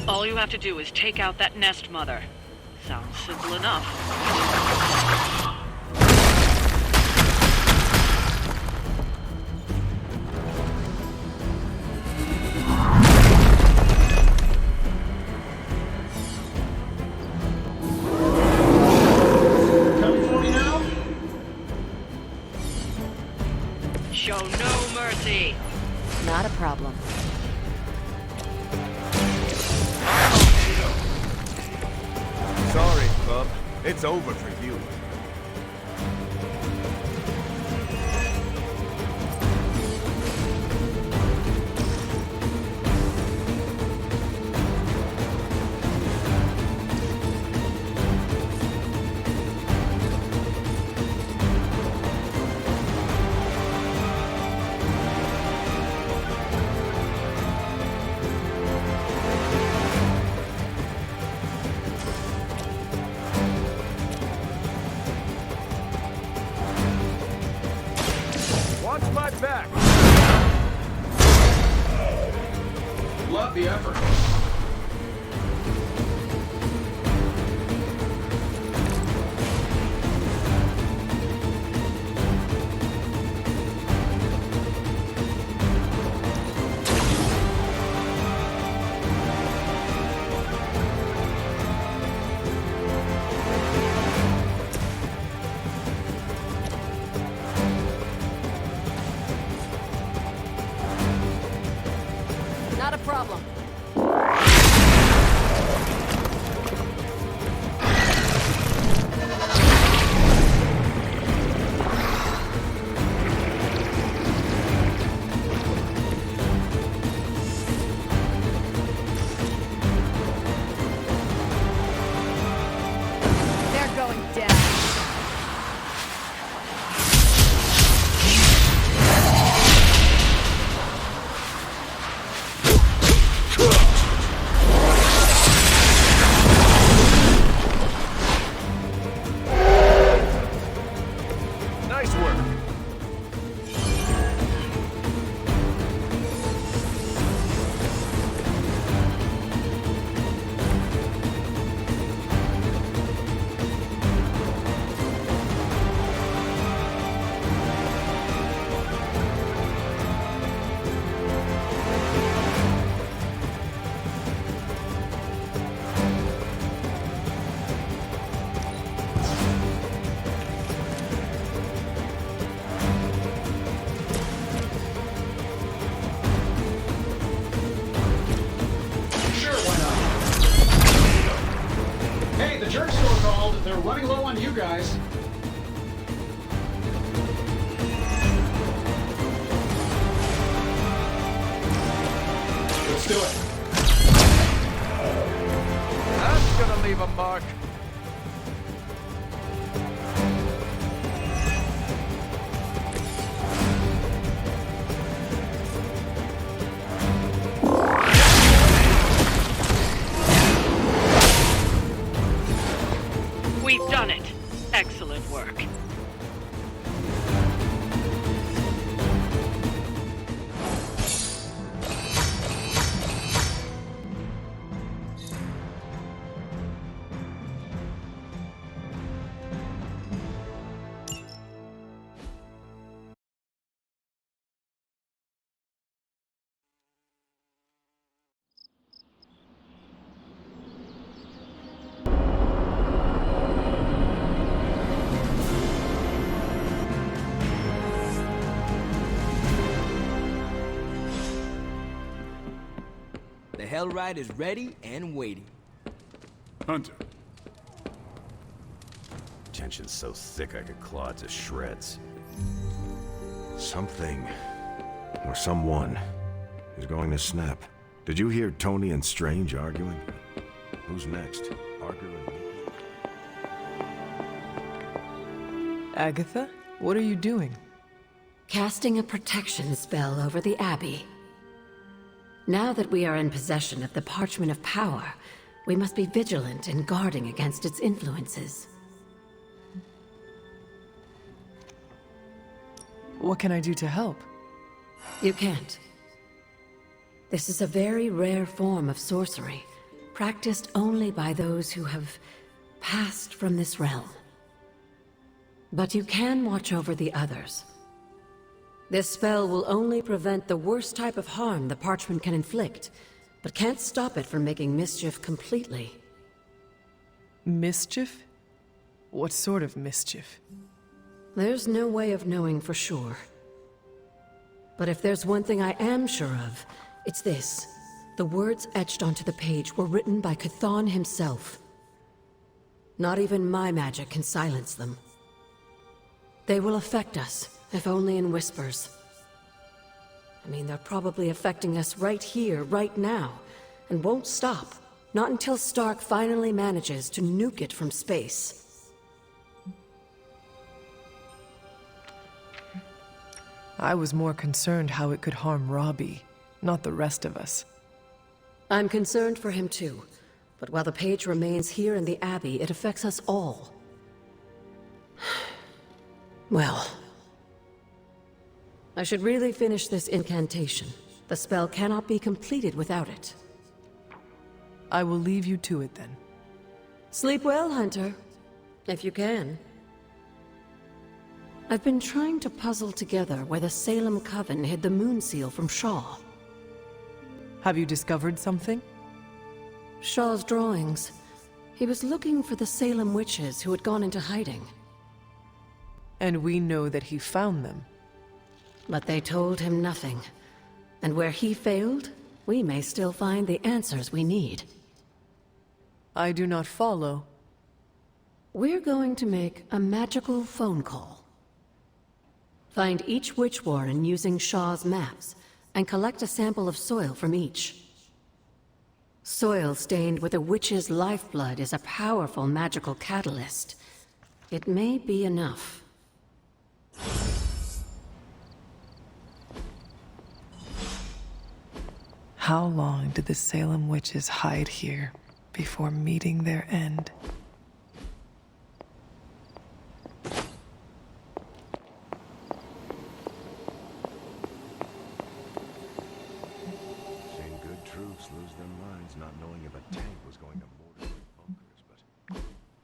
All you have to do is take out that nest mother. Sounds simple enough. Coming for me now? Show no mercy. Not a problem. Sorry, bub. It's over for you. Watch my back! Love the effort. Not a problem. They're going down. Nice work. Sure, why not? Hey, the jerk store called. They're running low on you guys. Let's do it. That's gonna leave a mark. We've done it. Excellent work. The Hellride is ready and waiting. Hunter. Tension's so thick I could claw it to shreds. Something, or someone, is going to snap. Did you hear Tony and Strange arguing? Who's next? Parker and me? Agatha, what are you doing? Casting a protection spell over the Abbey. Now that we are in possession of the Parchment of Power, we must be vigilant in guarding against its influences. What can I do to help? You can't. This is a very rare form of sorcery, practiced only by those who have passed from this realm. But you can watch over the others. This spell will only prevent the worst type of harm the parchment can inflict, but can't stop it from making mischief completely. Mischief? What sort of mischief? There's no way of knowing for sure. But if there's one thing I am sure of, it's this. The words etched onto the page were written by Chthon himself. Not even my magic can silence them. They will affect us, if only in whispers. I mean, they're probably affecting us right here, right now, and won't stop. Not until Stark finally manages to nuke it from space. I was more concerned how it could harm Robbie, not the rest of us. I'm concerned for him too, but while the page remains here in the Abbey, it affects us all. Well, I should really finish this incantation. The spell cannot be completed without it. I will leave you to it then. Sleep well, Hunter. If you can. I've been trying to puzzle together where the Salem Coven hid the Moon Seal from Shaw. Have you discovered something? Shaw's drawings. He was looking for the Salem witches who had gone into hiding. And we know that he found them. But they told him nothing. And where he failed, we may still find the answers we need. I do not follow. We're going to make a magical phone call. Find each witch warren using Shaw's maps, and collect a sample of soil from each. Soil stained with a witch's lifeblood is a powerful magical catalyst. It may be enough. How long did the Salem witches hide here before meeting their end? Seen good troops lose their minds not knowing if a tank was going to mortar their bunkers, but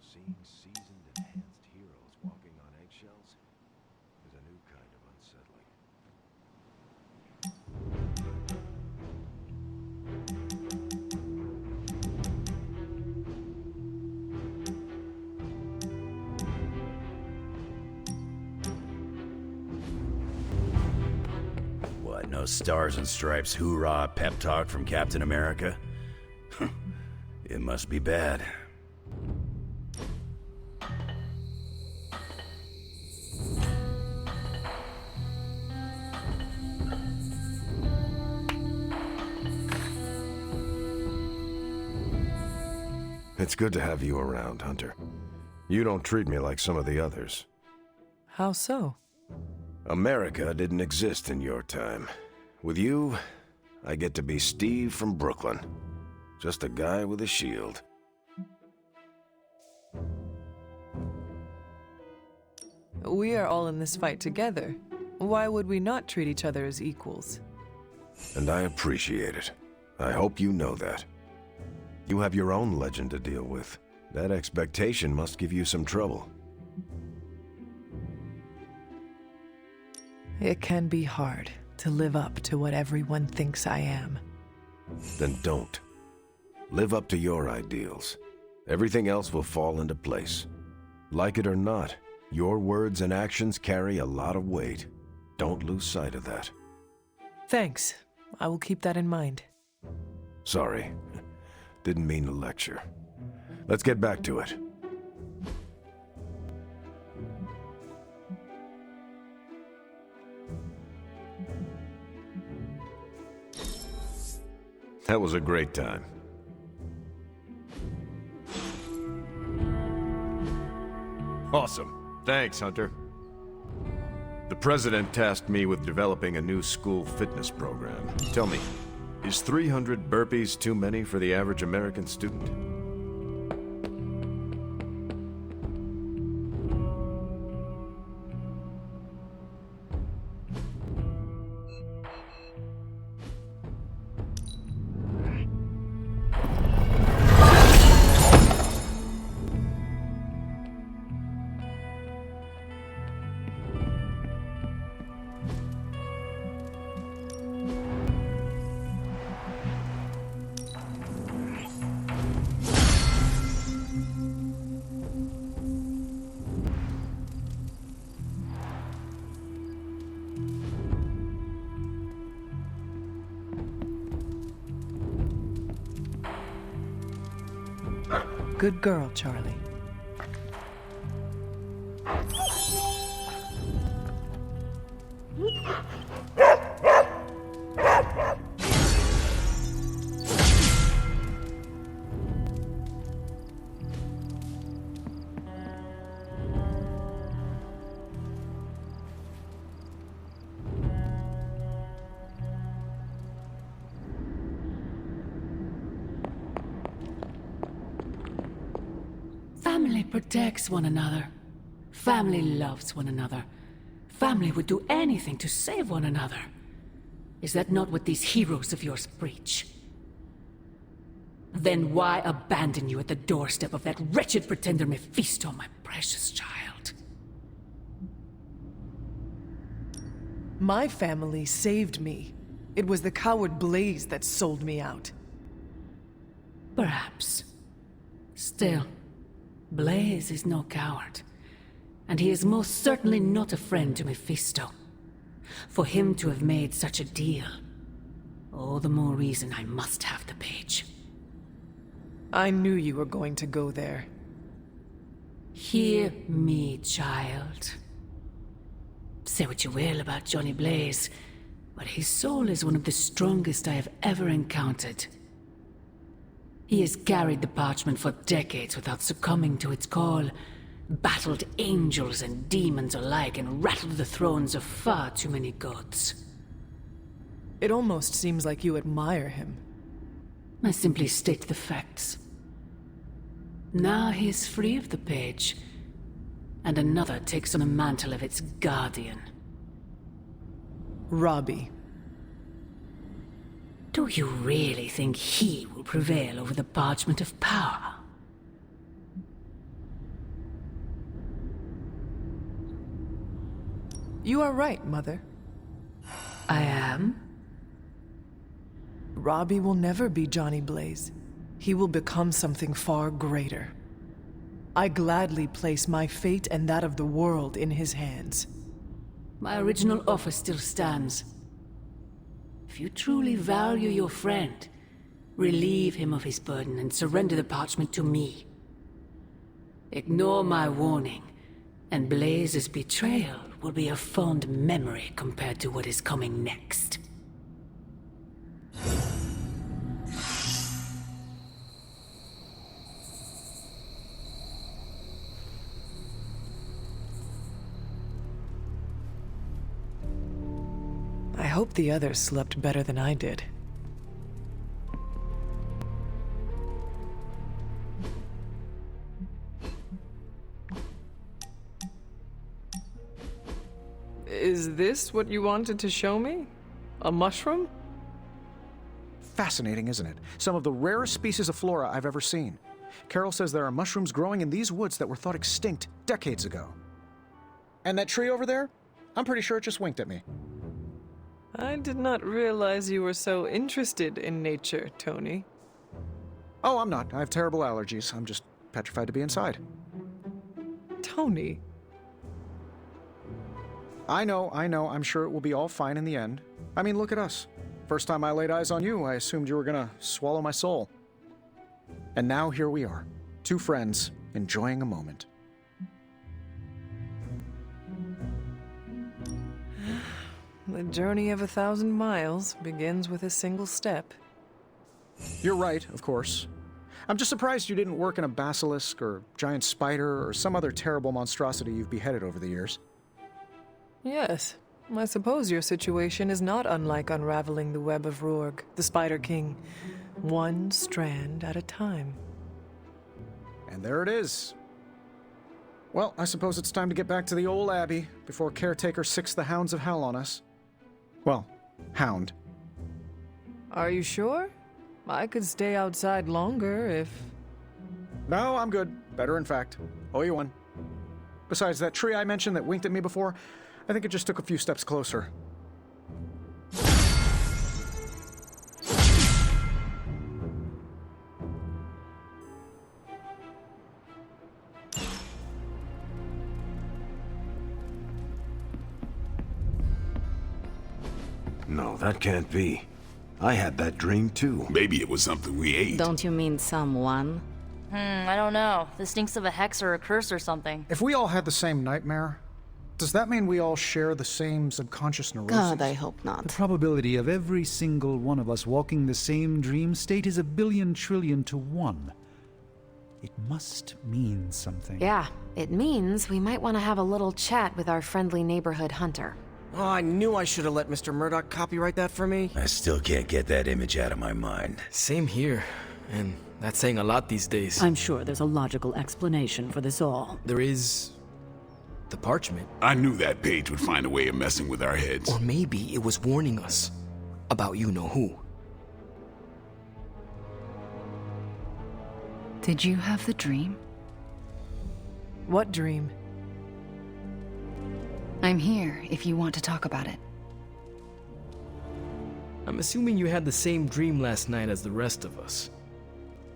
seeing seasoned, enhanced heroes walking on eggshells is a new kind of unsettling. What, no stars and stripes hoorah pep talk from Captain America? It must be bad. It's good to have you around, Hunter. You don't treat me like some of the others. How so? America didn't exist in your time. With you, I get to be Steve from Brooklyn. Just a guy with a shield. We are all in this fight together. Why would we not treat each other as equals? And I appreciate it. I hope you know that. You have your own legend to deal with. That expectation must give you some trouble. It can be hard to live up to what everyone thinks I am. Then don't. Live up to your ideals. Everything else will fall into place. Like it or not, your words and actions carry a lot of weight. Don't lose sight of that. Thanks. I will keep that in mind. Sorry. Didn't mean to lecture. Let's get back to it. That was a great time. Awesome. Thanks, Hunter. The President tasked me with developing a new school fitness program. Tell me, is 300 burpees too many for the average American student? Good girl, Charlie. Family protects one another. Family loves one another. Family would do anything to save one another. Is that not what these heroes of yours preach? Then why abandon you at the doorstep of that wretched pretender Mephisto, my precious child? My family saved me. It was the coward Blaze that sold me out. Perhaps. Still, Blaze is no coward. And he is most certainly not a friend to Mephisto. For him to have made such a deal, all the more reason I must have the page. I knew you were going to go there. Hear me, child. Say what you will about Johnny Blaze, but his soul is one of the strongest I have ever encountered. He has carried the parchment for decades without succumbing to its call, battled angels and demons alike, and rattled the thrones of far too many gods. It almost seems like you admire him. I simply state the facts. Now he is free of the page, and another takes on the mantle of its guardian. Robbie. Do you really think he will prevail over the Parchment of Power? You are right, Mother. I am? Robbie will never be Johnny Blaze. He will become something far greater. I gladly place my fate and that of the world in his hands. My original offer still stands. If you truly value your friend, relieve him of his burden and surrender the parchment to me. Ignore my warning, and Blaze's betrayal will be a fond memory compared to what is coming next. I hope the others slept better than I did. Is this what you wanted to show me? A mushroom? Fascinating, isn't it? Some of the rarest species of flora I've ever seen. Carol says there are mushrooms growing in these woods that were thought extinct decades ago. And that tree over there? I'm pretty sure it just winked at me. I did not realize you were so interested in nature, Tony. Oh, I'm not. I have terrible allergies. I'm just petrified to be inside. Tony. I know. I'm sure it will be all fine in the end. I mean, look at us. First time I laid eyes on you, I assumed you were gonna swallow my soul. And now here we are. Two friends, enjoying a moment. The journey of 1,000 miles begins with a single step. You're right, of course. I'm just surprised you didn't work in a basilisk or giant spider or some other terrible monstrosity you've beheaded over the years. Yes, I suppose your situation is not unlike unraveling the web of Rourg, the Spider King, one strand at a time. And there it is. Well, I suppose it's time to get back to the old Abbey before Caretaker sicks the hounds of hell on us. Well, hound. Are you sure? I could stay outside longer if... No, I'm good. Better, in fact. Owe you one. Besides, that tree I mentioned that winked at me before, I think it just took a few steps closer. No, that can't be. I had that dream too. Maybe it was something we ate. Don't you mean someone? I don't know. This stinks of a hex or a curse or something. If we all had the same nightmare, does that mean we all share the same subconscious neurosis? God, I hope not. The probability of every single one of us walking the same dream state is 1,000,000,000 trillion to 1. It must mean something. Yeah, it means we might want to have a little chat with our friendly neighborhood hunter. Oh, I knew I should have let Mr. Murdoch copyright that for me. I still can't get that image out of my mind. Same here. And that's saying a lot these days. I'm sure there's a logical explanation for this all. There is... the parchment. I knew that page would find a way of messing with our heads. Or maybe it was warning us about you-know-who. Did you have the dream? What dream? I'm here if you want to talk about it. I'm assuming you had the same dream last night as the rest of us.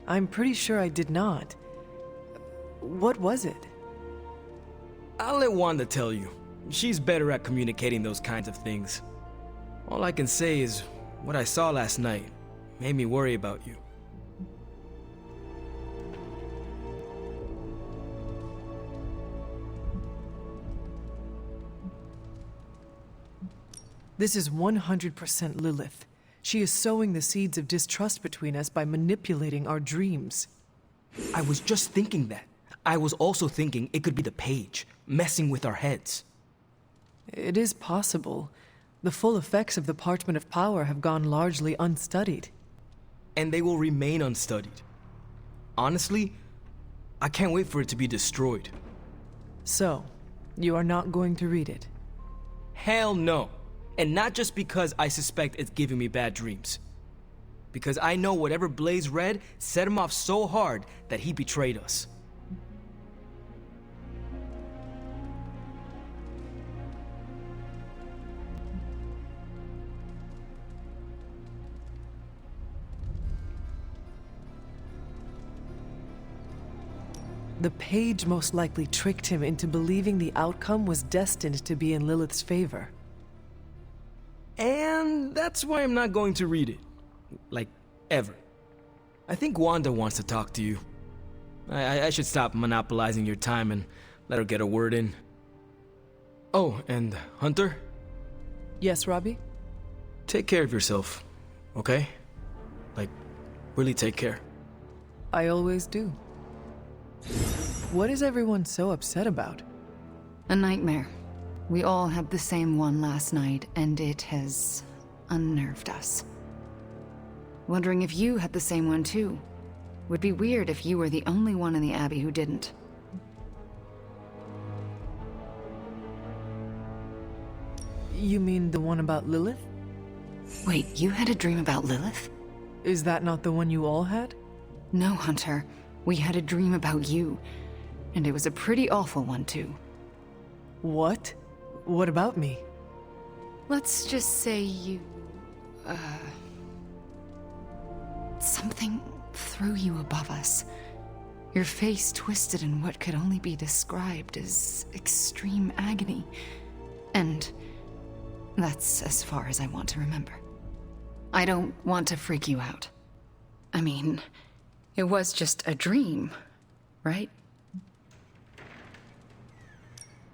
I'm pretty sure I did not. What was it? I'll let Wanda tell you. She's better at communicating those kinds of things. All I can say is, what I saw last night made me worry about you. This is 100% Lilith. She is sowing the seeds of distrust between us by manipulating our dreams. I was just thinking that. I was also thinking it could be the page, messing with our heads. It is possible. The full effects of the Parchment of Power have gone largely unstudied. And they will remain unstudied. Honestly, I can't wait for it to be destroyed. So, you are not going to read it? Hell no. And not just because I suspect it's giving me bad dreams. Because I know whatever Blaze read set him off so hard that he betrayed us. The page most likely tricked him into believing the outcome was destined to be in Lilith's favor. And that's why I'm not going to read it. Like, ever. I think Wanda wants to talk to you. I should stop monopolizing your time and let her get a word in. Oh, and Hunter? Yes, Robbie? Take care of yourself, okay? Like, really take care. I always do. What is everyone so upset about? A nightmare. We all had the same one last night, and it has unnerved us. Wondering if you had the same one too. Would be weird if you were the only one in the Abbey who didn't. You mean the one about Lilith? Wait, you had a dream about Lilith? Is that not the one you all had? No, Hunter. We had a dream about you. And it was a pretty awful one too. What? What about me? Let's just say you... something threw you above us. Your face twisted in what could only be described as extreme agony. And that's as far as I want to remember. I don't want to freak you out. I mean, it was just a dream, right?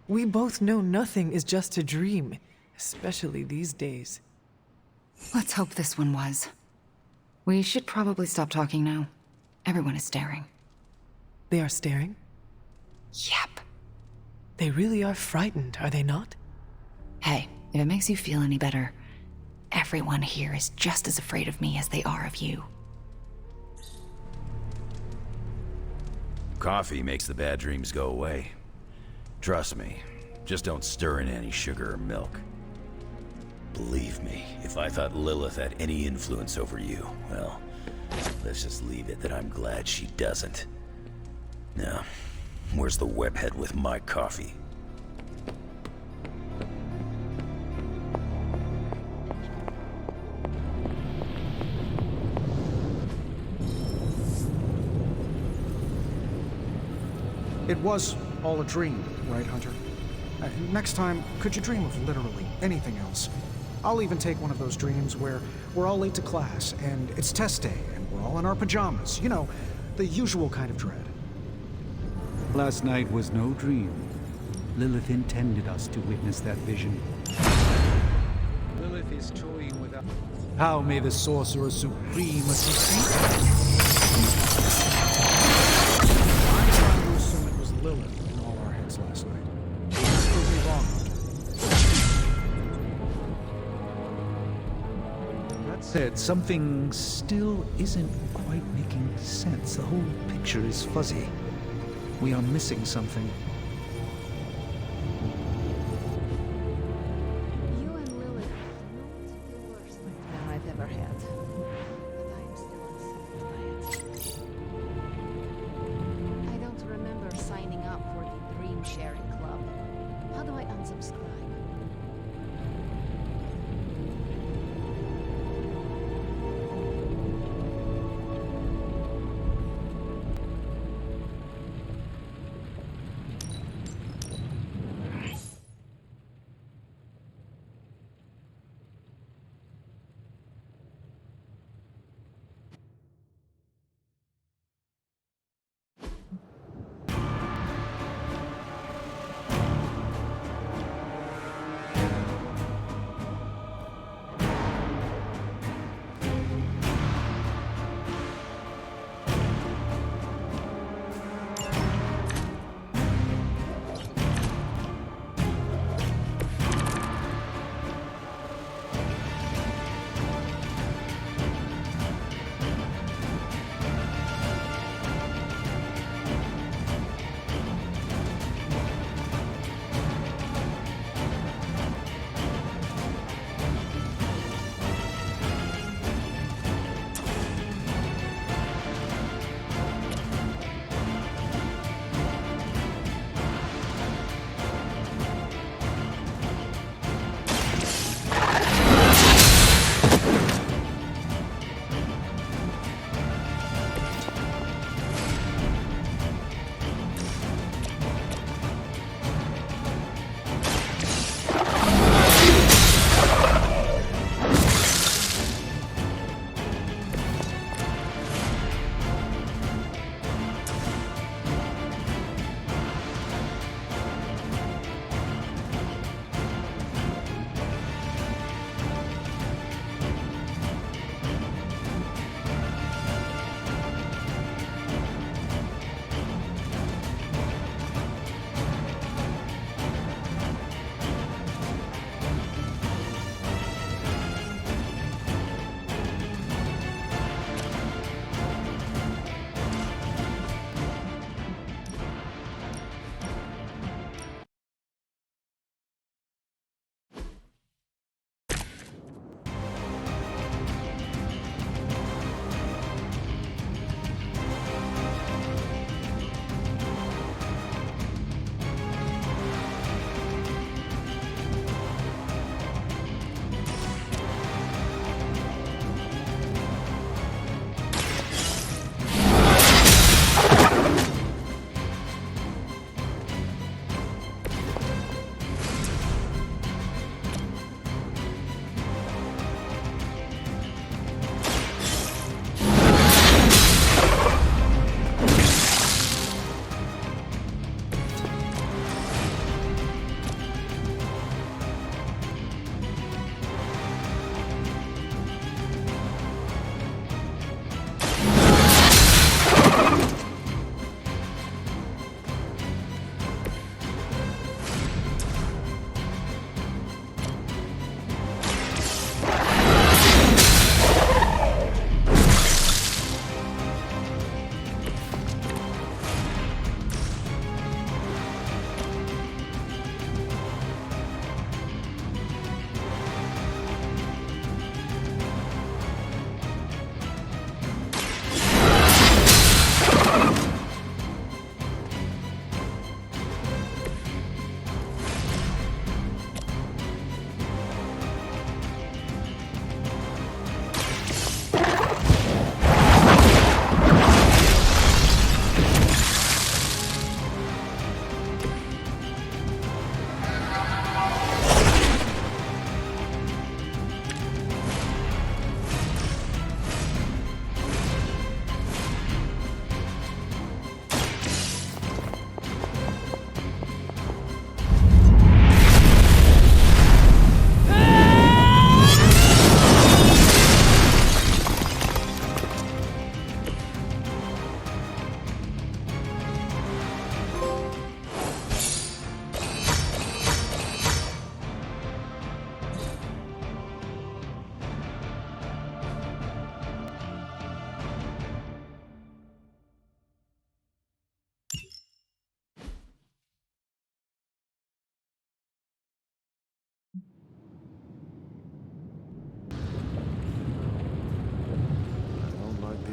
We both know nothing is just a dream, especially these days. Let's hope this one was. We should probably stop talking now. Everyone is staring. They are staring? Yep. They really are frightened, are they not? Hey, if it makes you feel any better, everyone here is just as afraid of me as they are of you. Coffee makes the bad dreams go away. Trust me, just don't stir in any sugar or milk. Believe me, if I thought Lilith had any influence over you, well, let's just leave it that I'm glad she doesn't. Now, where's the webhead with my coffee? It was all a dream, right, Hunter? Next time, could you dream of literally anything else? I'll even take one of those dreams where we're all late to class, and it's test day, and we're all in our pajamas. You know, the usual kind of dread. Last night was no dream. Lilith intended us to witness that vision. Lilith is toying with us. How may the Sorcerer Supreme assist? I'm trying to assume it was Lilith in all our heads last night. Prove me wrong, Hunter. That said, something still isn't quite making sense. The whole picture is fuzzy. We are missing something. You and Lilith are not the worst nightmare I've ever had. But I am still unsettled by it. I don't remember signing up for the Dream Sharing Club. How do I unsubscribe?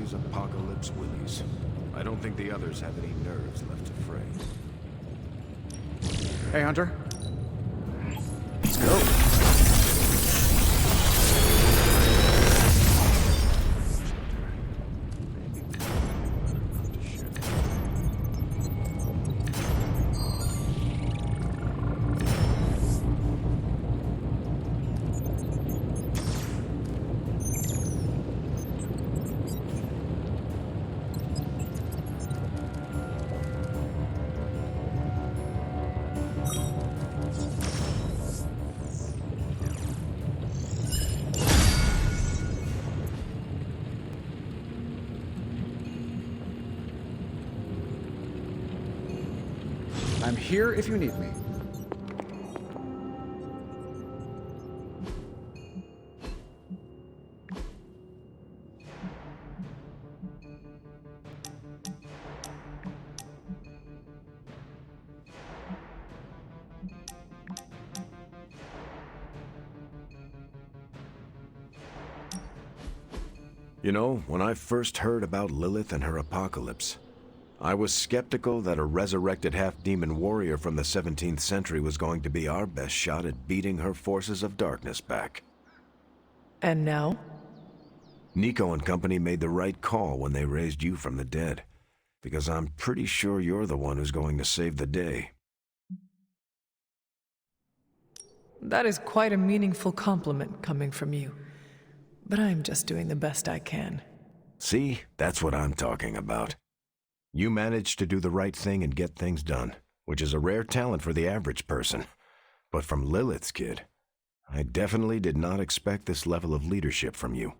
these apocalypse willies. I don't think the others have any nerves left to fray. Hey, Hunter. Let's go. I'm here if you need me. You know, when I first heard about Lilith and her apocalypse, I was skeptical that a resurrected half-demon warrior from the 17th century was going to be our best shot at beating her forces of darkness back. And now? Nico and company made the right call when they raised you from the dead, because I'm pretty sure you're the one who's going to save the day. That is quite a meaningful compliment coming from you. But I'm just doing the best I can. See? That's what I'm talking about. You managed to do the right thing and get things done, which is a rare talent for the average person. But from Lilith's kid, I definitely did not expect this level of leadership from you.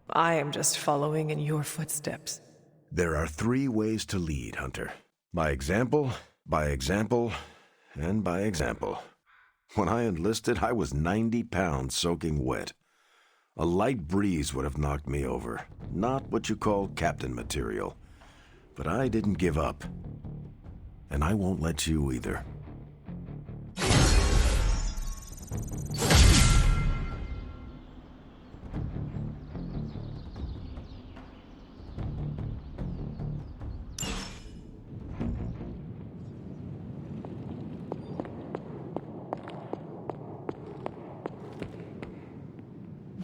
I am just following in your footsteps. There are 3 ways to lead, Hunter. By example, and by example. When I enlisted, I was 90 pounds soaking wet. A light breeze would have knocked me over. Not what you call captain material. But I didn't give up. And I won't let you either.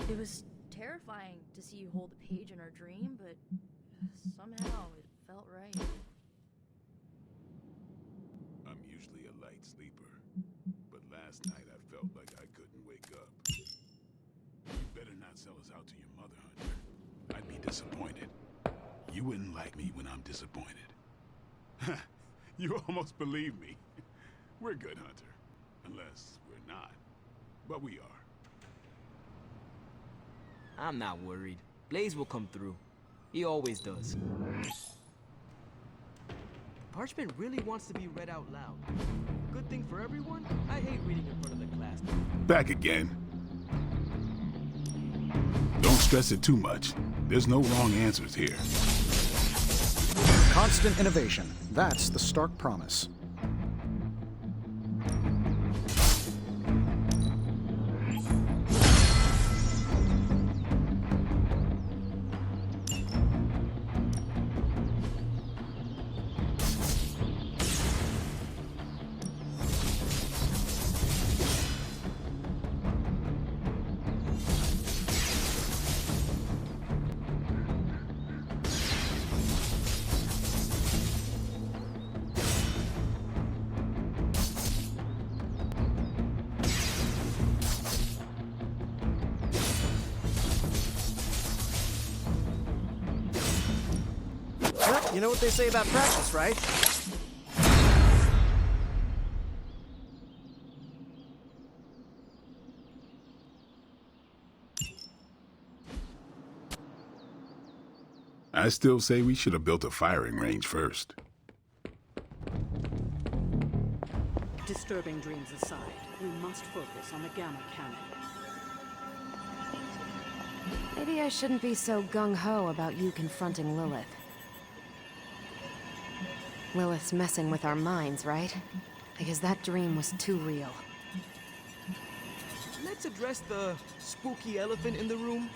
It was terrifying to see you hold the page in our dream, but somehow it felt right. I'm usually a light sleeper, but last night I felt like I couldn't wake up. You better not sell us out to your mother, Hunter. I'd be disappointed. You wouldn't like me when I'm disappointed. You almost believe me. We're good, Hunter. Unless we're not. But we are. I'm not worried. Blaze will come through. He always does. Parchment really wants to be read out loud. Good thing for everyone. I hate reading in front of the class. Back again. Don't stress it too much. There's no wrong answers here. Constant innovation. That's the Stark promise. You know what they say about practice, right? I still say we should have built a firing range first. Disturbing dreams aside, we must focus on the Gamma Cannon. Maybe I shouldn't be so gung-ho about you confronting Lilith. Lilith's messing with our minds, right? Because that dream was too real. Let's let's address the spooky elephant in the room.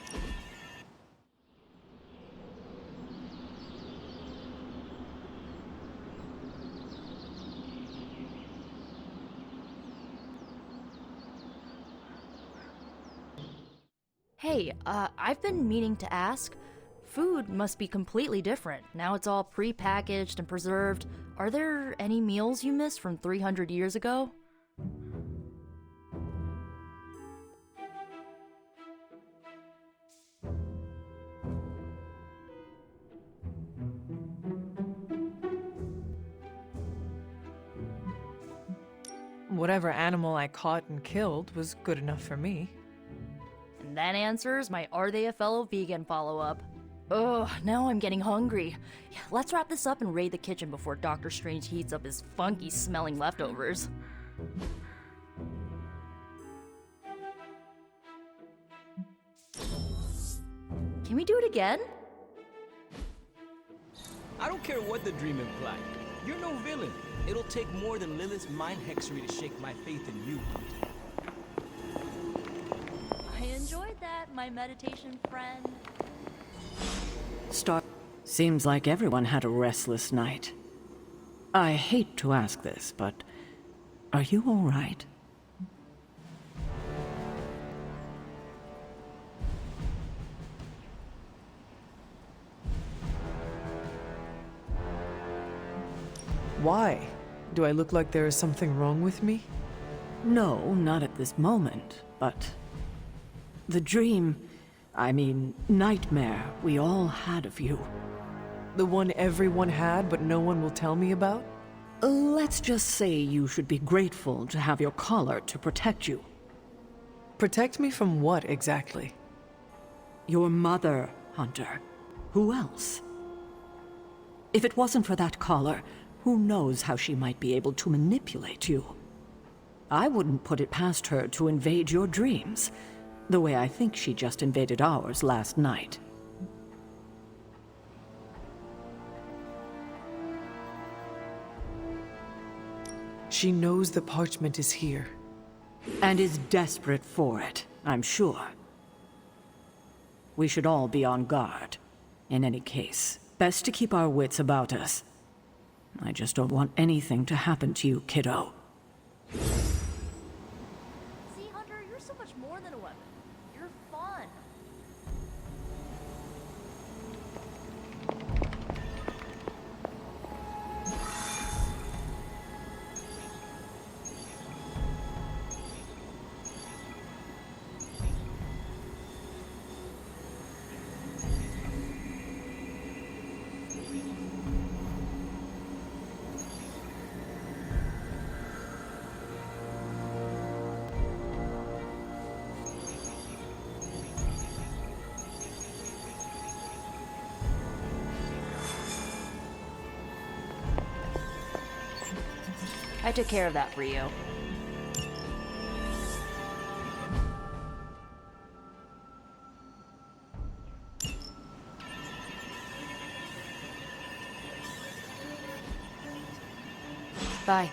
Hey, I've been meaning to ask. Food must be completely different. Now it's all pre-packaged and preserved. Are there any meals you missed from 300 years ago? Whatever animal I caught and killed was good enough for me. And that answers my "Are they a fellow vegan?" follow-up. Ugh, now I'm getting hungry. Yeah, let's wrap this up and raid the kitchen before Dr. Strange heats up his funky-smelling leftovers. Can we do it again? I don't care what the dream implied. You're no villain. It'll take more than Lilith's mind hexery to shake my faith in you. I enjoyed that, my meditation friend. Seems like everyone had a restless night. I hate to ask this, but are you all right? Why? Do I look like there is something wrong with me? No, not at this moment, but the dream, I mean, nightmare we all had of you. The one everyone had, but no one will tell me about? Let's just say you should be grateful to have your collar to protect you. Protect me from what, exactly? Your mother, Hunter. Who else? If it wasn't for that collar, who knows how she might be able to manipulate you? I wouldn't put it past her to invade your dreams, the way I think she just invaded ours last night. She knows the parchment is here. And is desperate for it, I'm sure. We should all be on guard. In any case, best to keep our wits about us. I just don't want anything to happen to you, kiddo. See, Hunter, you're so much more than a weapon. You're fun. I took care of that for you. Bye.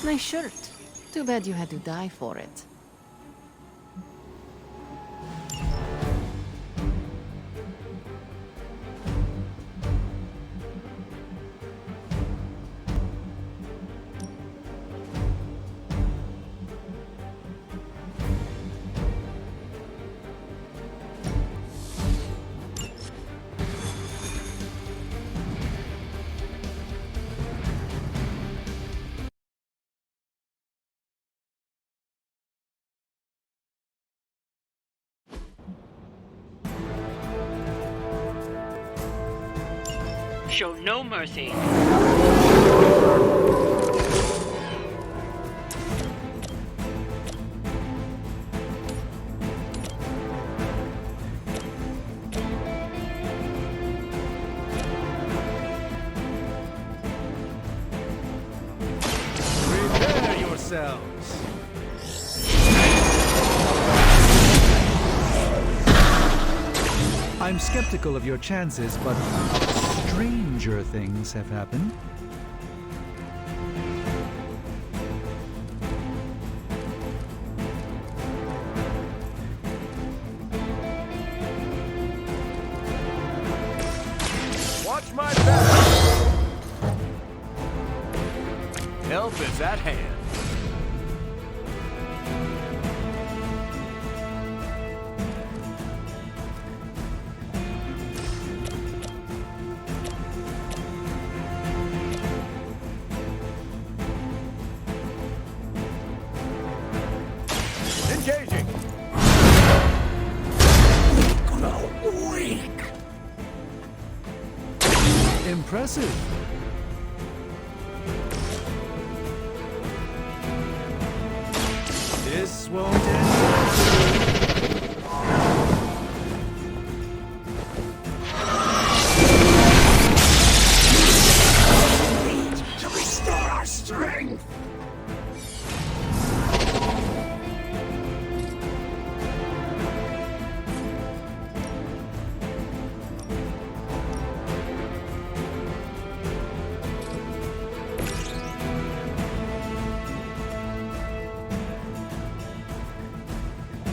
Nice shirt. Too bad you had to die for it. Show no mercy. Prepare yourselves. I'm skeptical of your chances, but stranger things have happened. my best. Help is at hand. Engaging. Impressive. This won't end. To restore our strength.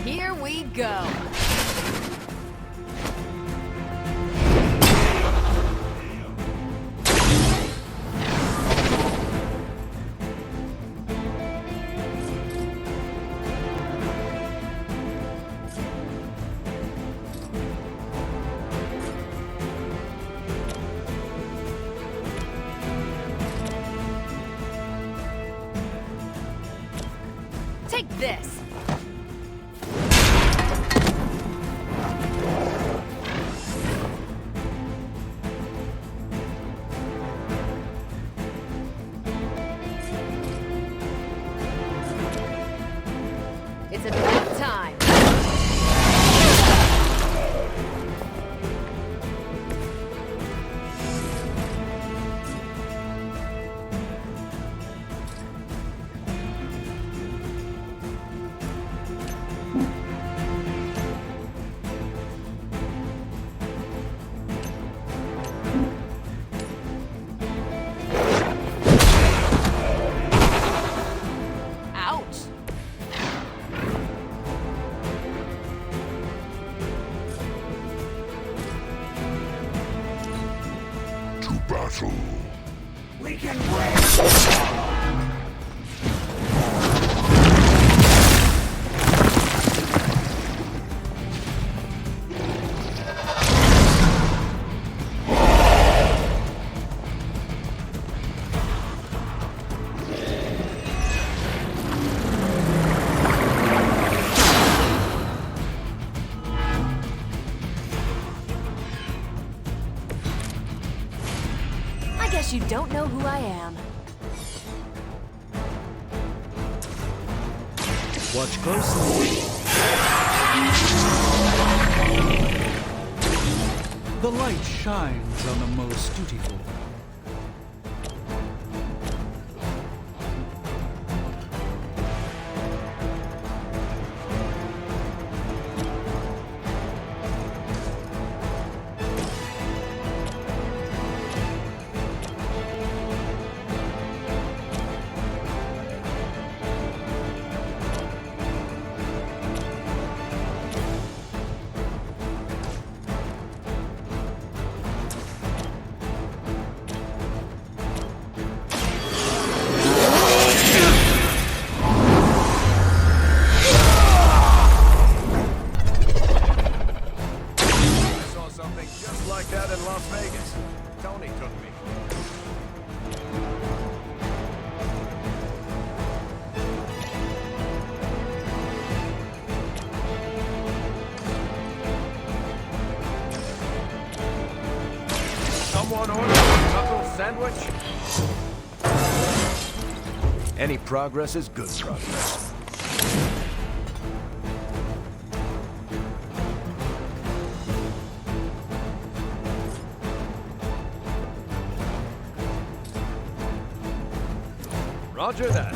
Here we go. Take this. It's about time. Ouch. To battle. We can win. I guess you don't know who I am. Watch closely. The light shines on the most dutiful. Someone order a knuckle sandwich? Any progress is good progress. Roger that.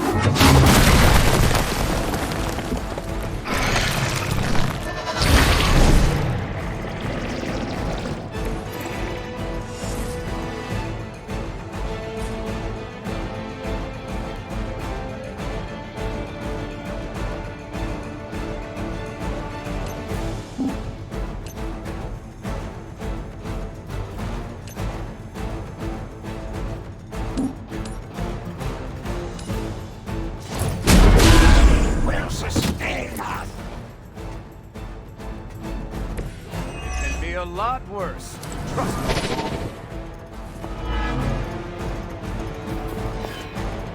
be a lot worse. Trust me.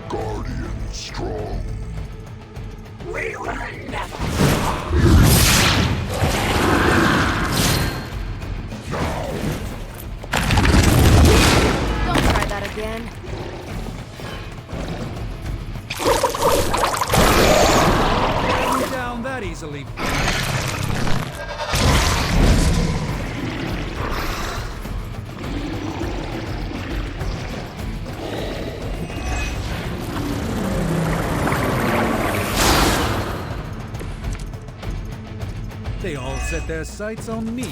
Guardian strong. We will never. Don't try that again. Down that easily. They all set their sights on me.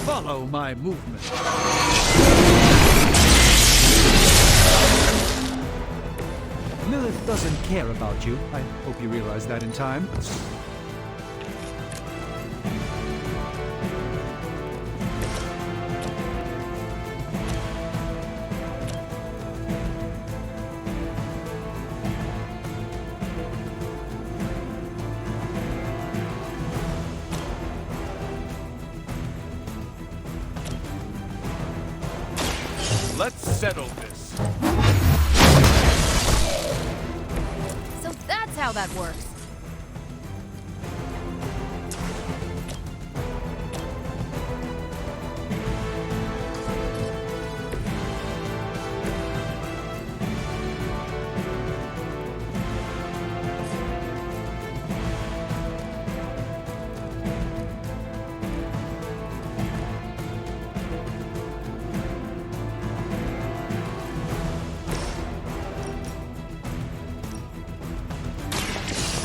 Follow my movement. Lilith doesn't care about you. I hope you realize that in time. Let's settle this. So that's how that works.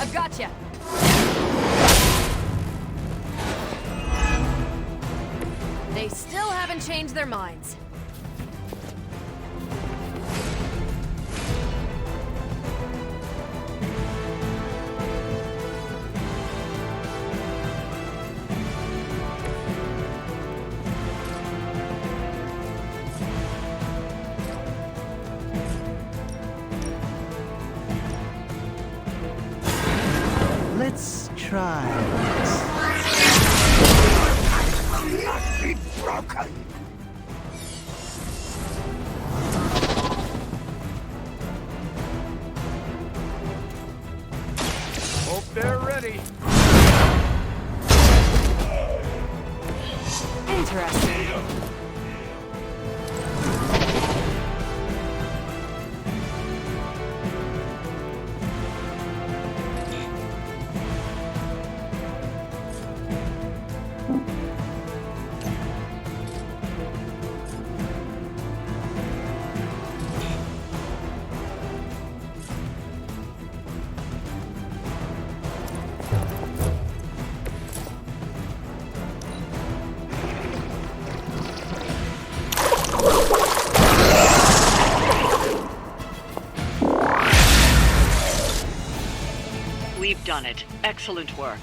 I've gotcha. They still haven't changed their minds. Let's try Will not be broken. Hope they're ready. Interesting. We've done it. Excellent work.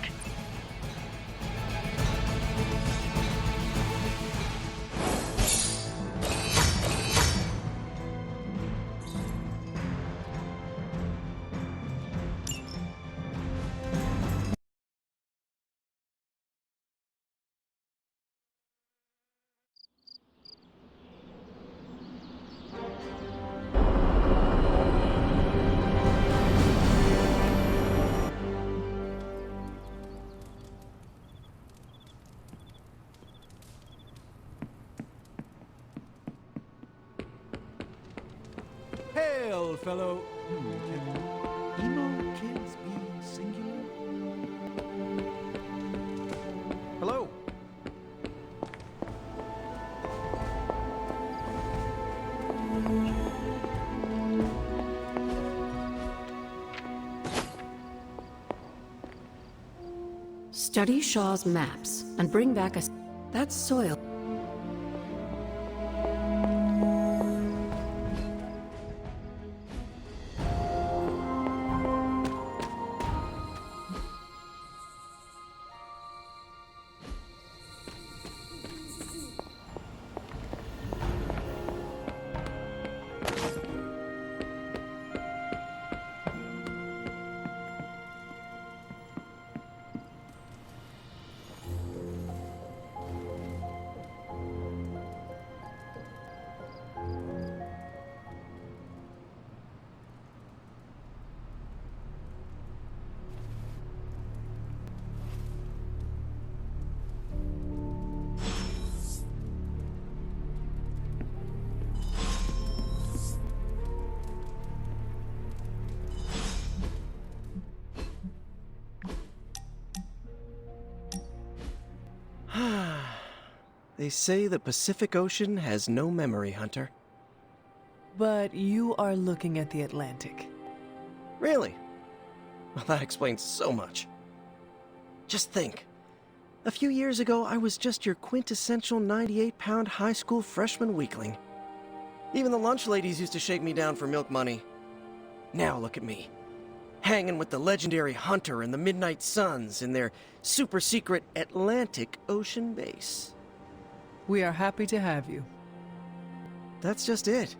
Hail, fellow. Can emo kids be singular? Hello. Study Shaw's maps and bring back a... That soil... They say the Pacific Ocean has no memory, Hunter. But you are looking at the Atlantic. Really? Well, that explains so much. Just think. A few years ago, I was just your quintessential 98-pound high school freshman weakling. Even the lunch ladies used to shake me down for milk money. Now look at me. Hanging with the legendary Hunter and the Midnight Suns in their super-secret Atlantic Ocean base. We are happy to have you. That's just it.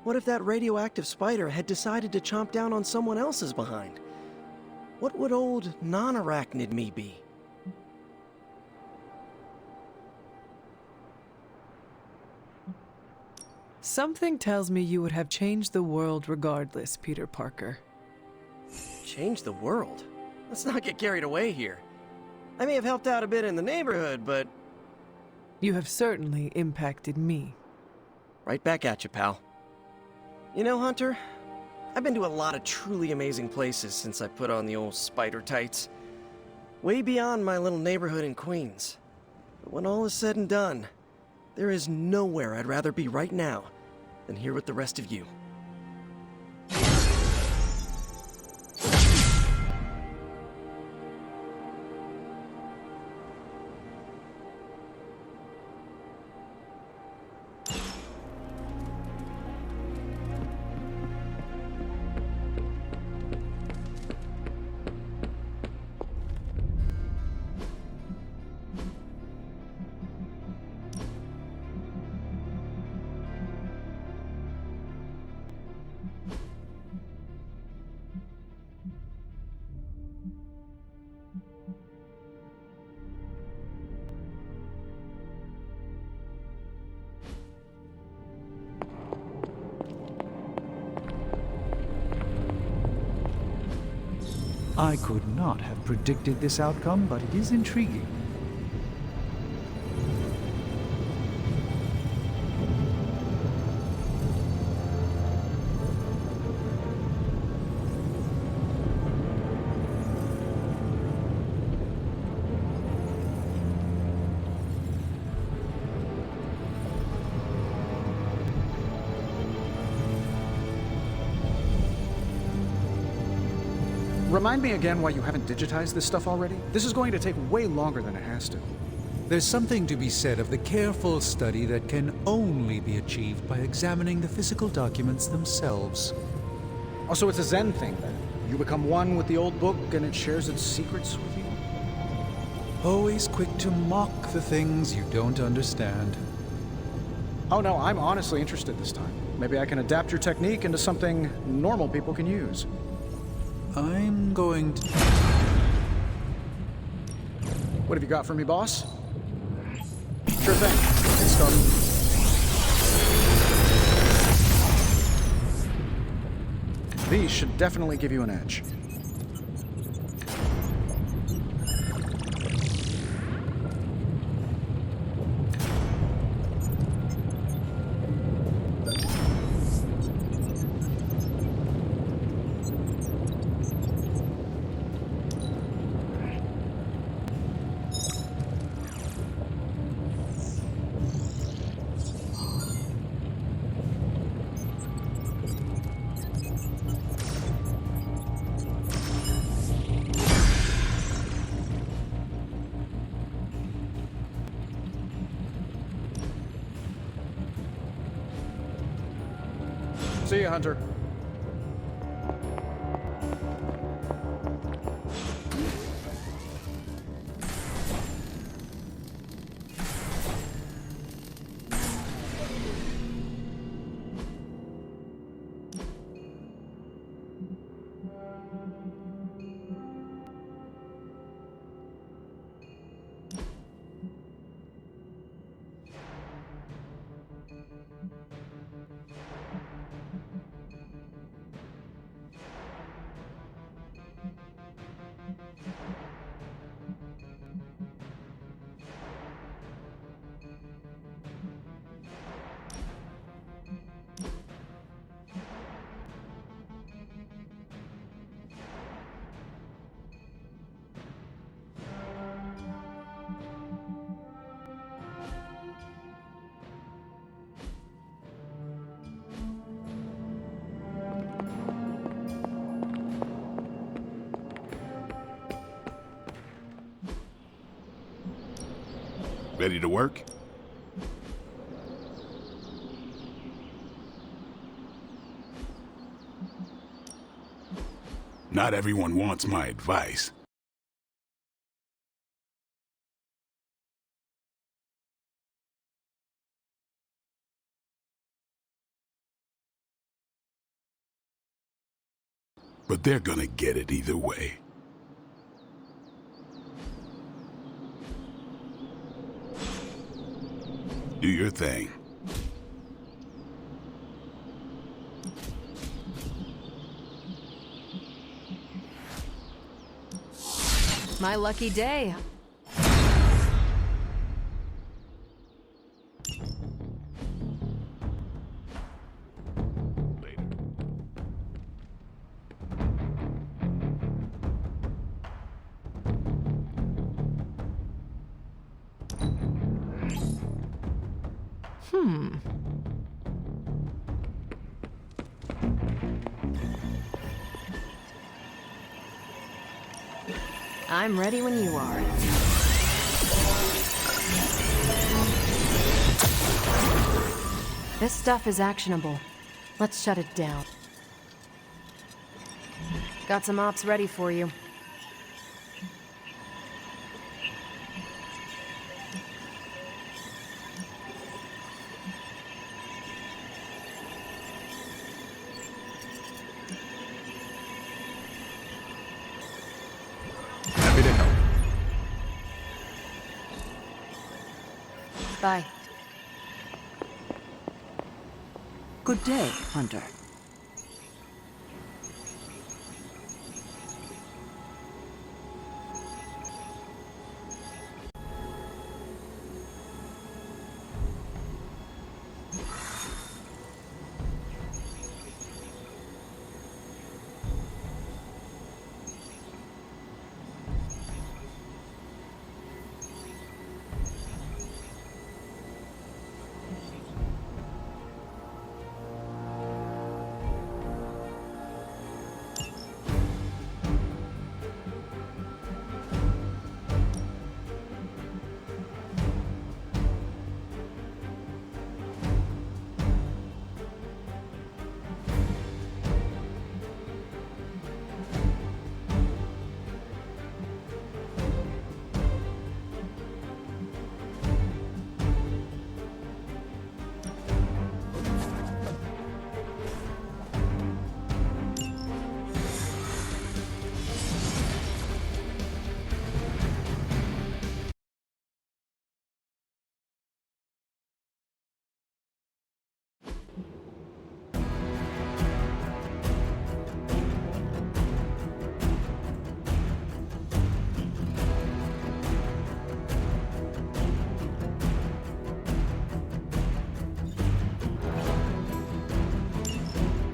What if that radioactive spider had decided to chomp down on someone else's behind? What would old non-arachnid me be? Something tells me you would have changed the world regardless, Peter Parker. Change the world? Let's not get carried away here. I may have helped out a bit in the neighborhood, but... You have certainly impacted me. Right back at you, pal. You know, Hunter, I've been to a lot of truly amazing places since I put on the old spider tights. Way beyond my little neighborhood in Queens. But when all is said and done, there is nowhere I'd rather be right now than here with the rest of you. I could not have predicted this outcome, but it is intriguing. Remind me again why you haven't digitized this stuff already? This is going to take way longer than it has to. There's something to be said of the careful study that can only be achieved by examining the physical documents themselves. Oh, so it's a Zen thing, then? You become one with the old book and it shares its secrets with you? Always quick to mock the things you don't understand. Oh no, I'm honestly interested this time. Maybe I can adapt your technique into something normal people can use. I'm going to... What have you got for me, boss? Sure thing. Get started. These should definitely give you an edge. See you, Hunter. Ready to work? Not everyone wants my advice. But they're gonna get it either way. Do your thing. My lucky day. I'm ready when you are. This stuff is actionable. Let's shut it down. Got some ops ready for you. Happy to help. Bye. Good day, Hunter.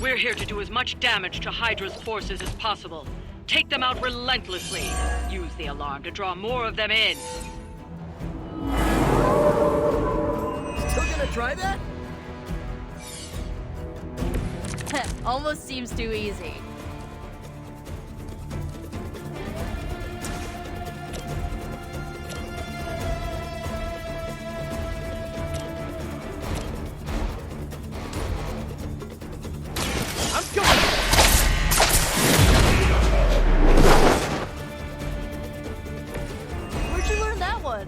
We're here to do as much damage to Hydra's forces as possible. Take them out relentlessly. Use the alarm to draw more of them in. Still gonna try that? Almost seems too easy. Where'd you learn that one?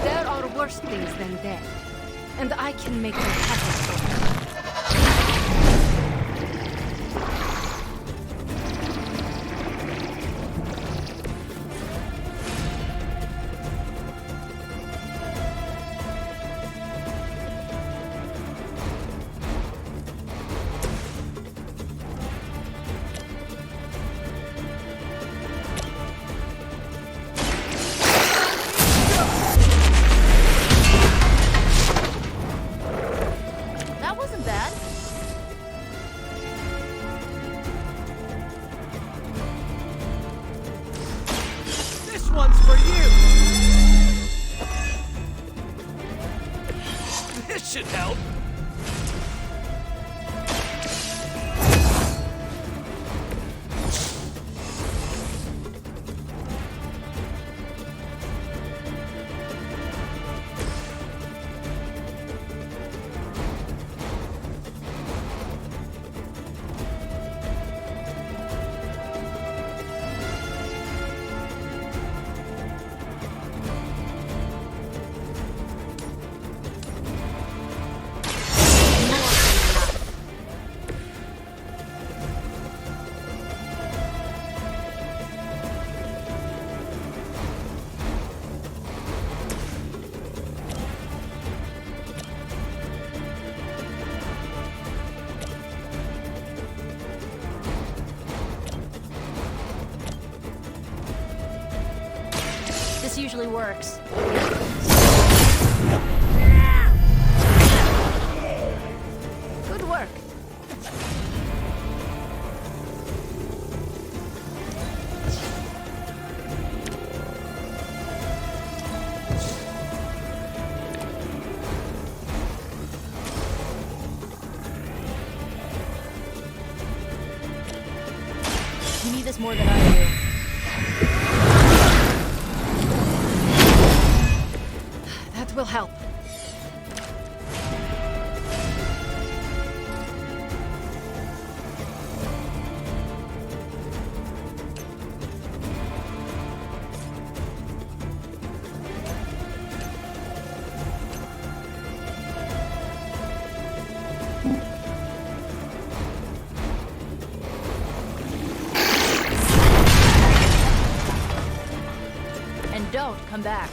There are worse things than death, and I can make them happen for you. usually works. Good work. You need this more than I do. That will help. And don't come back.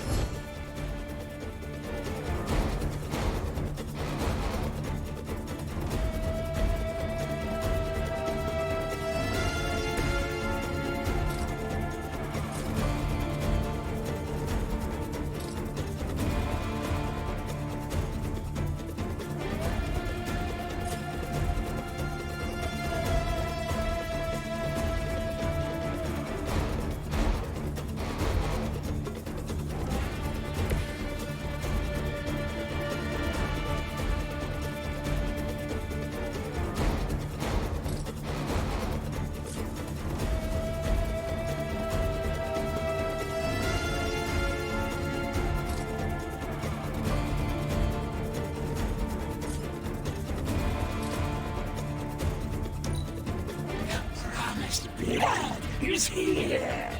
Blood is here.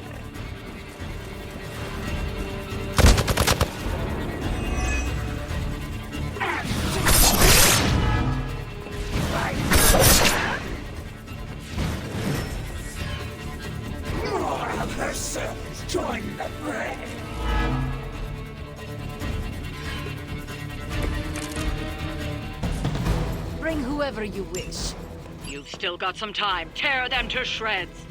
More of her sons join the fray. Bring whoever you wish. You've still got some time. Tear them to shreds.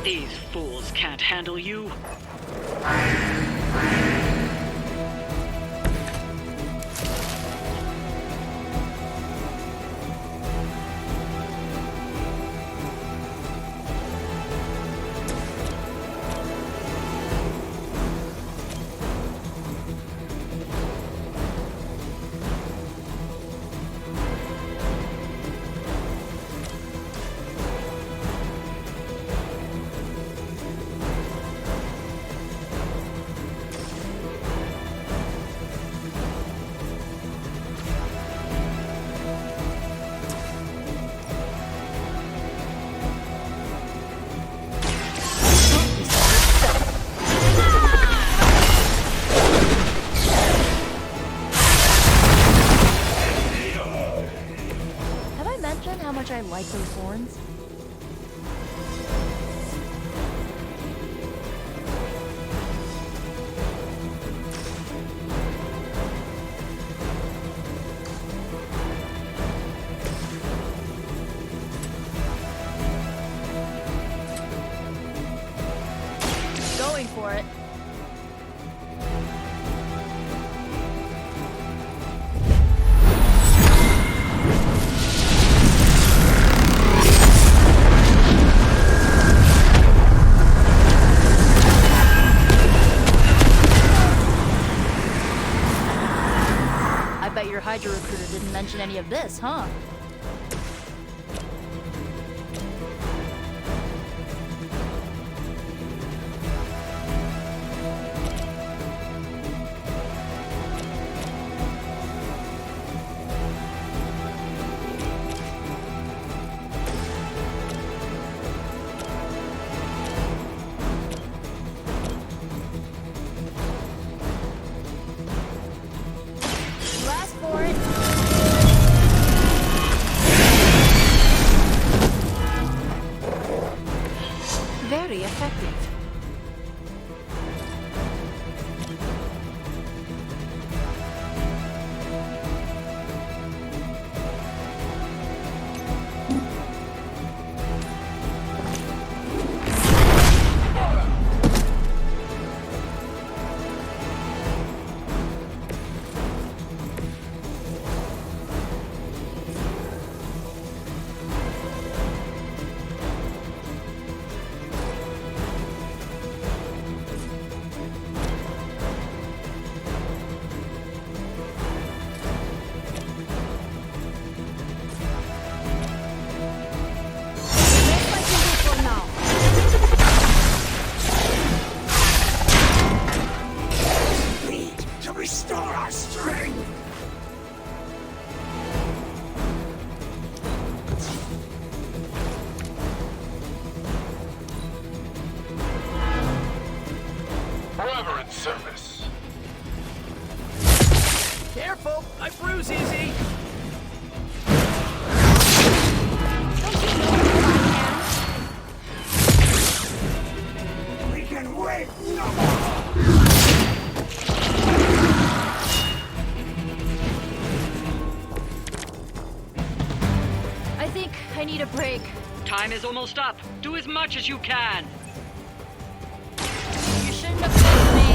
These fools can't handle you. How much I like those horns? Going for it. Your Hydra recruiter didn't mention any of this, huh? You asked for it. service. Careful! I bruise easy! We can wait no more! I think I need a break. Time is almost up. Do as much as you can. You shouldn't have killed me.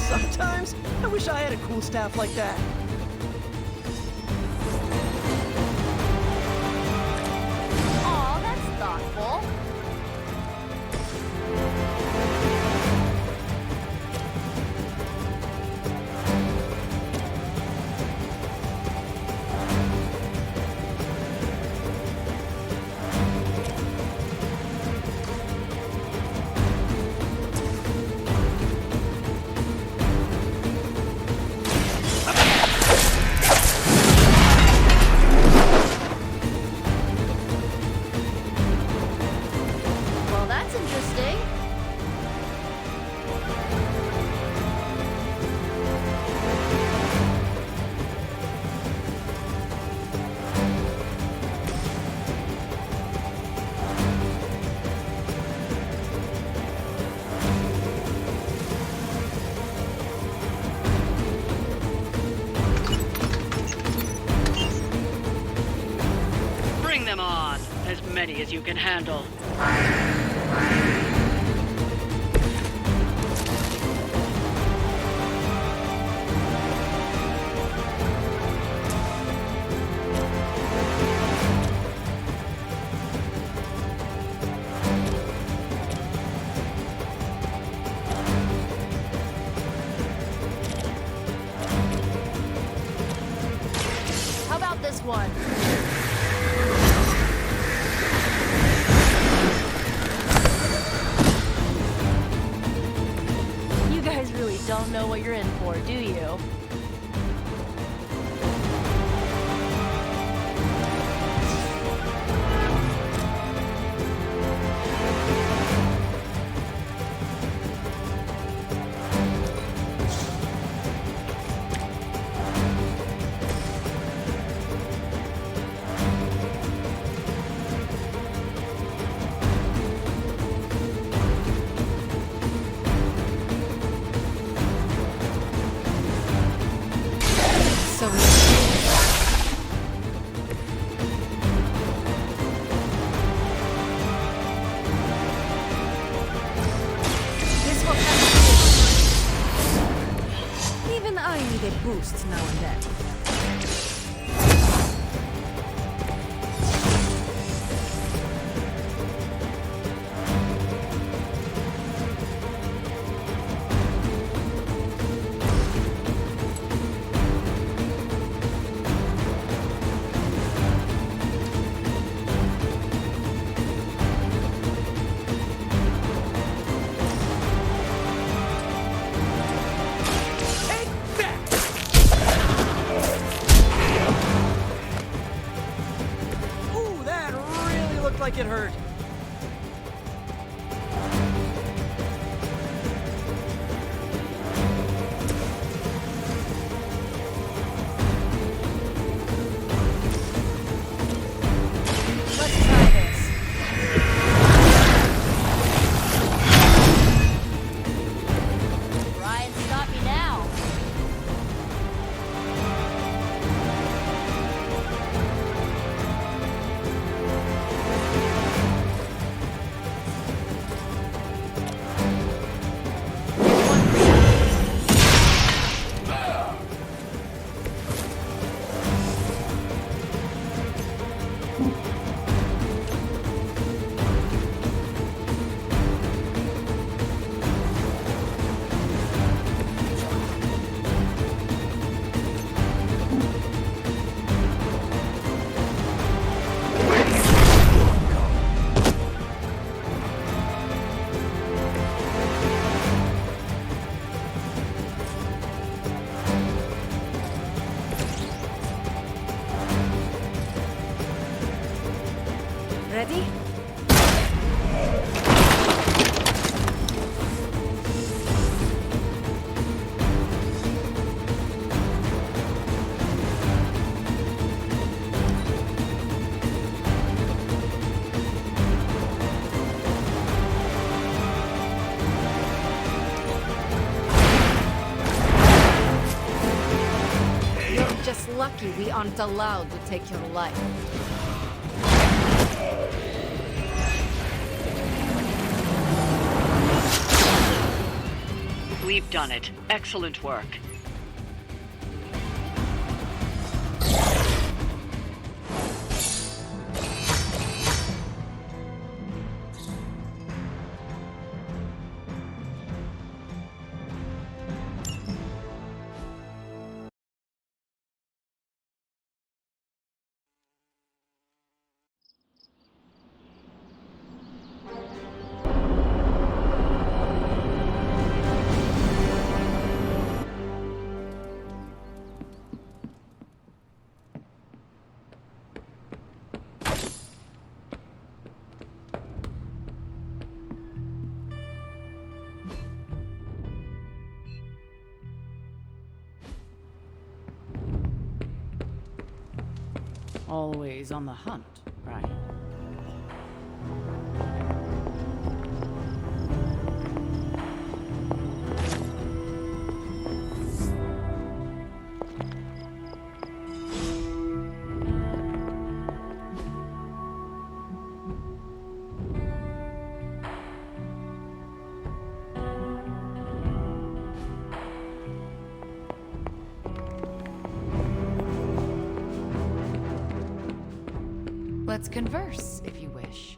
Sometimes, I wish I had a cool staff like that. Aw, that's thoughtful. Well, that's interesting. Bring them on. As many as you can handle. How about this one? You guys really don't know what you're in for, do you? So This will Even I need a boost now and then. lucky we aren't allowed to take your life. We've done it. Excellent work. Always on the hunt, right? Let's converse, if you wish.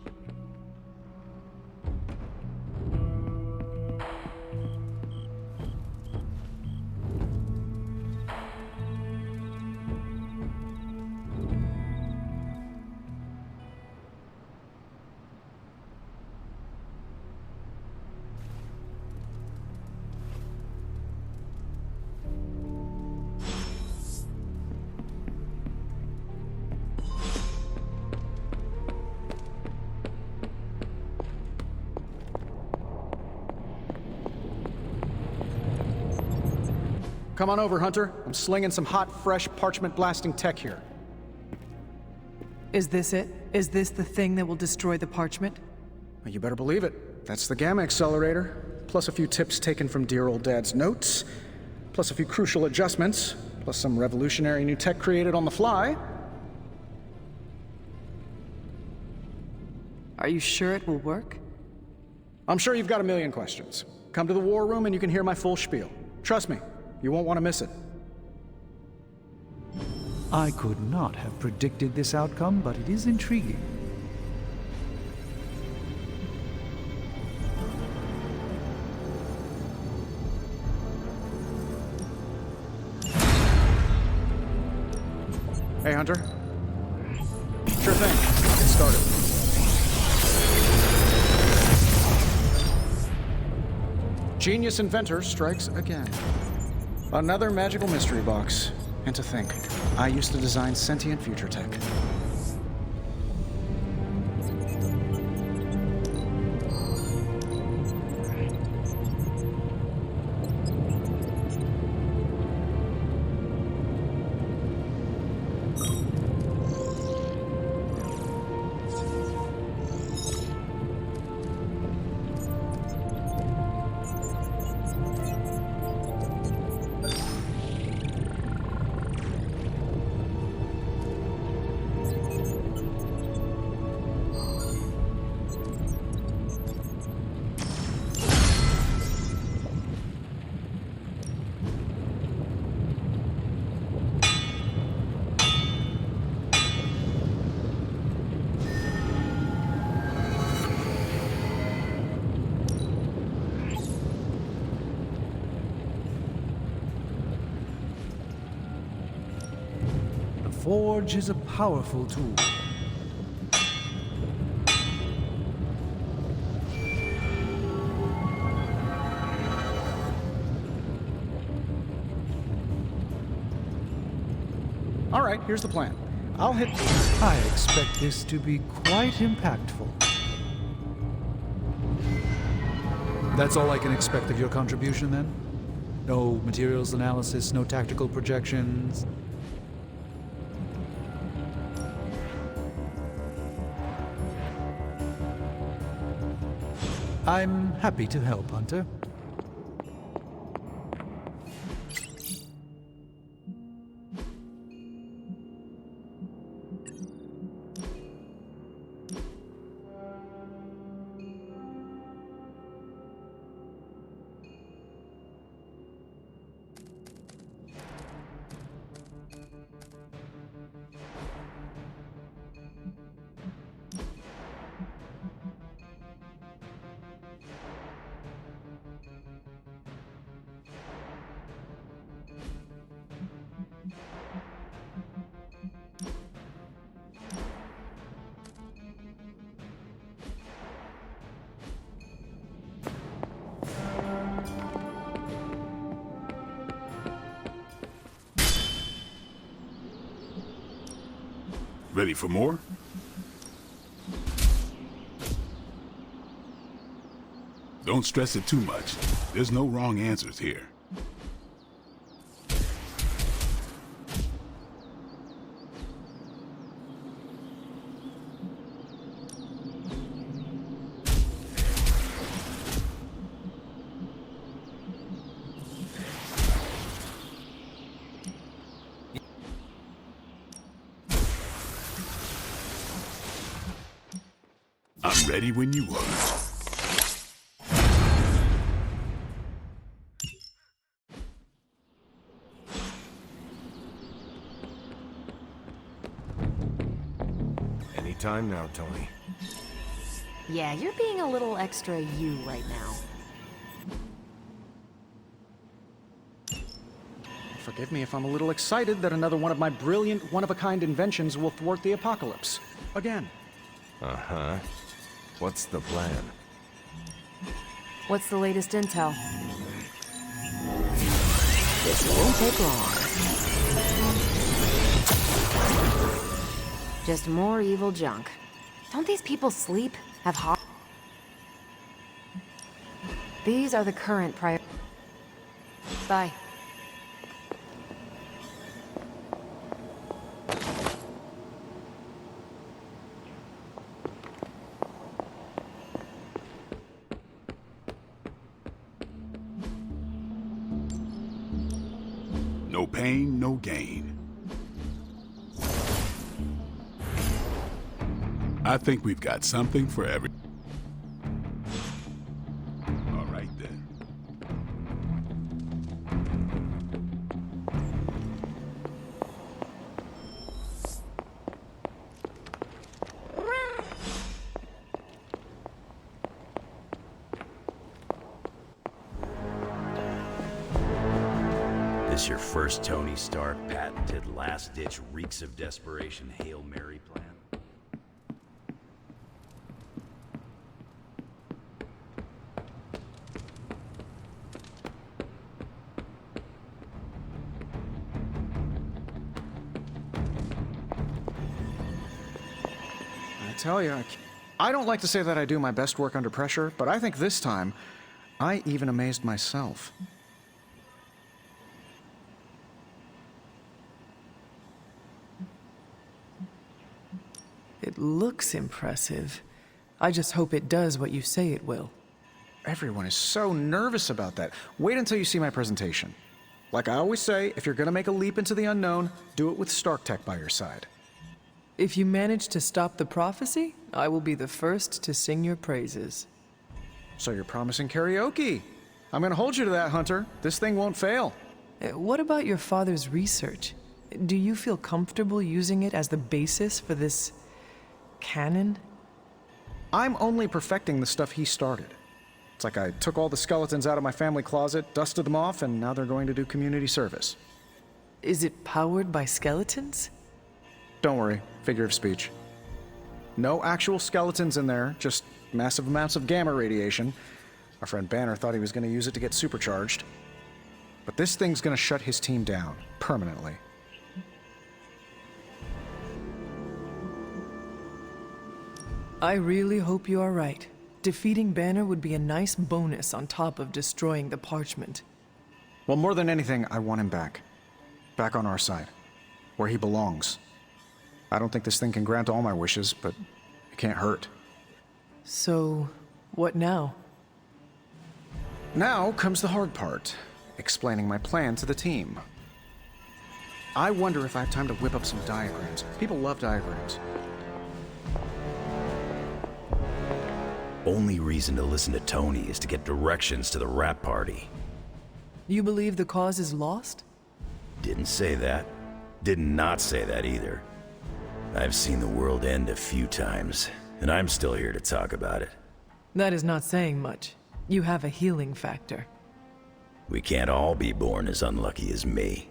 Come on over, Hunter. I'm slinging some hot, fresh, parchment-blasting tech here. Is this it? Is this the thing that will destroy the parchment? Well, you better believe it. That's the Gamma Accelerator, plus a few tips taken from dear old Dad's notes, plus a few crucial adjustments, plus some revolutionary new tech created on the fly. Are you sure it will work? I'm sure you've got a million questions. Come to the war room and you can hear my full spiel. Trust me, you won't want to miss it. I could not have predicted this outcome, but it is intriguing. Hey, Hunter. Sure thing. I'll get started. Genius inventor strikes again. Another magical mystery box. And to think, I used to design sentient future tech. The Forge is a powerful tool. All right, here's the plan. I'll hit... I expect this to be quite impactful. That's all I can expect of your contribution, then? No materials analysis, no tactical projections? I'm happy to help, Hunter. Ready for more? Don't stress it too much. There's no wrong answers here. I'm ready when you are. Time now, Tony. Yeah, you're being a little extra you right now. Forgive me if I'm a little excited that another one of my brilliant, one-of-a-kind inventions will thwart the apocalypse. Again. Uh-huh. What's the plan? What's the latest intel? This won't take long. Just more evil junk. Don't these people sleep? Have heart? These are the current priorities. Bye. No pain, no gain. I think we've got something for every... All right, then. This your first Tony Stark patented last-ditch reeks of desperation Hail Mary plan? Tell you, I don't like to say that I do my best work under pressure, but I think this time, I even amazed myself. It looks impressive. I just hope it does what you say it will. Everyone is so nervous about that. Wait until you see my presentation. Like I always say, if you're gonna make a leap into the unknown, do it with Stark Tech by your side. If you manage to stop the prophecy, I will be the first to sing your praises. So you're promising karaoke. I'm gonna hold you to that, Hunter. This thing won't fail. What about your father's research? Do you feel comfortable using it as the basis for this canon? I'm only perfecting the stuff he started. It's like I took all the skeletons out of my family closet, dusted them off, and now they're going to do community service. Is it powered by skeletons? Don't worry, figure of speech. No actual skeletons in there, just massive amounts of gamma radiation. Our friend Banner thought he was going to use it to get supercharged. But this thing's going to shut his team down, permanently. I really hope you are right. Defeating Banner would be a nice bonus on top of destroying the parchment. Well, more than anything, I want him back. Back on our side. Where he belongs. I don't think this thing can grant all my wishes, but it can't hurt. So, what now? Now comes the hard part. Explaining my plan to the team. I wonder if I have time to whip up some diagrams. People love diagrams. Only reason to listen to Tony is to get directions to the rap party. You believe the cause is lost? Didn't say that. Did not say that either. I've seen the world end a few times, and I'm still here to talk about it. That is not saying much. You have a healing factor. We can't all be born as unlucky as me.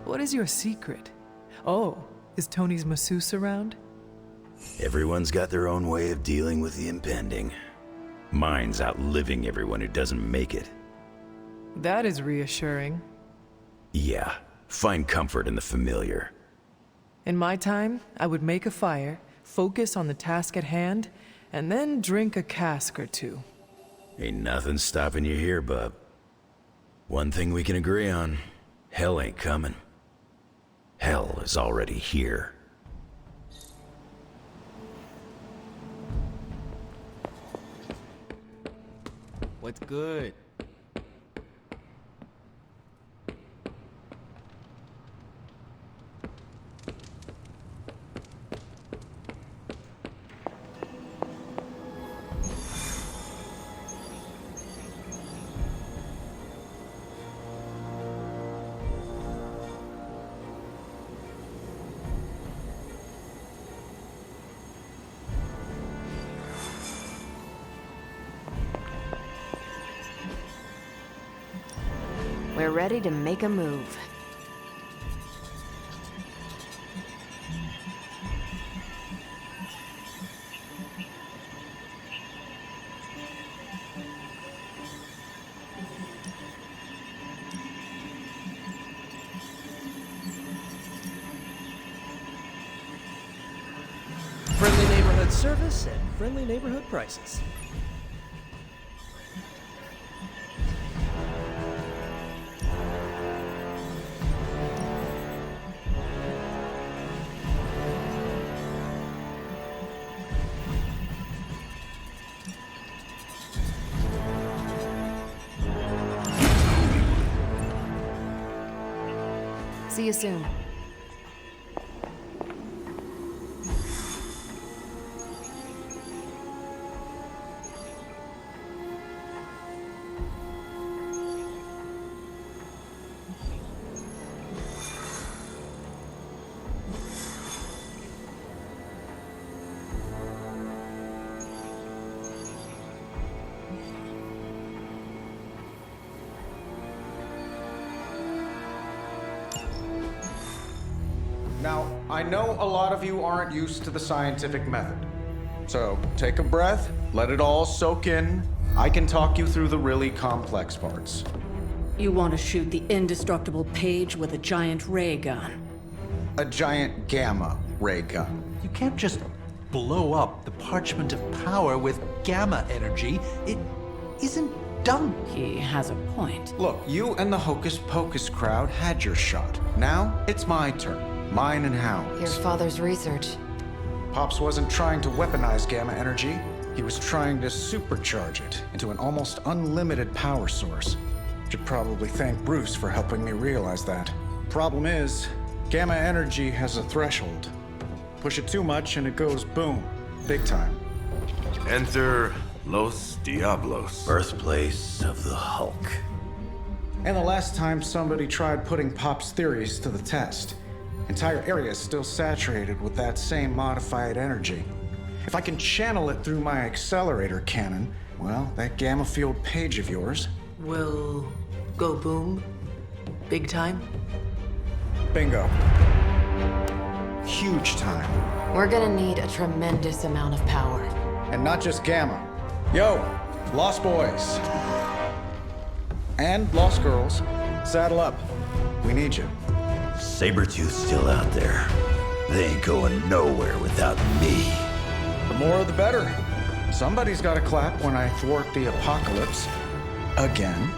What is your secret? Oh, is Tony's masseuse around? Everyone's got their own way of dealing with the impending. Mine's outliving everyone who doesn't make it. That is reassuring. Yeah, find comfort in the familiar. In my time, I would make a fire, focus on the task at hand, and then drink a cask or two. Ain't nothing stopping you here, bub. One thing we can agree on, hell ain't coming. Hell is already here. What's good? We're ready to make a move. Friendly neighborhood service and friendly neighborhood prices. See you soon. Now, I know a lot of you aren't used to the scientific method. So, take a breath, let it all soak in. I can talk you through the really complex parts. You want to shoot the indestructible Page with a giant ray gun? A giant gamma ray gun. You can't just blow up the Parchment of Power with gamma energy. It isn't done. He has a point. Look, you and the Hocus Pocus crowd had your shot. Now, it's my turn. Mine and Hound's. Your father's research. Pops wasn't trying to weaponize gamma energy. He was trying to supercharge it into an almost unlimited power source. Should probably thank Bruce for helping me realize that. Problem is, gamma energy has a threshold. Push it too much and it goes boom. Big time. Enter Los Diablos. Birthplace of the Hulk. And the last time somebody tried putting Pop's theories to the test, entire area is still saturated with that same modified energy. If I can channel it through my accelerator cannon, well, that gamma field Page of yours will go boom? Big time? Bingo. Huge time. We're gonna need a tremendous amount of power. And not just gamma. Yo, Lost Boys. And Lost Girls, saddle up. We need you. Sabretooth's still out there. They ain't going nowhere without me. The more the better. Somebody's gotta clap when I thwart the apocalypse. Again.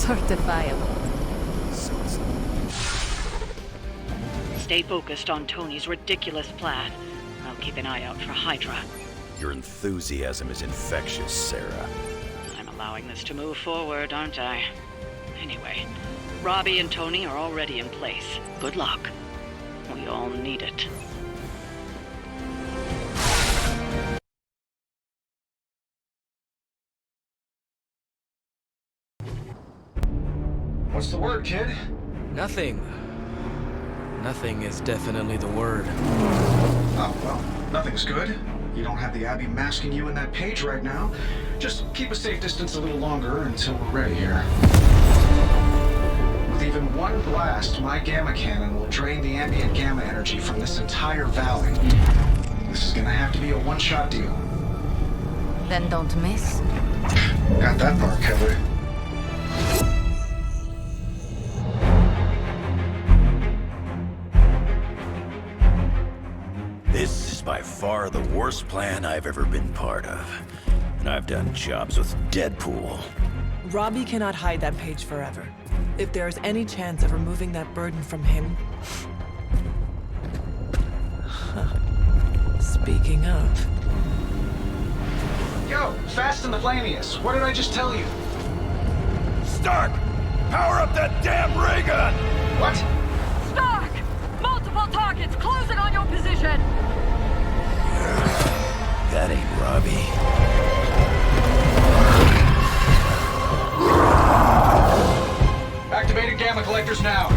Certifiable. Stay focused on Tony's ridiculous plan. I'll keep an eye out for Hydra. Your enthusiasm is infectious, Sarah. I'm allowing this to move forward, aren't I? Anyway, Robbie and Tony are already in place. Good luck. We all need it. What's the word, kid? Nothing. Nothing is definitely the word. Oh, well, nothing's good. You don't have the Abbey masking you in that page right now. Just keep a safe distance a little longer until we're ready here. With even one blast, my gamma cannon will drain the ambient gamma energy from this entire valley. This is gonna have to be a one-shot deal. Then don't miss. Got that part covered. This is by far the worst plan I've ever been part of. And I've done jobs with Deadpool. Robbie cannot hide that page forever. If there is any chance of removing that burden from him... Speaking of... Yo, Fast and the Flamius, what did I just tell you? Stark! Power up that damn ray gun! What? Stark! Multiple targets closing on your position! That ain't Robbie. Activated gamma collectors now.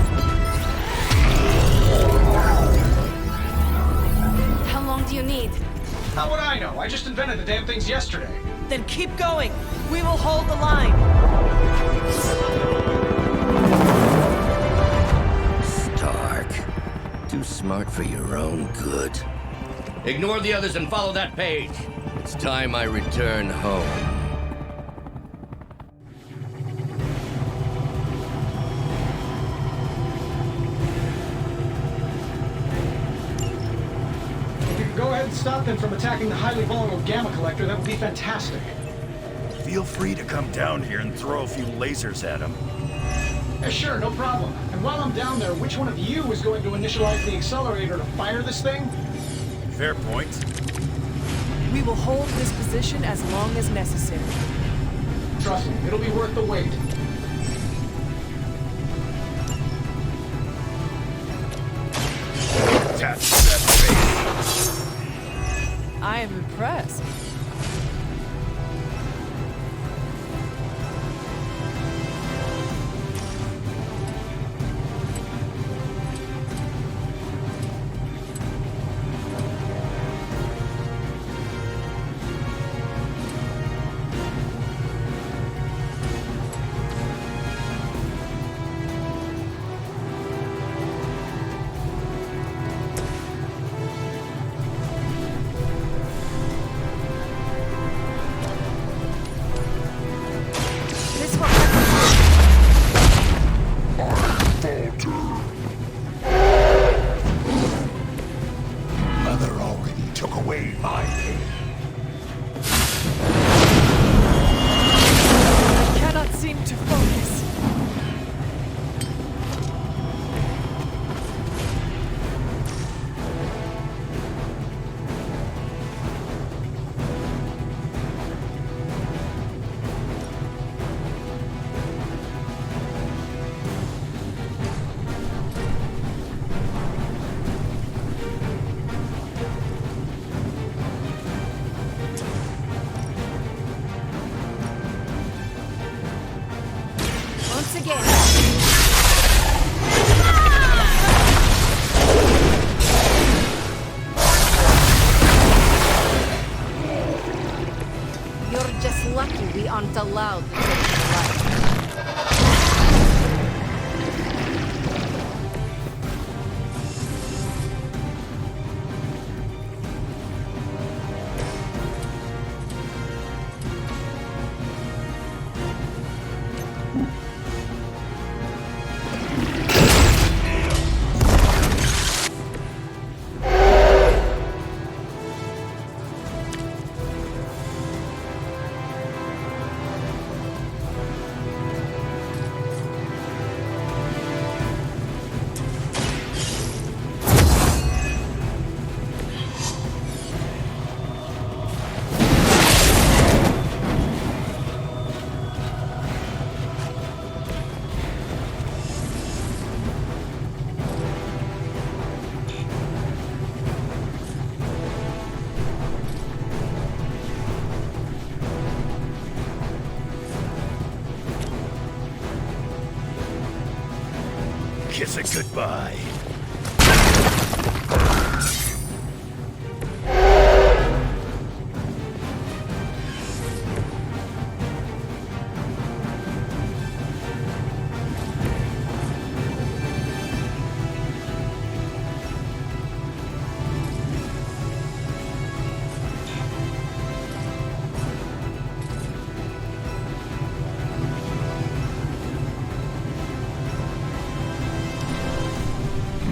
How long do you need? How would I know? I just invented the damn things yesterday. Then keep going. We will hold the line. Stark. Too smart for your own good. Ignore the others and follow that page. It's time I return home. If you could go ahead and stop them from attacking the highly vulnerable gamma collector, that would be fantastic. Feel free to come down here and throw a few lasers at him. Yeah, sure, no problem. And while I'm down there, which one of you is going to initialize the accelerator to fire this thing? Fair point. We will hold this position as long as necessary. Trust me, it'll be worth the wait. I am impressed. Mother already took away my pain. I cannot seem to focus. Once again. You're just lucky we aren't allowed to take your life. kiss it goodbye.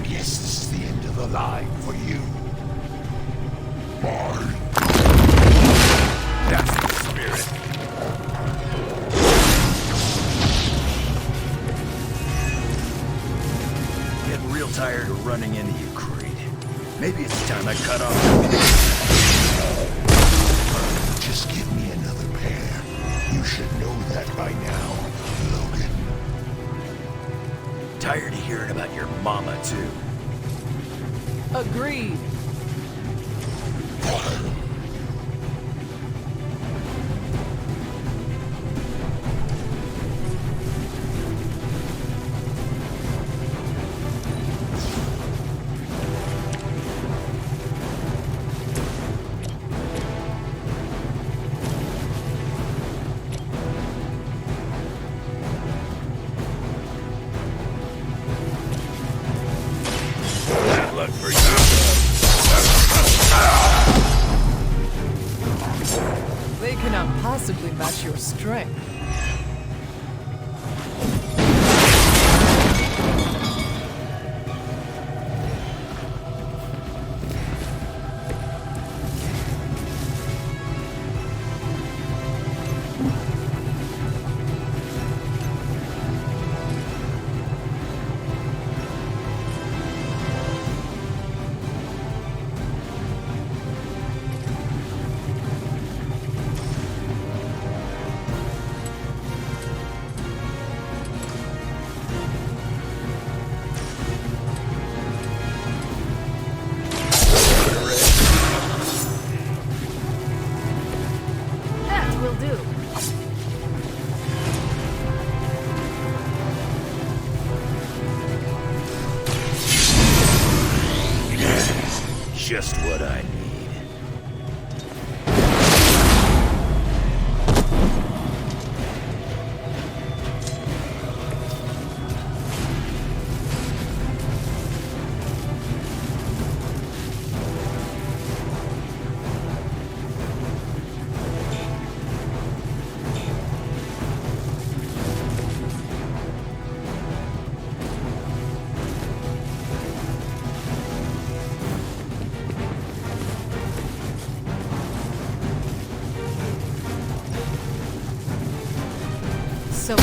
Guess this is the end of the line for you. Bard. That's the spirit. Getting real tired of running into you, Creed. Maybe it's time I cut off Just give me another pair. You should know that by now, Logan. Tired of hearing about your mama, too. Agreed. Bad luck for you. They cannot possibly match your strength. That will do. Just what I need. So,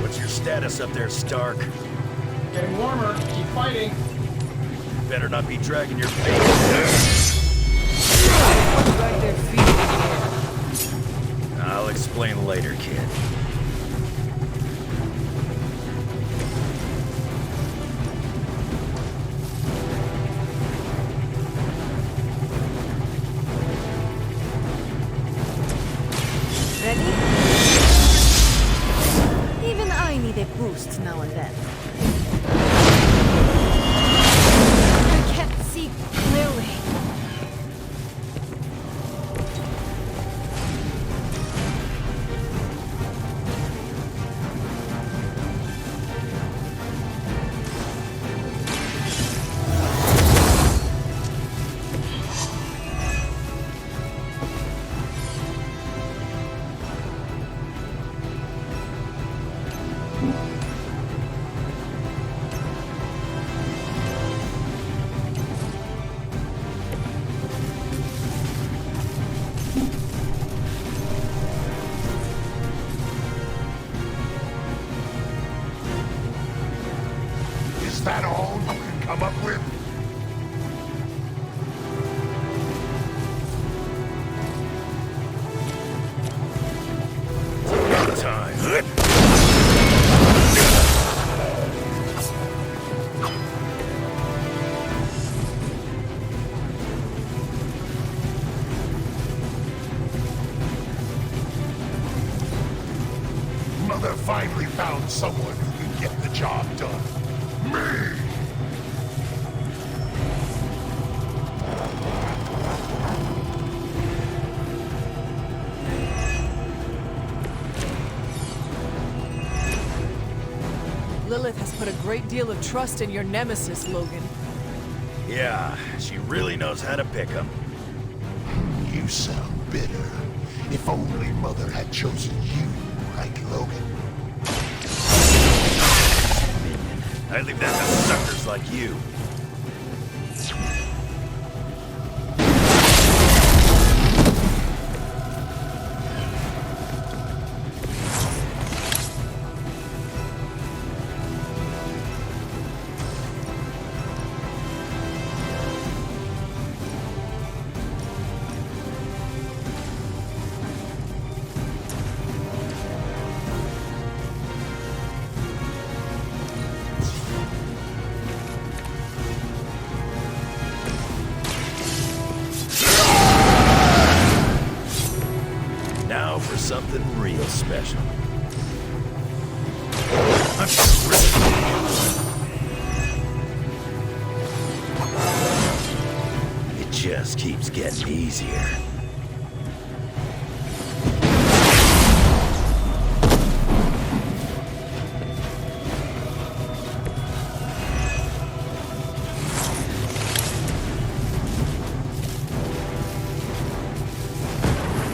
What's your status up there, Stark? Getting warmer. Keep fighting. Better not be dragging your feet. Drag their feet in the air. I'll explain later, kid. Ready? Even I need a boost now and then. I can't see clearly. mother finally found someone who can get the job done. Me! Lilith has put a great deal of trust in your nemesis, Logan. Yeah, she really knows how to pick 'em. You sound bitter. If only Mother had chosen you, right, Logan? I leave that to suckers like you. Now for something real special. It just keeps getting easier.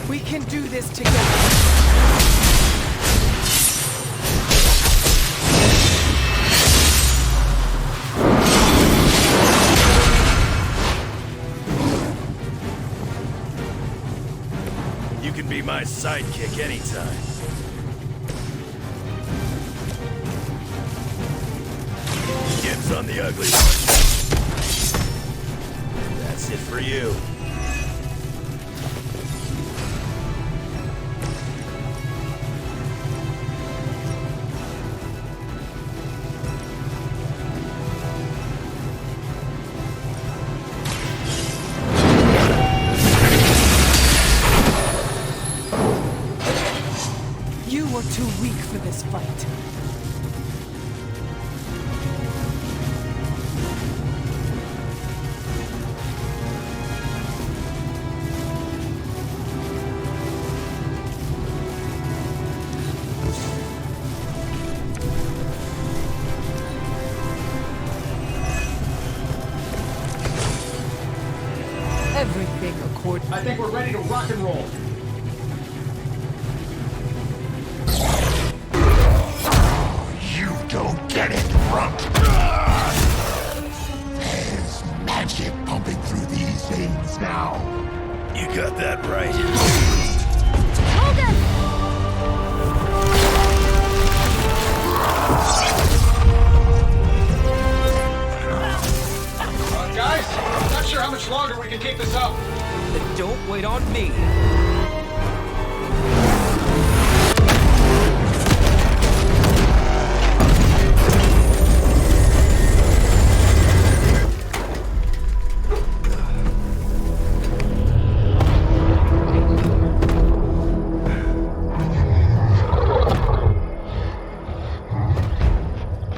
We can do this together. You can be my sidekick anytime. Dibs on the ugly one. That's it for you. You were too weak for this fight. Everything according. I think we're ready to rock and roll. You don't get it, runt! There's magic pumping through these veins now. You got that right. Guys, I'm not sure how much longer we can keep this up. Then don't wait on me.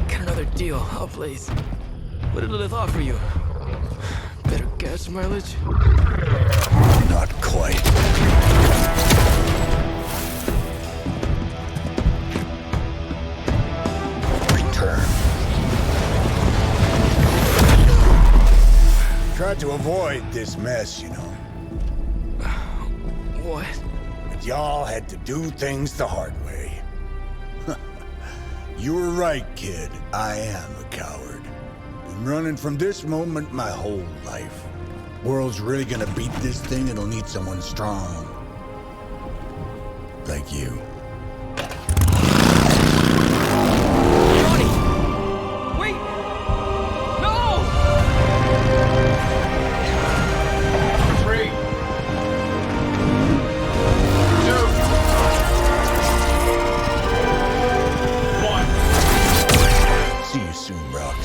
Got another deal. Oh, please. What did Lilith offer you? Better gas mileage? Not quite. Return. Tried to avoid this mess, you know. What? But y'all had to do things the hard way. You were right, kid. I am a coward. Been running from this moment my whole life. World's really gonna beat this thing, it'll need someone strong. Like you. Johnny! Wait! No! 3, 2, 1. See you soon, Brox.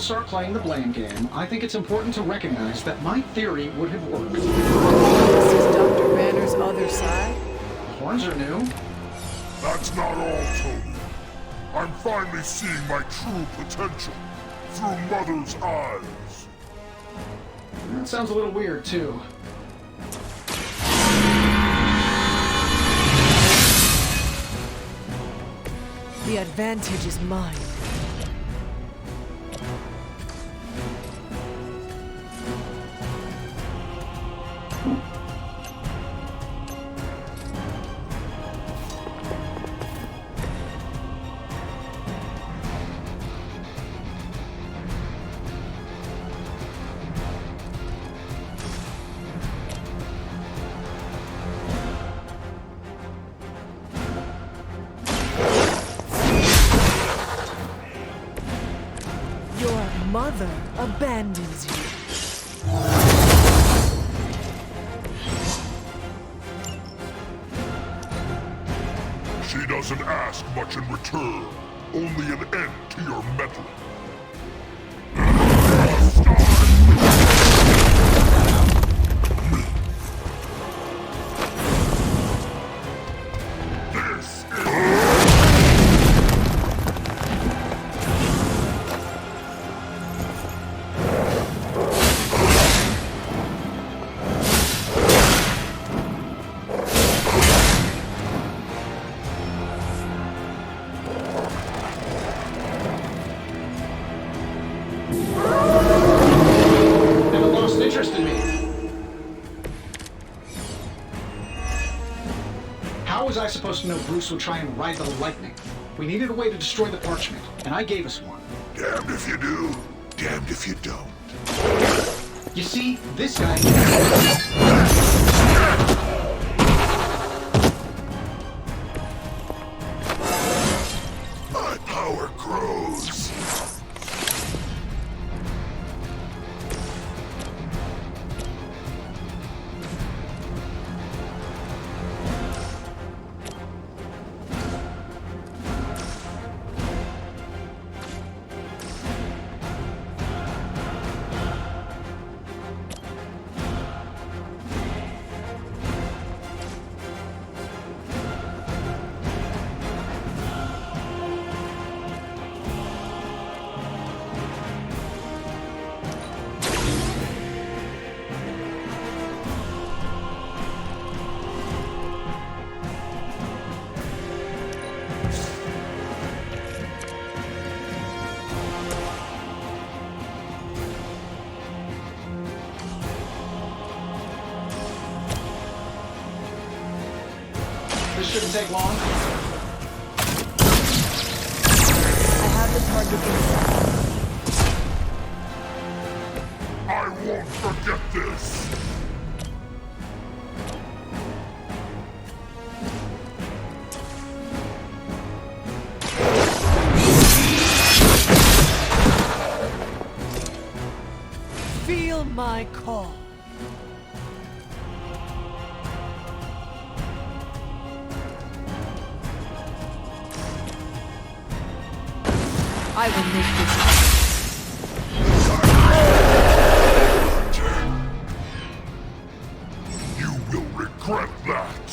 start playing the blame game, I think it's important to recognize that my theory would have worked. This is Dr. Banner's other side? The horns are new. That's not all, Tony. I'm finally seeing my true potential through Mother's eyes. That sounds a little weird, too. The advantage is mine. Your mother abandons you. She doesn't ask much in return, only an end to your meddling. How was I supposed to know Bruce would try and ride the lightning? We needed a way to destroy the parchment, and I gave us one. Damned if you do, damned if you don't. You see, this guy... My power grows. This shouldn't take long. I have the target in I won't forget this. Feel my call. I will make this. You will regret that.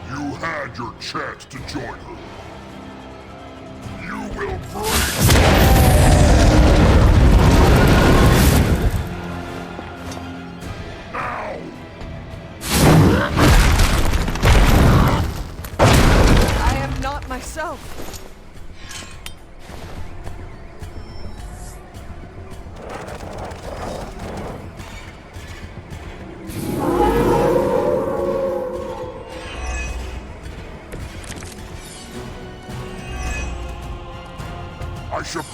You had your chance to join her. You will break. Now! I am not myself.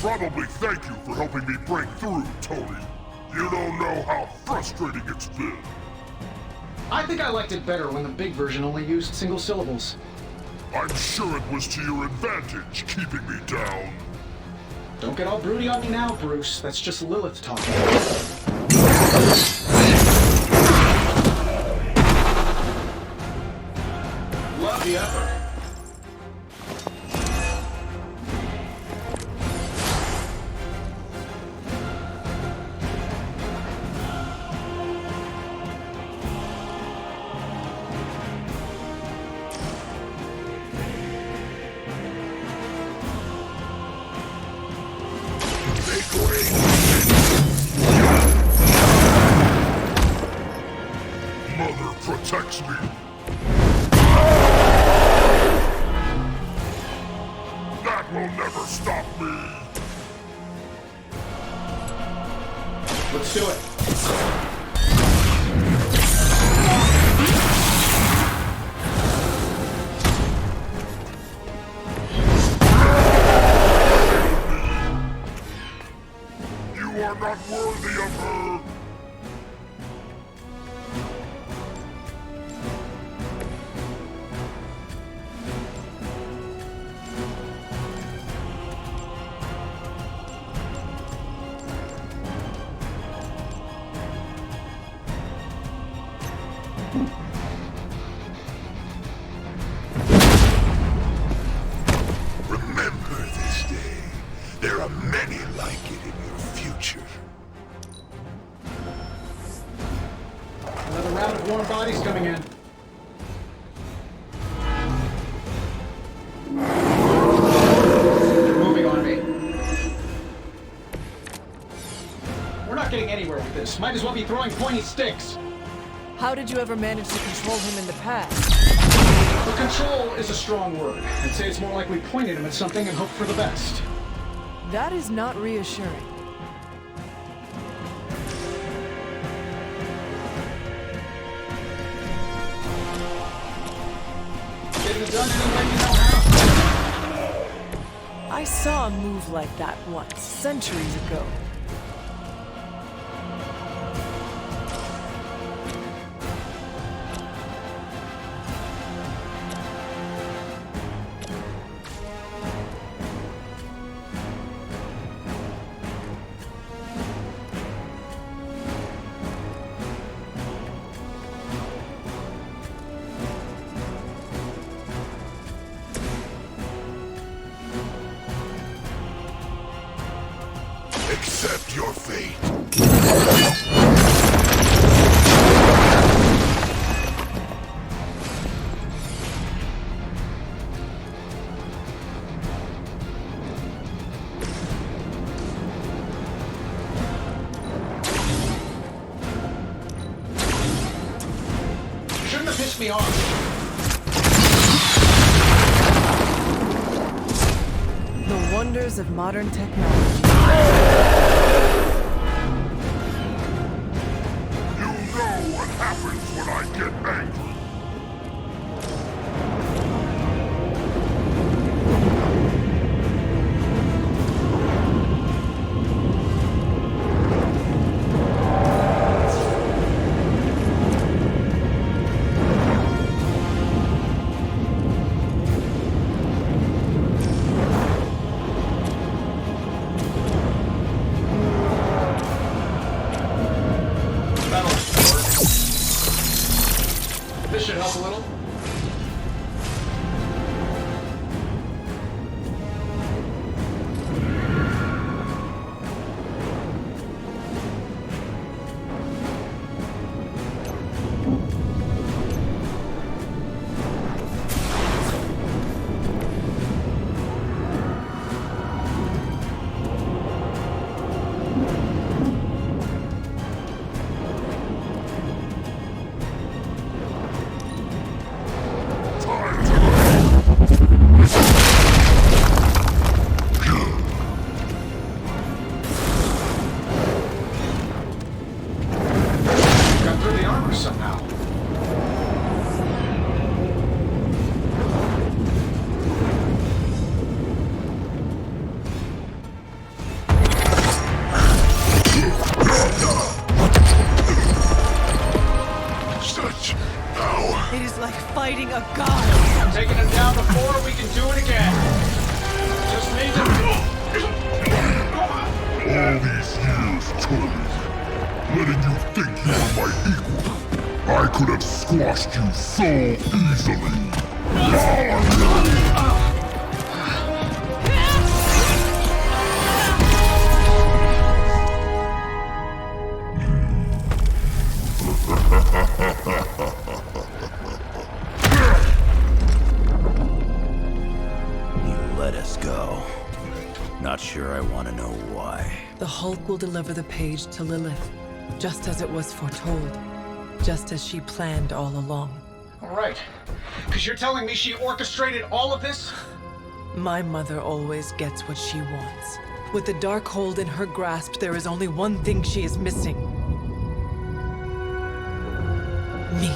probably thank you for helping me break through, Tony. You don't know how frustrating it's been. I think I liked it better when the big version only used single syllables. I'm sure it was to your advantage keeping me down. Don't get all broody on me now, Bruce. That's just Lilith talking. Love the effort. Mother protects me. That will never stop me. Let's do it. You are not worthy of her. Remember this day. There are many like it in your future. Another round of warm bodies coming in. They're moving on me. We're not getting anywhere with this. Might as well be throwing pointy sticks. How did you ever manage to control him in the past? Well, control is a strong word. I'd say it's more like we pointed him at something and hoped for the best. That is not reassuring. Getting it done any way you know how. I saw a move like that once, centuries ago. Accept your fate. Shouldn't have pissed me off. The wonders of modern technology. You know what happens when I get angry. letting you think you were my equal. I could have squashed you so easily. You let us go. Not sure I want to know why. The Hulk will deliver the page to Lilith, just as it was foretold, just as she planned all along. All right. Because you're telling me she orchestrated all of this? My mother always gets what she wants. With the Darkhold in her grasp, there is only one thing she is missing. Me.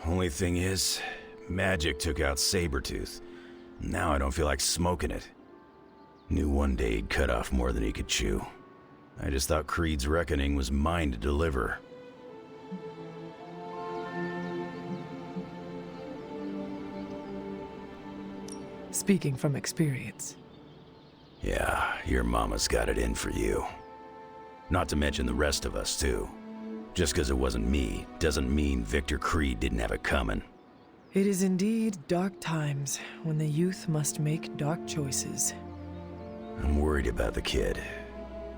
Only thing is, magic took out Sabretooth. Now I don't feel like smoking it. Knew one day he'd cut off more than he could chew. I just thought Creed's reckoning was mine to deliver. Speaking from experience. Yeah, your mama's got it in for you. Not to mention the rest of us, too. Just because it wasn't me, doesn't mean Victor Creed didn't have it coming. It is indeed dark times when the youth must make dark choices. I'm worried about the kid.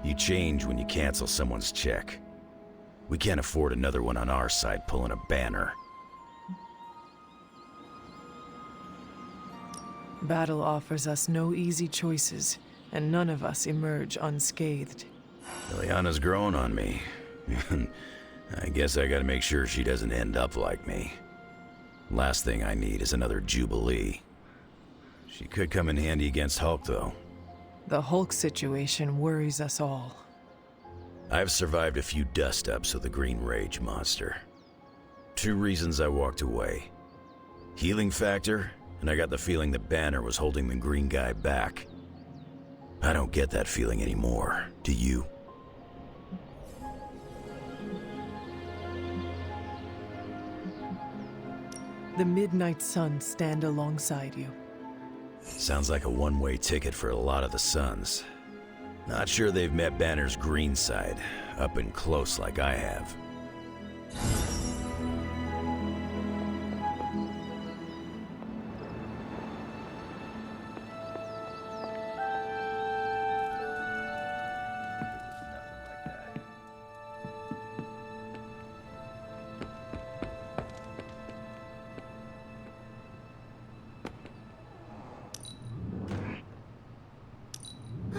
You change when you cancel someone's check. We can't afford another one on our side pulling a banner. Battle offers us no easy choices, and none of us emerge unscathed. Liliana's growing on me. I guess I gotta make sure she doesn't end up like me. Last thing I need is another Jubilee. She could come in handy against Hulk, though. The Hulk situation worries us all. I've survived a few dust-ups with the Green Rage monster. 2 reasons I walked away. Healing factor, and I got the feeling the banner was holding the green guy back. I don't get that feeling anymore, do you? The Midnight Suns stand alongside you. Sounds like a one-way ticket for a lot of the Suns. Not sure they've met Banner's green side, up and close like I have.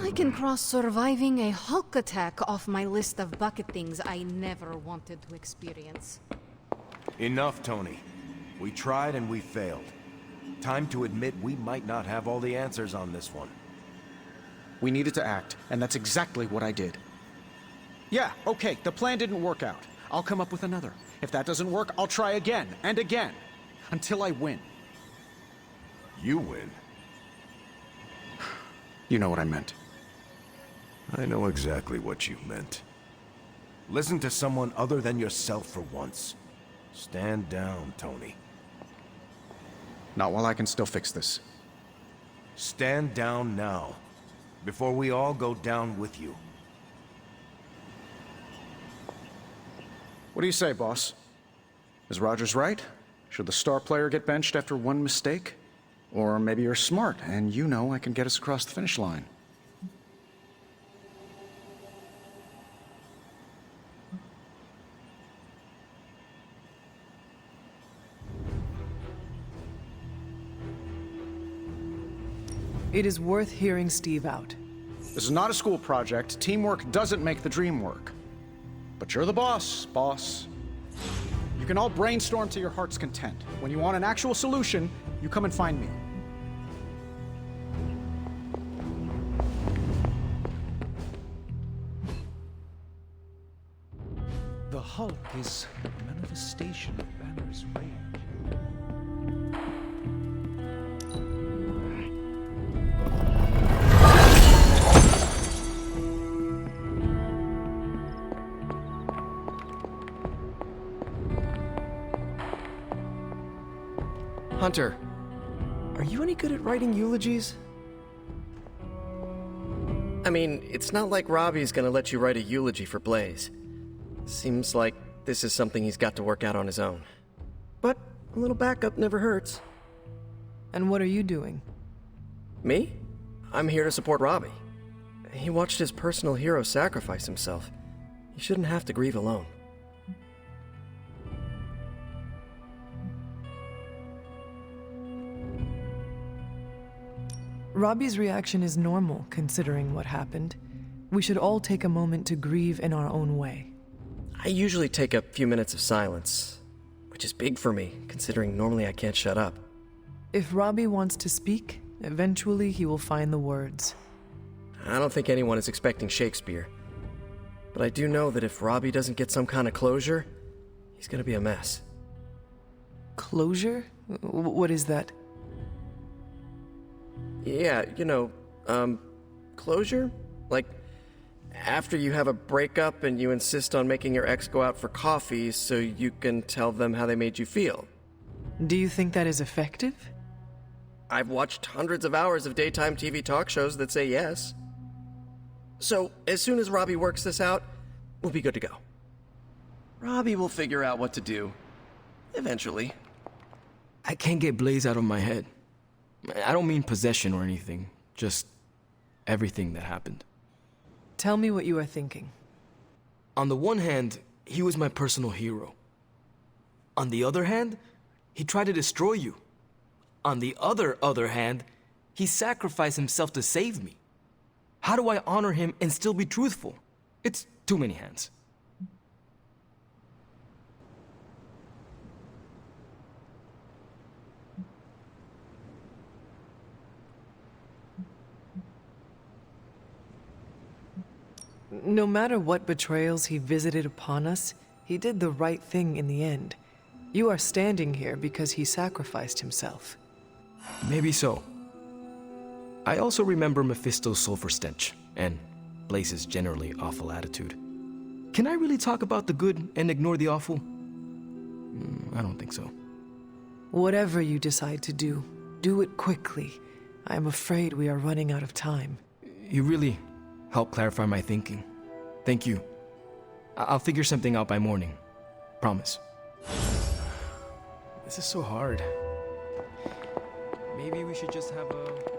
I can cross surviving a Hulk attack off my list of bucket things I never wanted to experience. Enough, Tony. We tried and we failed. Time to admit we might not have all the answers on this one. We needed to act, and that's exactly what I did. Yeah, okay, the plan didn't work out. I'll come up with another. If that doesn't work, I'll try again and again, until I win. You win? You know what I meant. I know exactly what you meant. Listen to someone other than yourself for once. Stand down, Tony. Not while I can still fix this. Stand down now, before we all go down with you. What do you say, boss? Is Rogers right? Should the star player get benched after one mistake? Or maybe you're smart, and you know I can get us across the finish line. It is worth hearing Steve out. This is not a school project. Teamwork doesn't make the dream work. But you're the boss, boss. You can all brainstorm to your heart's content. When you want an actual solution, you come and find me. The Hulk is a manifestation of Banner's rage. Hunter, are you any good at writing eulogies? I mean, it's not like Robbie's gonna let you write a eulogy for Blaze. Seems like this is something he's got to work out on his own. But a little backup never hurts. And what are you doing? Me? I'm here to support Robbie. He watched his personal hero sacrifice himself. He shouldn't have to grieve alone. Robbie's reaction is normal, considering what happened. We should all take a moment to grieve in our own way. I usually take a few minutes of silence, which is big for me, considering normally I can't shut up. If Robbie wants to speak, eventually he will find the words. I don't think anyone is expecting Shakespeare. But I do know that if Robbie doesn't get some kind of closure, he's gonna be a mess. Closure? What is that? Yeah, closure? Like, after you have a breakup and you insist on making your ex go out for coffee so you can tell them how they made you feel. Do you think that is effective? I've watched hundreds of hours of daytime TV talk shows that say yes. So, as soon as Robbie works this out, we'll be good to go. Robbie will figure out what to do. Eventually. I can't get Blaze out of my head. I don't mean possession or anything, just everything that happened. Tell me what you are thinking. On the one hand, he was my personal hero. On the other hand, he tried to destroy you. On the other hand, he sacrificed himself to save me. How do I honor him and still be truthful? It's too many hands. No matter what betrayals he visited upon us, he did the right thing in the end. You are standing here because he sacrificed himself. Maybe so. I also remember Mephisto's sulfur stench, and Blaze's generally awful attitude. Can I really talk about the good and ignore the awful? I don't think so. Whatever you decide to do it quickly. I am afraid we are running out of time. You really helped clarify my thinking. Thank you. I'll figure something out by morning. Promise. This is so hard. Maybe we should just have a...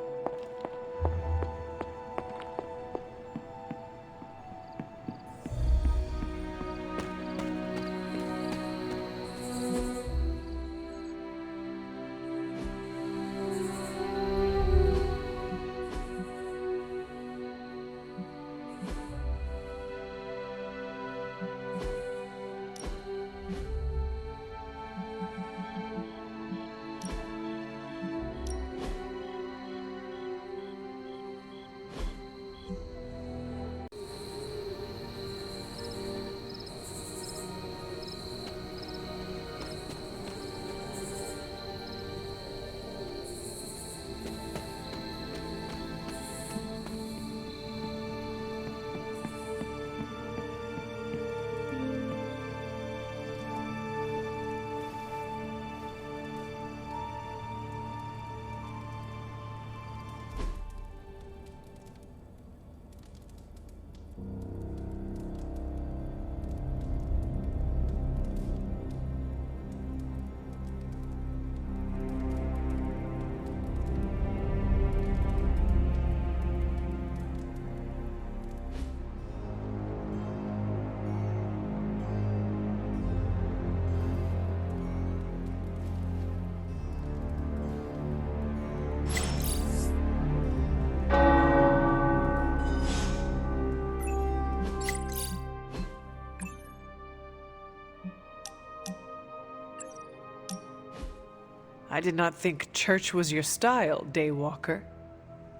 I did not think church was your style, Daywalker.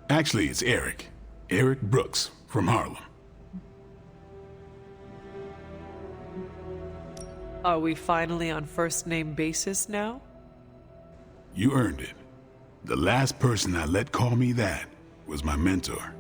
Actually, it's Eric. Eric Brooks from Harlem. Are we finally on first-name basis now? You earned it. The last person I let call me that was my mentor.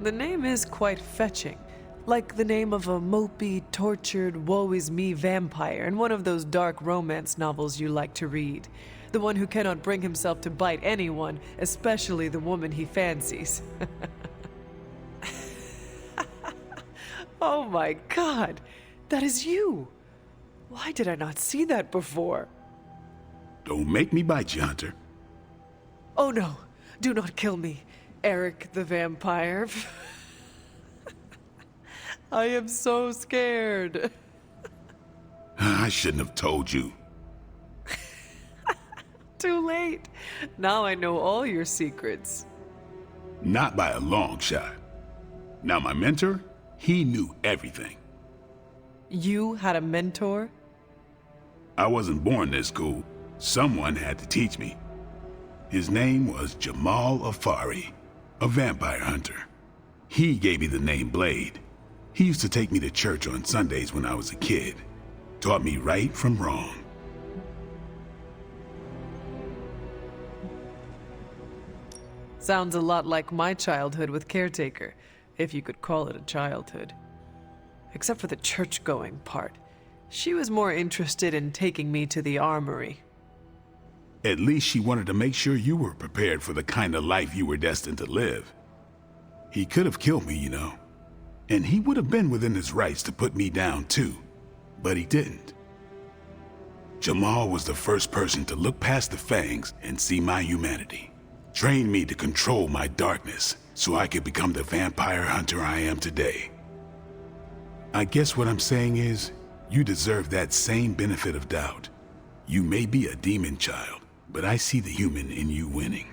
The name is quite fetching. Like the name of a mopey, tortured, woe-is-me vampire in one of those dark romance novels you like to read. The one who cannot bring himself to bite anyone, especially the woman he fancies. Oh my god! That is you! Why did I not see that before? Don't make me bite you, Hunter. Oh no! Do not kill me, Eric the vampire. I am so scared. I shouldn't have told you. Too late. Now I know all your secrets. Not by a long shot. Now my mentor, he knew everything. You had a mentor? I wasn't born this cool. Someone had to teach me. His name was Jamal Afari, a vampire hunter. He gave me the name Blade. He used to take me to church on Sundays when I was a kid. Taught me right from wrong. Sounds a lot like my childhood with Caretaker, if you could call it a childhood. Except for the church-going part. She was more interested in taking me to the armory. At least she wanted to make sure you were prepared for the kind of life you were destined to live. He could have killed me, you know. And he would have been within his rights to put me down too. But he didn't. Jamal was the first person to look past the fangs and see my humanity. Trained me to control my darkness so I could become the vampire hunter I am today. I guess what I'm saying is, you deserve that same benefit of doubt. You may be a demon child, but I see the human in you winning.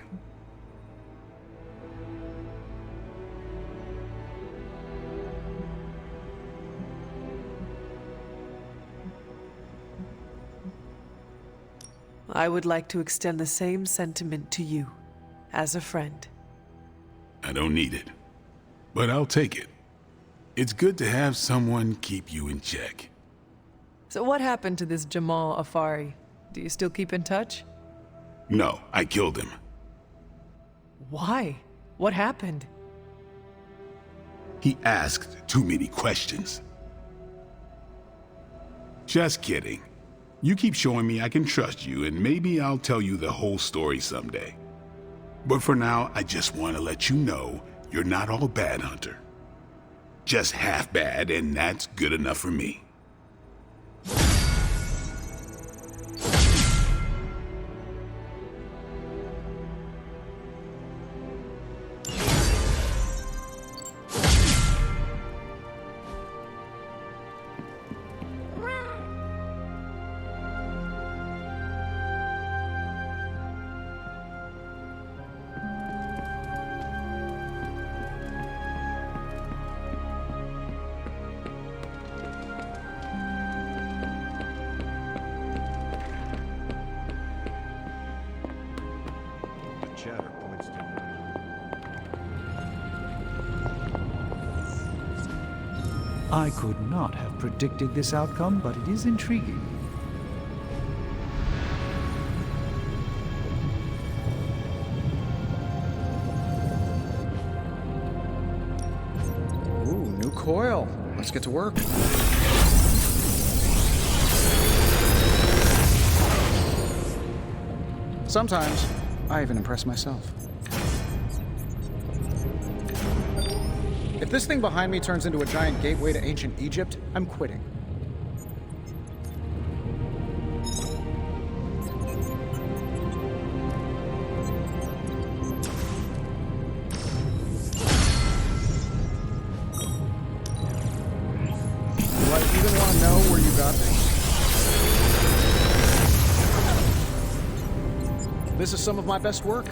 I would like to extend the same sentiment to you, as a friend. I don't need it, but I'll take it. It's good to have someone keep you in check. So what happened to this Jamal Afari? Do you still keep in touch? No, I killed him. Why? What happened? He asked too many questions. Just kidding. You keep showing me I can trust you, and maybe I'll tell you the whole story someday. But for now, I just want to let you know you're not all bad, Hunter. Just half bad, and that's good enough for me. Chatter points to... I could not have predicted this outcome, but it is intriguing. Ooh, new coil. Let's get to work. Sometimes, I even impress myself. If this thing behind me turns into a giant gateway to ancient Egypt, I'm quitting. Do I even want to know where you got me? This is some of my best work.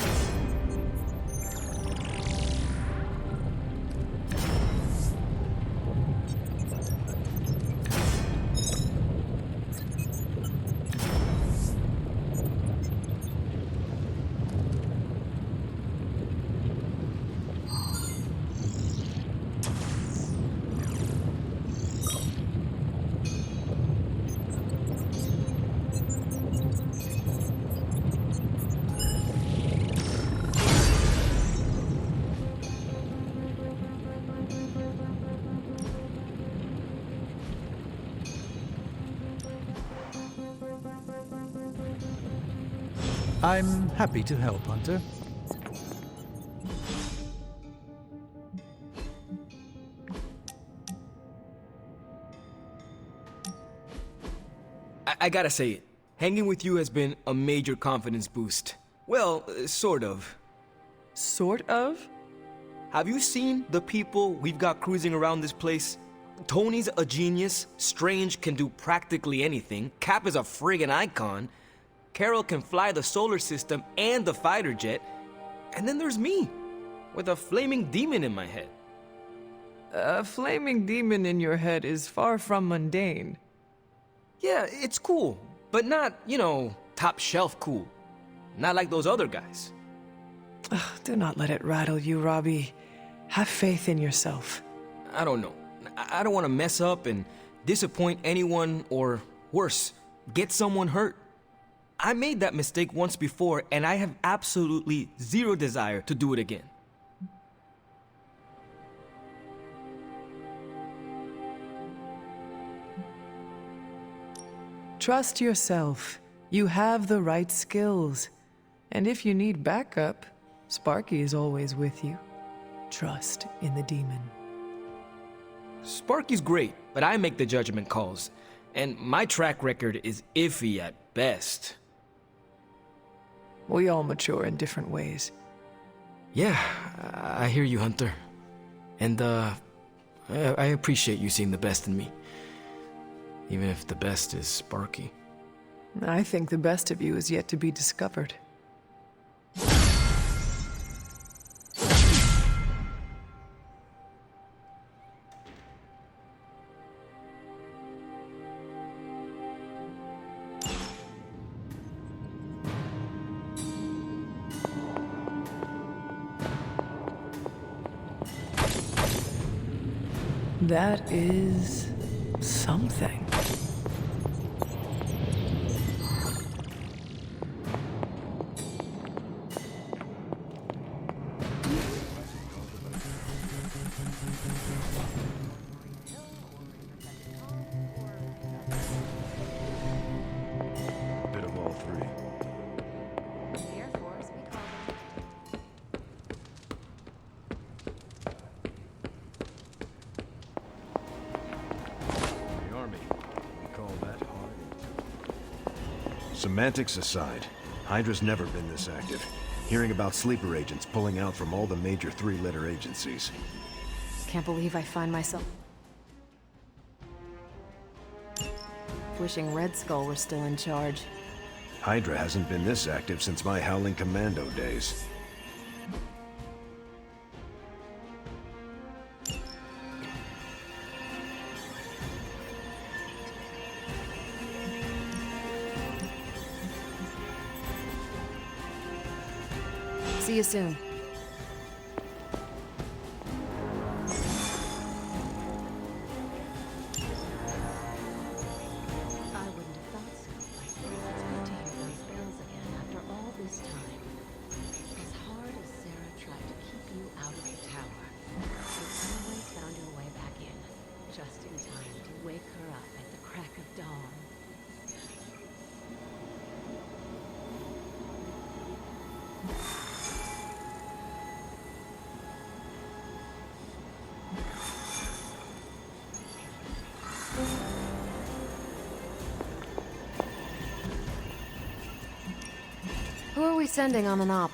I'm happy to help, Hunter. I gotta say it. Hanging with you has been a major confidence boost. Well, sort of. Sort of? Have you seen the people we've got cruising around this place? Tony's a genius, Strange can do practically anything, Cap is a friggin' icon, Carol can fly the solar system and the fighter jet, and then there's me, with a flaming demon in my head. A flaming demon in your head is far from mundane. Yeah, it's cool, but not, you know, top shelf cool. Not like those other guys. Do not let it rattle you, Robbie. Have faith in yourself. I don't know. I don't want to mess up and disappoint anyone or, worse, get someone hurt. I made that mistake once before and I have absolutely zero desire to do it again. Trust yourself. You have the right skills. And if you need backup, Sparky is always with you. Trust in the demon. Sparky's great, but I make the judgment calls. And my track record is iffy at best. We all mature in different ways. Yeah, I hear you, Hunter. And, I appreciate you seeing the best in me. Even if the best is Sparky. I think the best of you is yet to be discovered. That is something. Bit of all three. Air Force, we call them. The Army. We call that hard. Semantics aside, Hydra's never been this active. Hearing about sleeper agents pulling out from all the major three-letter agencies. Can't believe I find myself wishing Red Skull were still in charge. Hydra hasn't been this active since my Howling Commando days. See you soon. I wouldn't have thought so. It's good to hear those bells again after all this time. As hard as Sarah tried to keep you out of the tower, you always found your way back in, just in time to wake her up at the crack of dawn. Who are we sending on an op?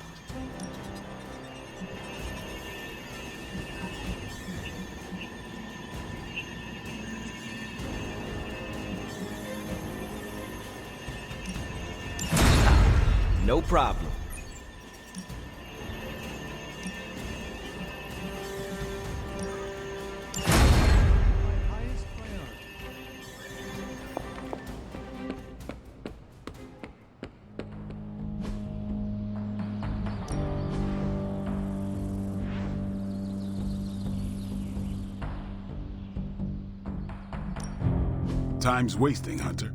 No problem. Time's wasting, Hunter.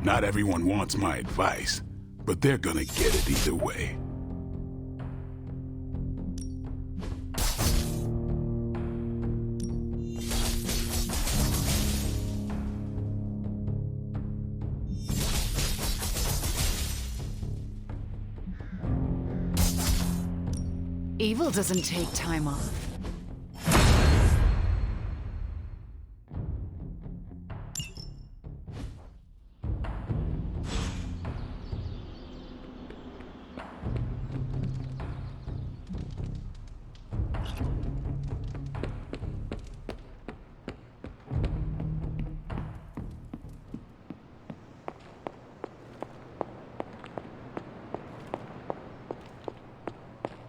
Not everyone wants my advice, but they're gonna get it either way. Evil doesn't take time off.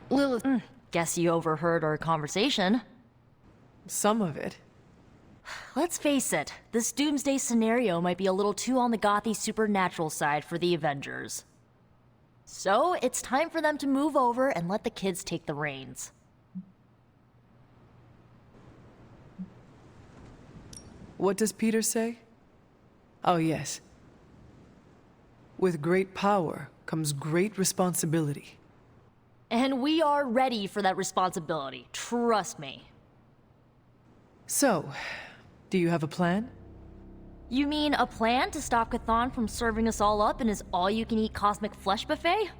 Lilith. Guess you overheard our conversation. Some of it. Let's face it, this doomsday scenario might be a little too on the gothy supernatural side for the Avengers. So, it's time for them to move over and let the kids take the reins. What does Peter say? Oh, yes. With great power comes great responsibility. And we are ready for that responsibility, trust me. So, do you have a plan? You mean a plan to stop Chthon from serving us all up in his all-you-can-eat cosmic flesh buffet?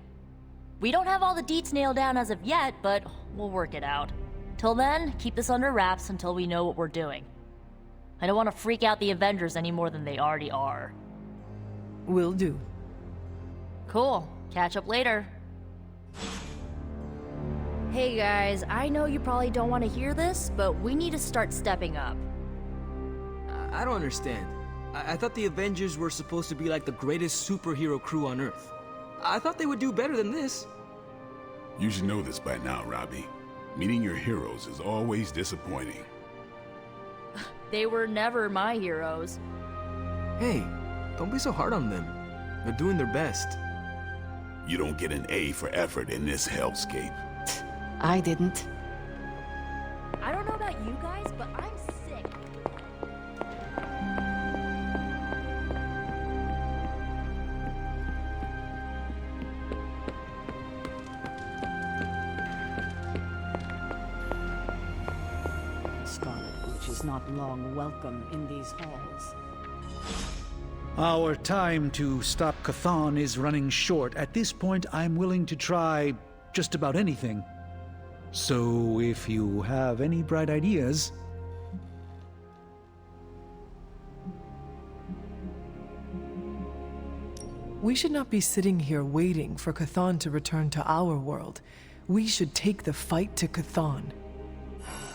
We don't have all the deets nailed down as of yet, but we'll work it out. Till then, keep this under wraps until we know what we're doing. I don't want to freak out the Avengers any more than they already are. Will do. Cool. Catch up later. Hey guys, I know you probably don't want to hear this, but we need to start stepping up. I don't understand. I thought the Avengers were supposed to be like the greatest superhero crew on Earth. I thought they would do better than this. You should know this by now, Robbie. Meeting your heroes is always disappointing. They were never my heroes. Hey, don't be so hard on them. They're doing their best. You don't get an A for effort in this hellscape. I didn't. I don't know about you guys, but I'm sick. Scarlet Witch is not long welcome in these halls. Our time to stop Chthon is running short. At this point, I'm willing to try just about anything. So, if you have any bright ideas... We should not be sitting here waiting for Chthon to return to our world. We should take the fight to Chthon.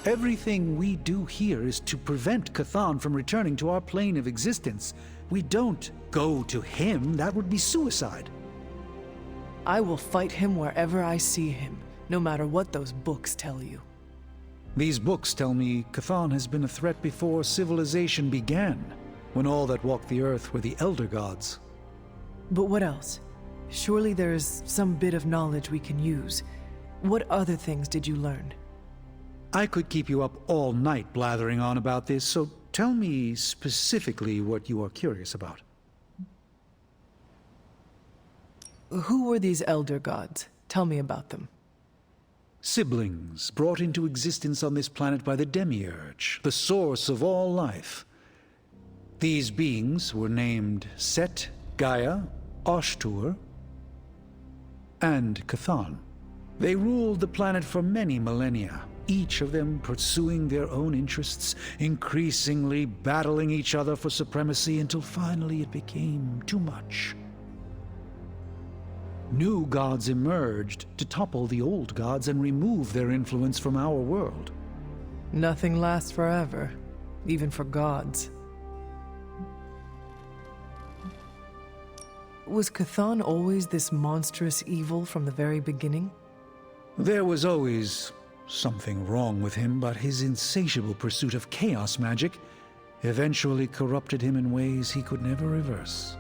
Everything we do here is to prevent Chthon from returning to our plane of existence. We don't go to him. That would be suicide. I will fight him wherever I see him, no matter what those books tell you. These books tell me Chthon has been a threat before civilization began, when all that walked the earth were the Elder Gods. But what else? Surely there is some bit of knowledge we can use. What other things did you learn? I could keep you up all night blathering on about this, so tell me specifically what you are curious about. Who were these Elder Gods? Tell me about them. Siblings brought into existence on this planet by the Demiurge, the source of all life. These beings were named Set, Gaia, Ashtur, and Chthon. They ruled the planet for many millennia, each of them pursuing their own interests, increasingly battling each other for supremacy until finally it became too much. New gods emerged to topple the old gods and remove their influence from our world. Nothing lasts forever, even for gods. Was Chthon always this monstrous evil from the very beginning? There was always something wrong with him, but his insatiable pursuit of chaos magic eventually corrupted him in ways he could never reverse.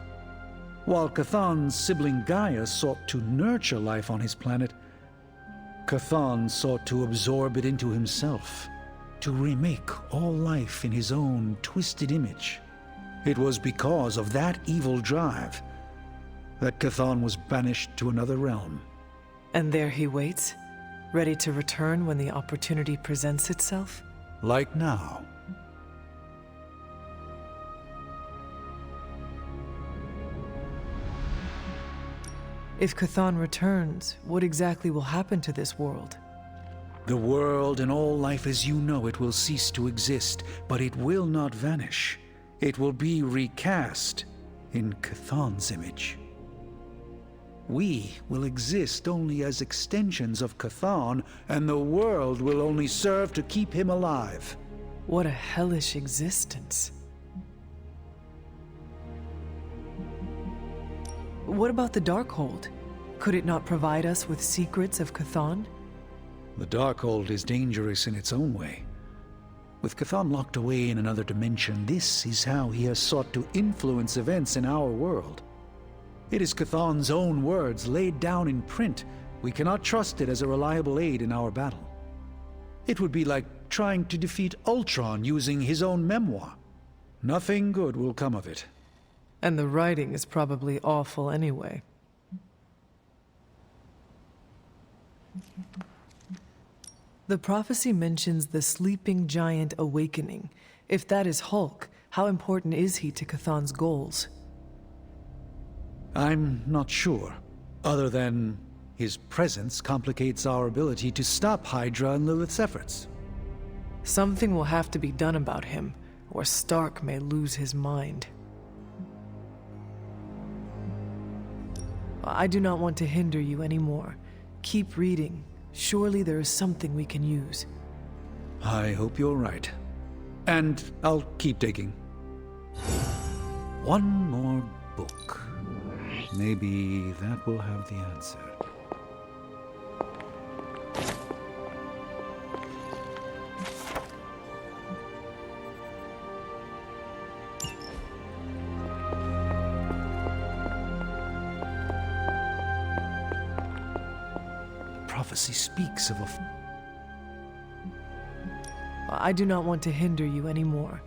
While Chthon's sibling Gaia sought to nurture life on his planet, Chthon sought to absorb it into himself, to remake all life in his own twisted image. It was because of that evil drive that Chthon was banished to another realm. And there he waits, ready to return when the opportunity presents itself? Like now. If Chthon returns, what exactly will happen to this world? The world and all life as you know it will cease to exist, but it will not vanish. It will be recast in Chthon's image. We will exist only as extensions of Chthon, and the world will only serve to keep him alive. What a hellish existence. What about the Darkhold? Could it not provide us with secrets of Chthon? The Darkhold is dangerous in its own way. With Chthon locked away in another dimension, this is how he has sought to influence events in our world. It is Chthon's own words laid down in print. We cannot trust it as a reliable aid in our battle. It would be like trying to defeat Ultron using his own memoir. Nothing good will come of it. And the writing is probably awful anyway. The prophecy mentions the sleeping giant awakening. If that is Hulk, how important is he to Chthon's goals? I'm not sure, other than his presence complicates our ability to stop Hydra and Lilith's efforts. Something will have to be done about him, or Stark may lose his mind. I do not want to hinder you anymore. Keep reading. Surely there is something we can use. I hope you're right. And I'll keep digging. One more book. Maybe that will have the answer. Prophecy speaks of I do not want to hinder you anymore.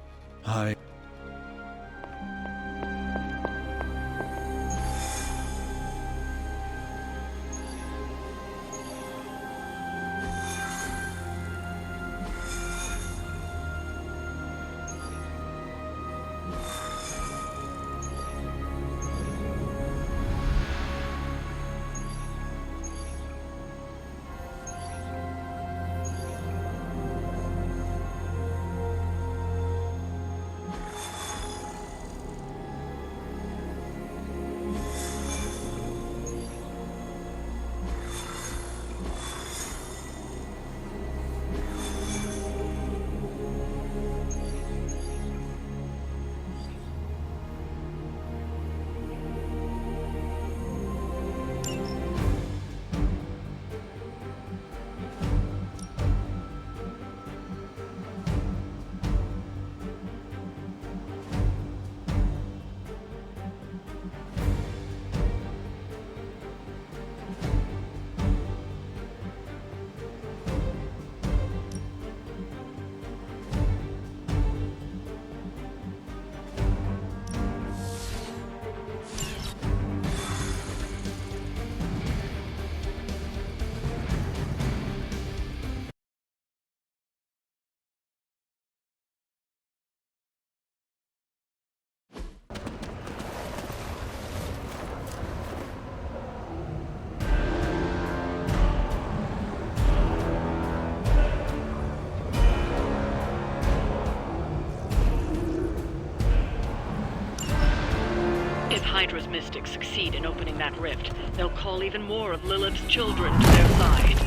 If Hydra's mystics succeed in opening that rift, they'll call even more of Lilith's children to their side.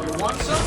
You want some?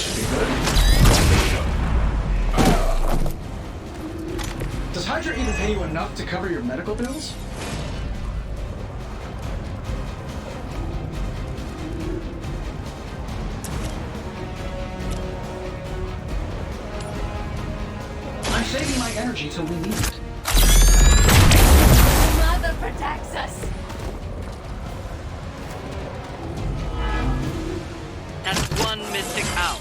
should be good. Does Hydra even pay you enough to cover your medical bills? I'm saving my energy till we need it. Mother protects us. That's one Mystic out.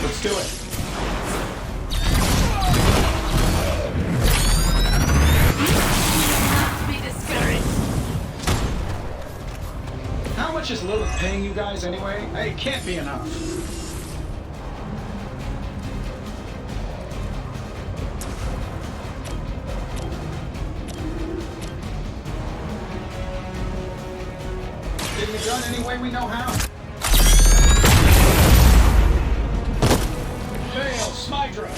Let's do it. Be discouraged. How much is Lilith paying you guys anyway? It can't be enough. Getting it done any way we know how. Fail, Smydra.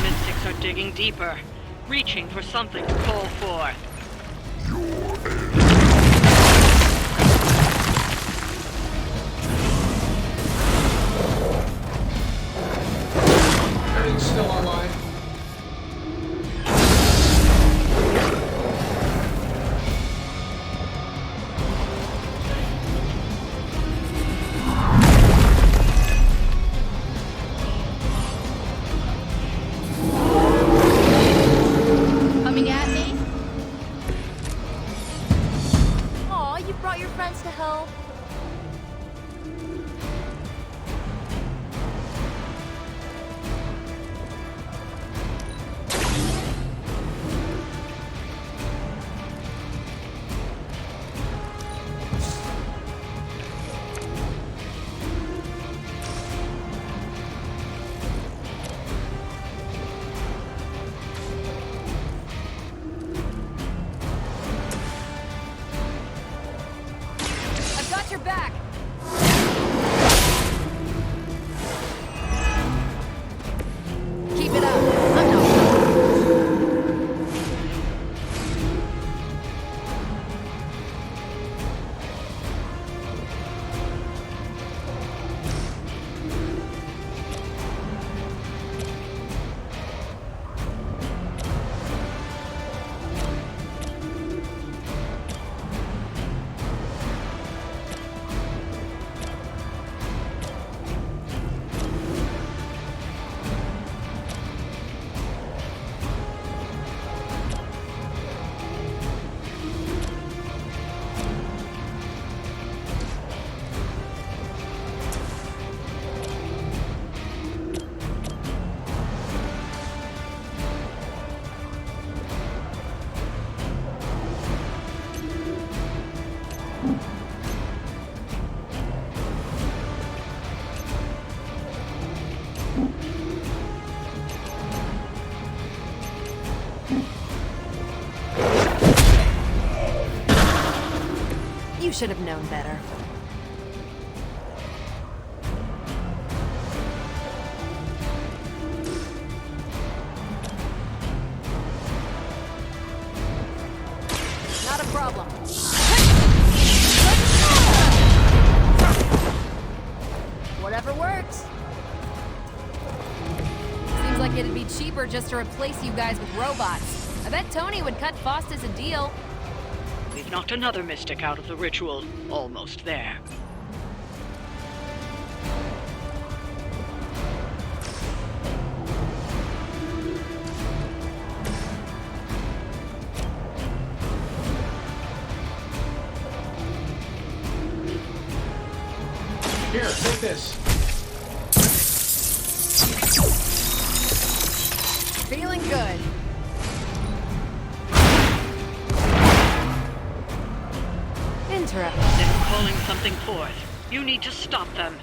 Mystics are digging deeper, reaching for something to call for. Everything's still online. Coming at me? Aw, you brought your friends to hell. I've got your back. Keep it up. I'm not. You should have known better. Not a problem. Whatever works. it'd be cheaper just to replace you guys with robots. I bet Tony would cut Faustus a deal. We've knocked another mystic out of the ritual. Almost there. Here, take this. Feeling good. Interesting. They're calling something forth. You need to stop them.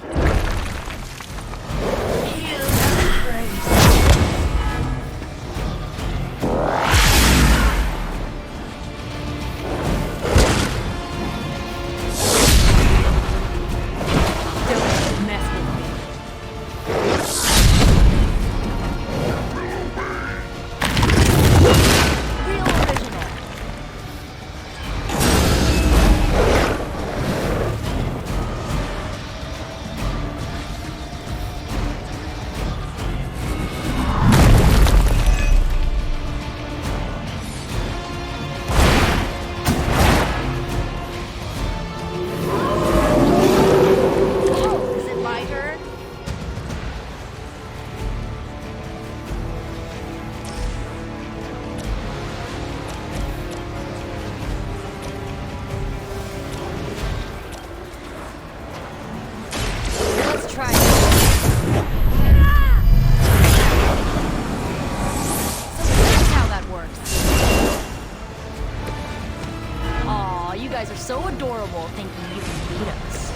So adorable thinking you can beat us.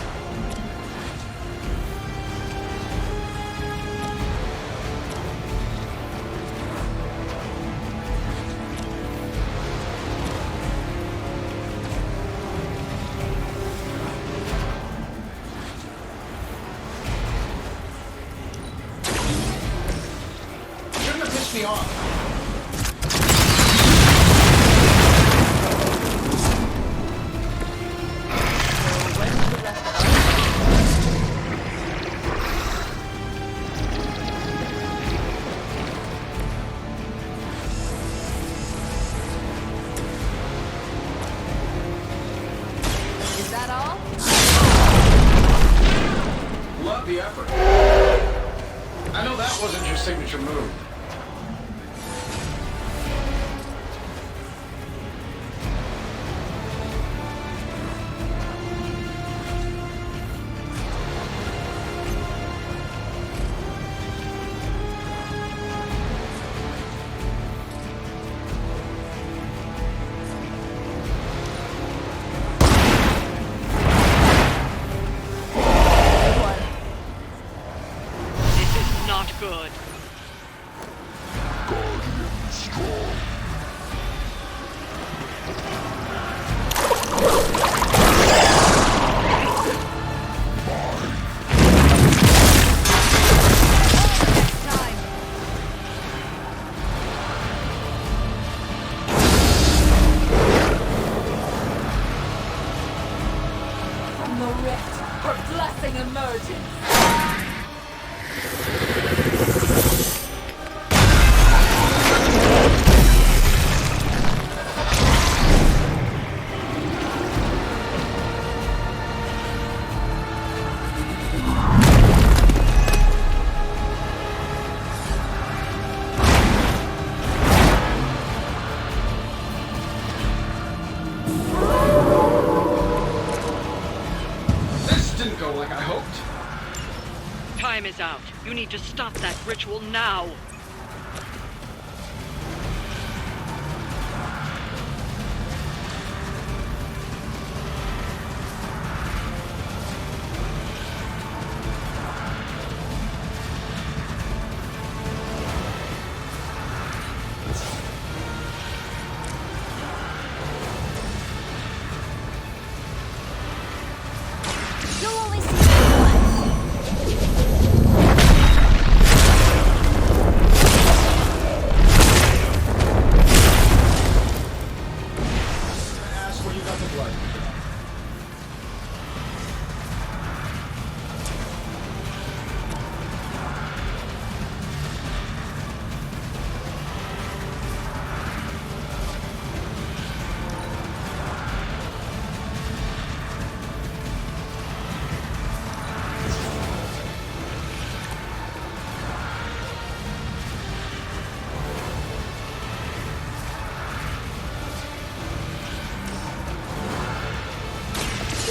Shouldn't have pissed me off. Love the effort. I know that wasn't your signature move. Good. Guardian strong. From the rift, her blessing emerges. Didn't go like I hoped. Time is out. You need to stop that ritual now. You'll only see me once.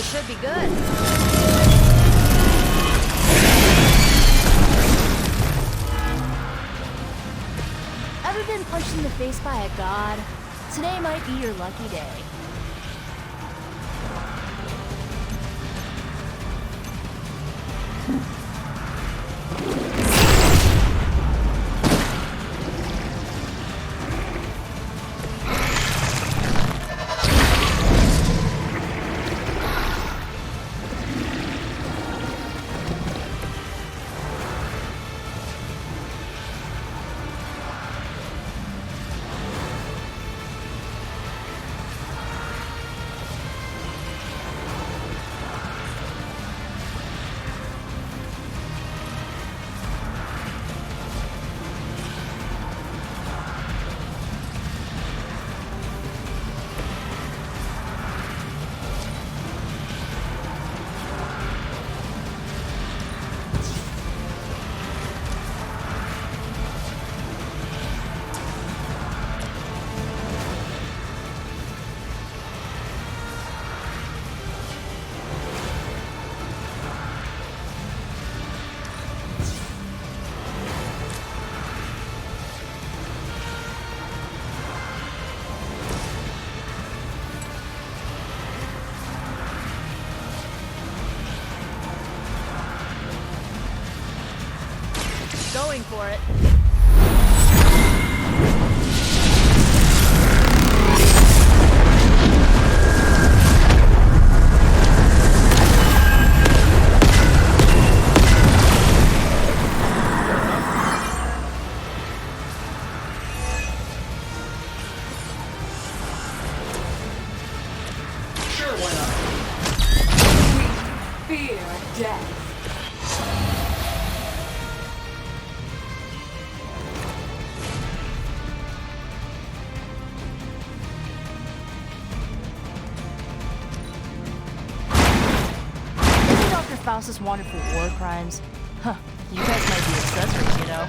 This should be good. Ever been punched in the face by a god? Today might be your lucky day. Going for it. Sure, why not? Fear death. Maybe Dr. Faust is wanted for war crimes. Huh, you guys might be accessories, you know?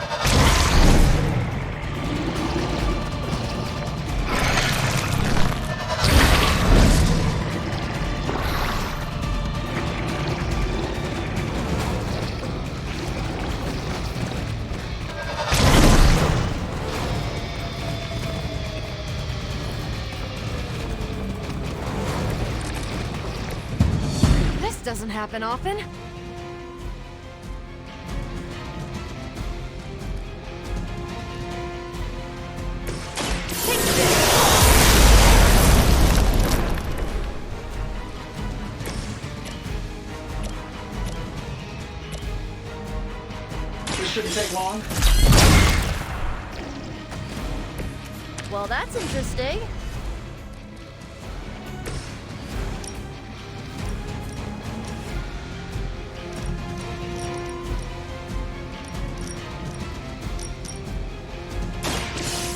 This doesn't happen often. This shouldn't take long. Well, that's interesting.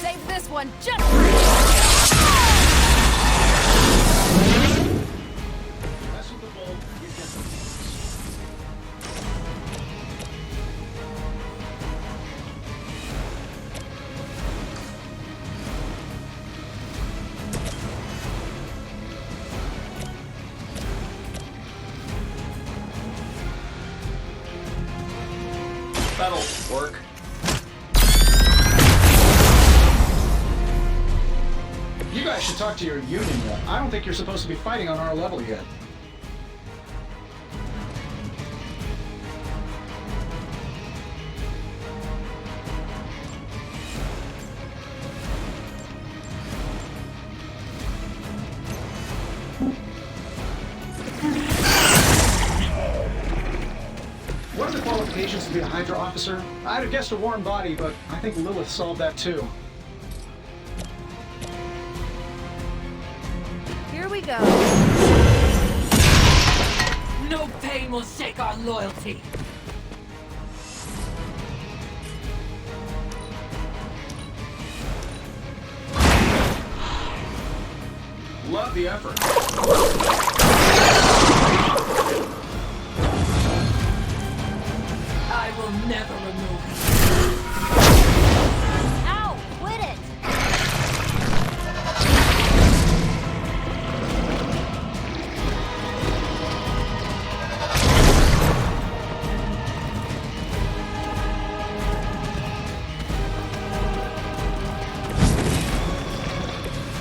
Save this one just for you. Mess with the bolt, you get the That'll work. You guys should talk to your union rep. I don't think you're supposed to be fighting on our level yet. What are the qualifications to be a Hydra officer? I'd have guessed a warm body, but I think Lilith solved that too. Here we go. No pain will shake our loyalty. Love the effort. I will never remove it. Ow! Quit it!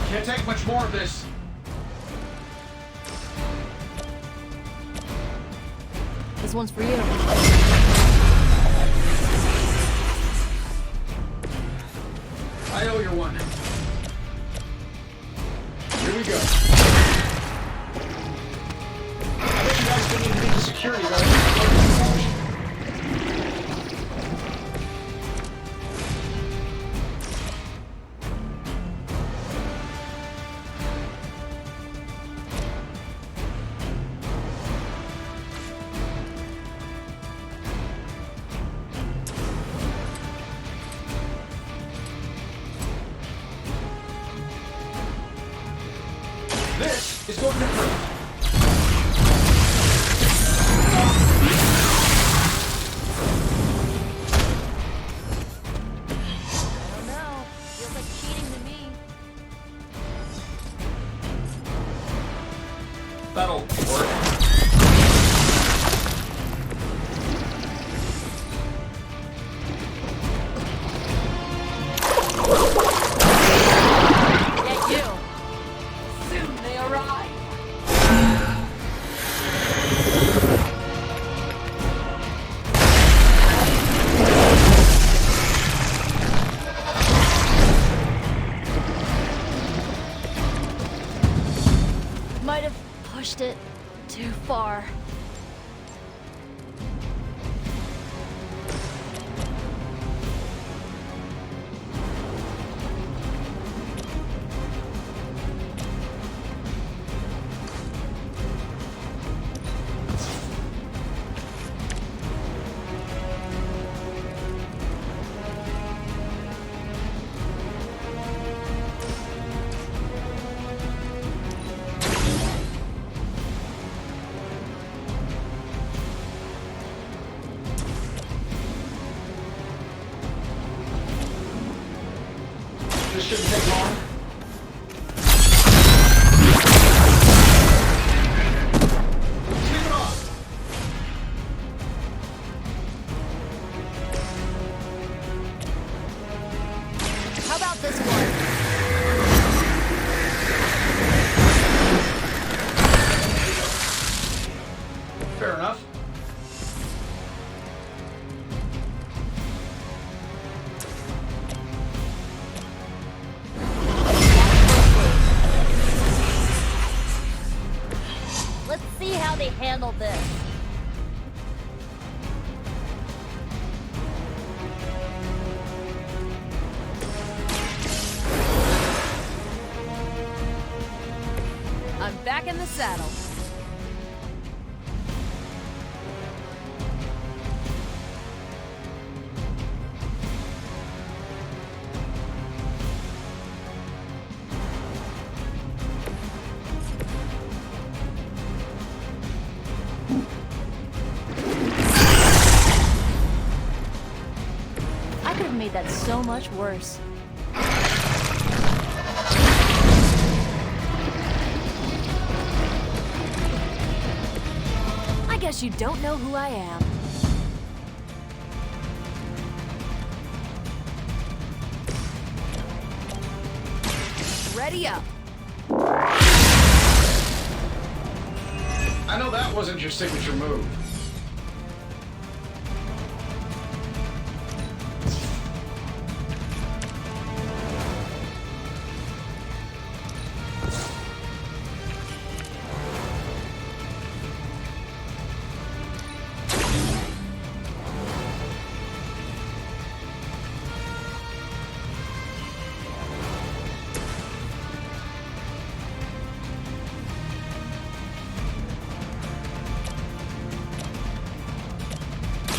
Can't take much more of this. This one's for you. I owe you one. Here we go. I bet you guys didn't even need the security guard. This is going to hurt. I don't know. Feels like cheating to me. That'll work. Yeah, you. Soon they arrive. Might have pushed it too far. This shouldn't take long. Keep it off. How about this one? Fair enough. Let's see how they handle this. I'm back in the saddle. I could have made that so much worse. I guess you don't know who I am. Ready up. I know that wasn't your signature move.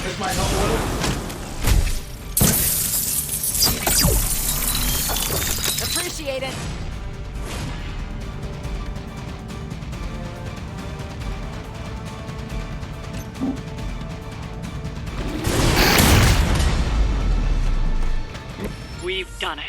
This might help a little. Appreciate it. We've done it.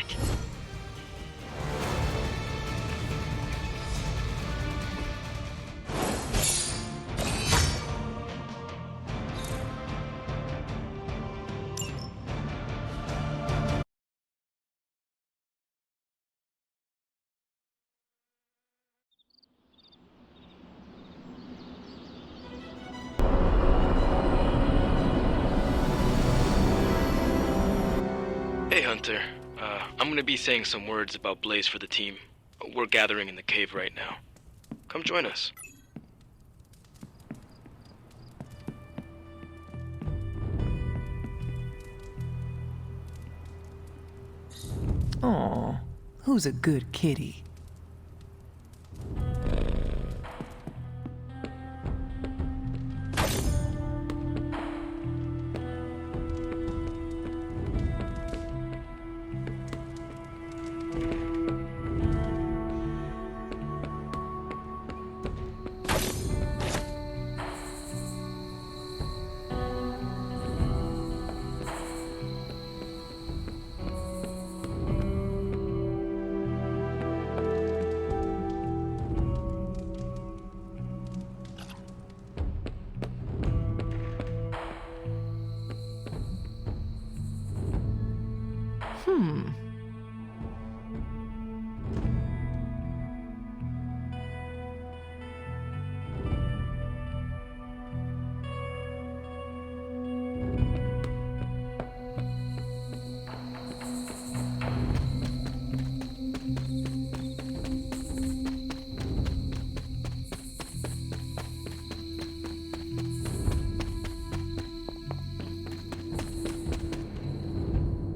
Hey, Hunter. I'm gonna be saying some words about Blaze for the team. We're gathering in the cave right now. Come join us. Aw, who's a good kitty?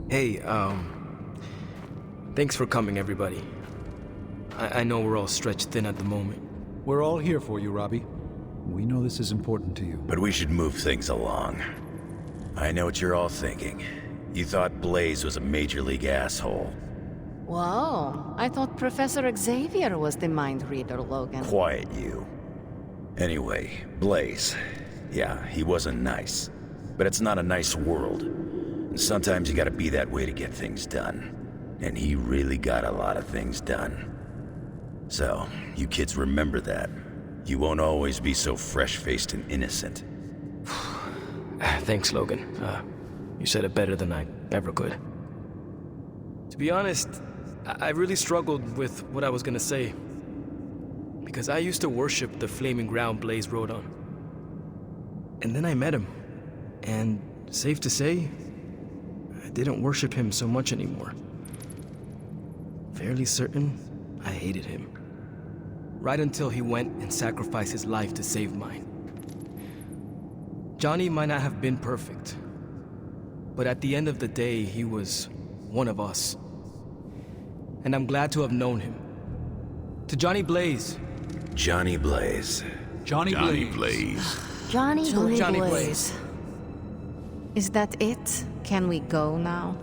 Hey, thanks for coming, everybody. I know we're all stretched thin at the moment. We're all here for you, Robbie. We know this is important to you. But we should move things along. I know what you're all thinking. You thought Blaze was a major league asshole. Whoa, I thought Professor Xavier was the mind reader, Logan. Quiet, you. Anyway, Blaze. Yeah, he wasn't nice. But it's not a nice world. And sometimes you gotta be that way to get things done. And he really got a lot of things done. So, you kids remember that. You won't always be so fresh-faced and innocent. Thanks, Logan. You said it better than I ever could. To be honest, I really struggled with what I was gonna say. Because I used to worship the flaming ground Blaze rode on. And then I met him. And safe to say, I didn't worship him so much anymore. Fairly certain I hated him. Right until he went and sacrificed his life to save mine. Johnny might not have been perfect, but at the end of the day, he was one of us. And I'm glad to have known him. To Johnny Blaze. Johnny Blaze. Johnny Blaze. Johnny Blaze. Is that it? Can we go now?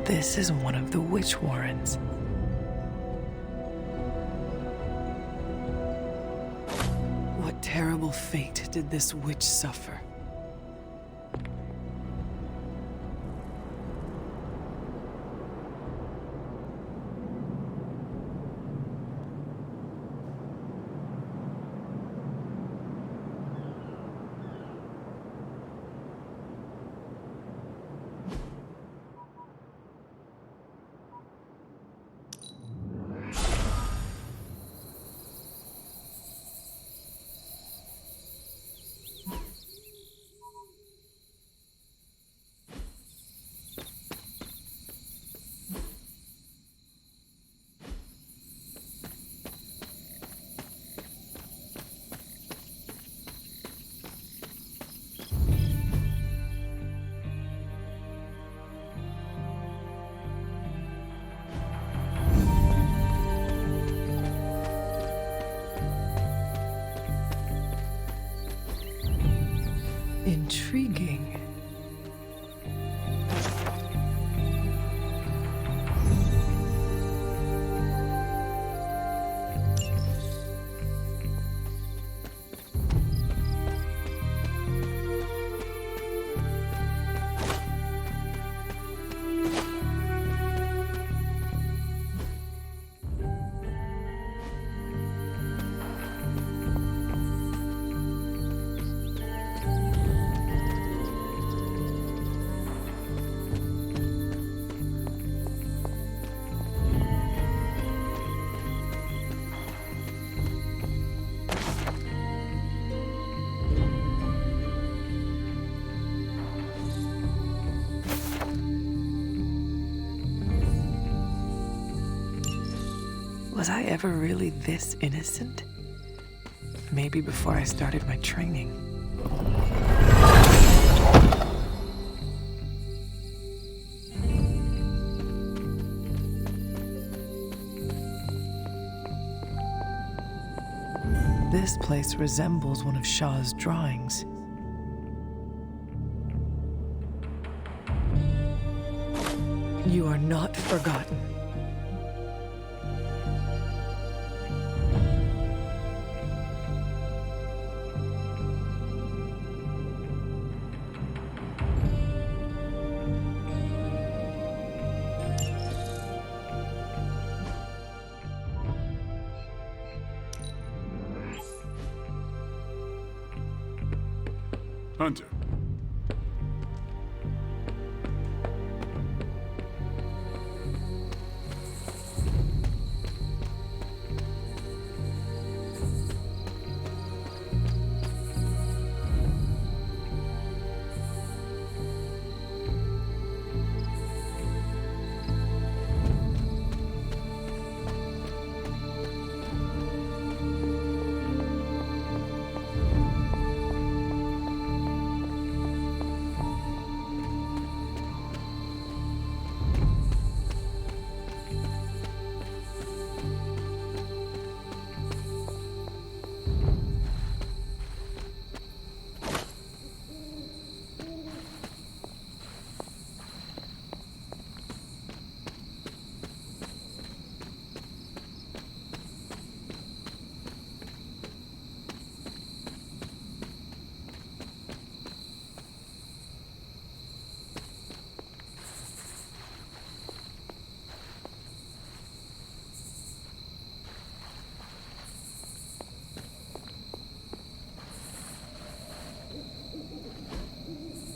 This is one of the witch warrens. What terrible fate did this witch suffer? Was I ever really this innocent? Maybe before I started my training. This place resembles one of Shaw's drawings. You are not forgotten. Hunter.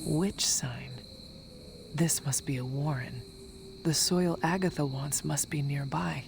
Witch sign. This must be a warren. The soil Agatha wants must be nearby.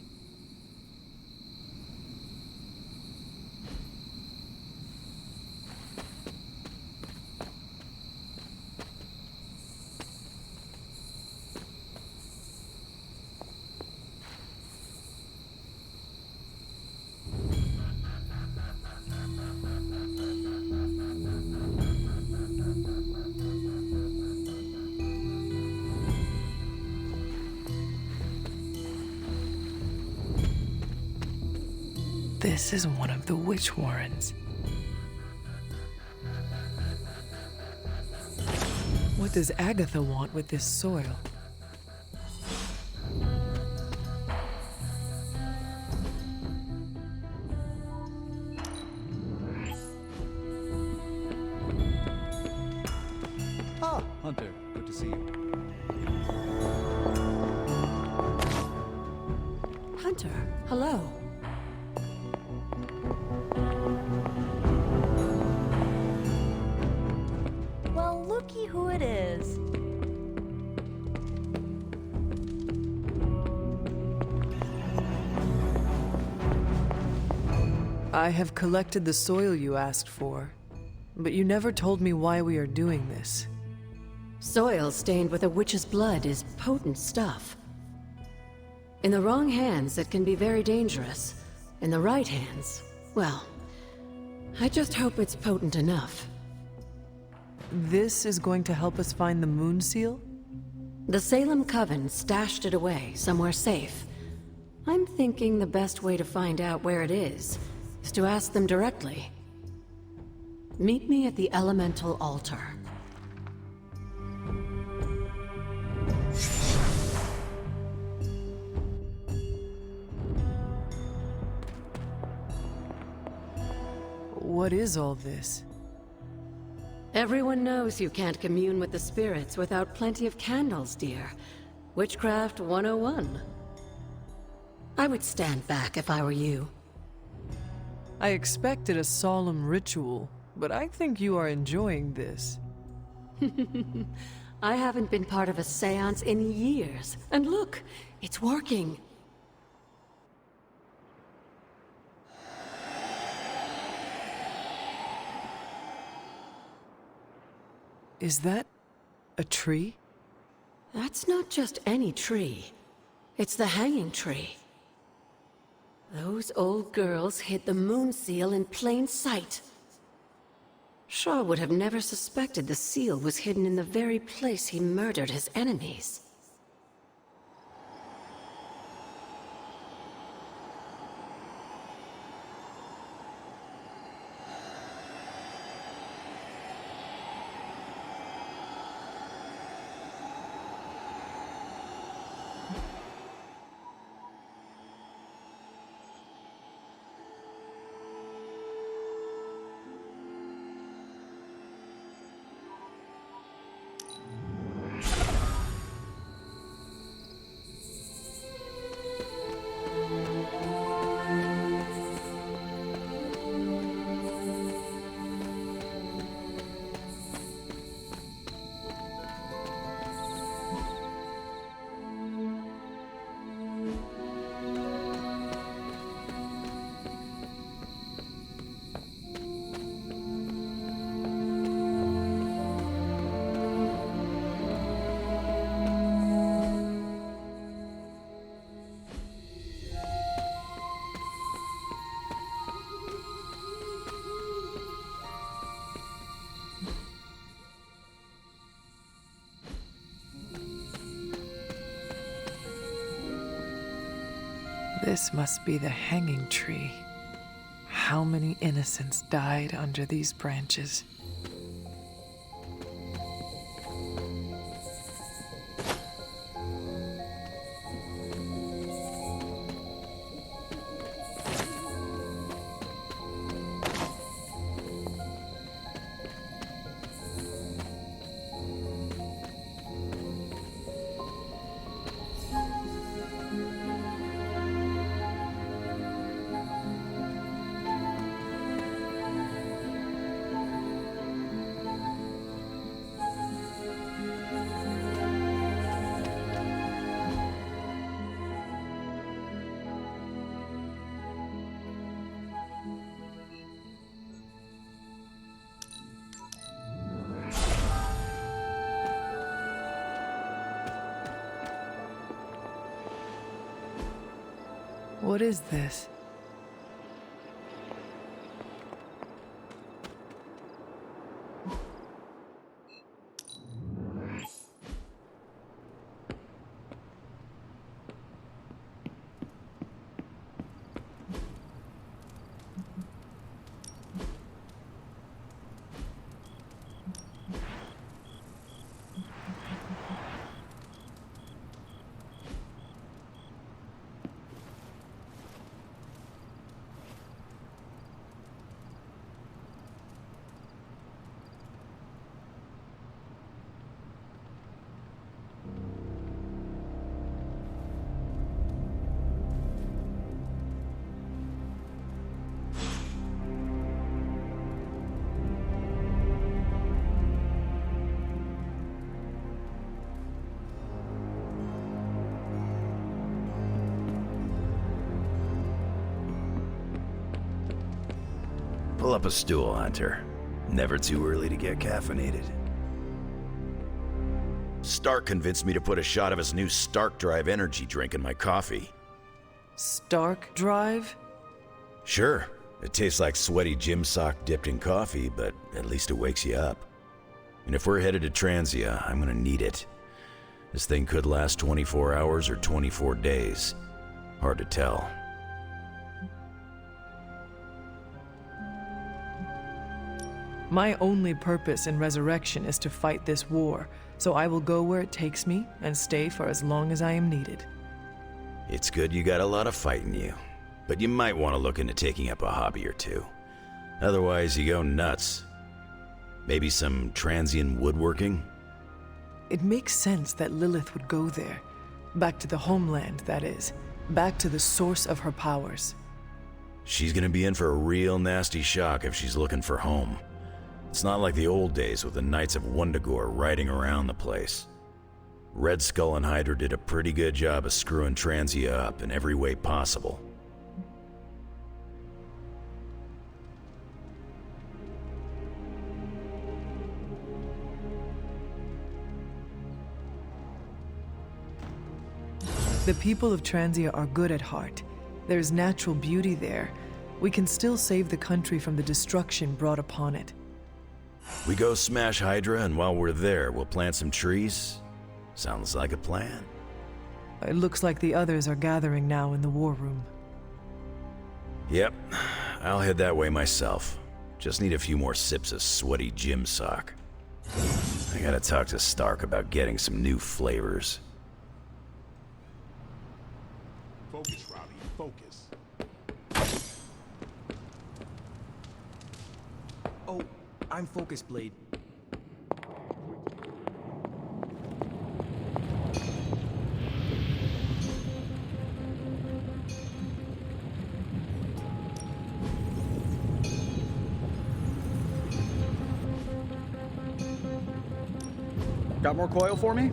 This is one of the witch warrens. What does Agatha want with this soil? Ah, Hunter, good to see you. Hunter, hello. Well, looky who it is. I have collected the soil you asked for, but you never told me why we are doing this. Soil stained with a witch's blood is potent stuff. In the wrong hands, it can be very dangerous. In the right hands, well, I just hope it's potent enough. This is going to help us find the Moon Seal? The Salem Coven stashed it away somewhere safe. I'm thinking the best way to find out where it is to ask them directly. Meet me at the Elemental Altar. What is all this? Everyone knows you can't commune with the spirits without plenty of candles, dear. Witchcraft 101. I would stand back if I were you. I expected a solemn ritual, but I think you are enjoying this. I haven't been part of a seance in years. And look, it's working. Is that a tree? That's not just any tree. It's the hanging tree. Those old girls hid the moon seal in plain sight. Shaw would have never suspected the seal was hidden in the very place he murdered his enemies. This must be the hanging tree. How many innocents died under these branches? What is this? Pull up a stool, Hunter. Never too early to get caffeinated. Stark convinced me to put a shot of his new Stark Drive energy drink in my coffee. Stark Drive? Sure, it tastes like sweaty gym sock dipped in coffee, but at least it wakes you up. And if we're headed to Transia, I'm gonna need it. This thing could last 24 hours or 24 days. Hard to tell. My only purpose in Resurrection is to fight this war, so I will go where it takes me and stay for as long as I am needed. It's good you got a lot of fight in you, but you might want to look into taking up a hobby or two. Otherwise, you go nuts. Maybe some transient woodworking? It makes sense that Lilith would go there. Back to the homeland, that is. Back to the source of her powers. She's gonna be in for a real nasty shock if she's looking for home. It's not like the old days with the Knights of Wundagore riding around the place. Red Skull and Hydra did a pretty good job of screwing Transia up in every way possible. The people of Transia are good at heart. There's natural beauty there. We can still save the country from the destruction brought upon it. We go smash Hydra, and while we're there, we'll plant some trees? Sounds like a plan. It looks like the others are gathering now in the war room. Yep, I'll head that way myself. Just need a few more sips of sweaty gym sock. I gotta talk to Stark about getting some new flavors. Focus, Robbie, focus. Oh, I'm focused, Blade. Got more coil for me?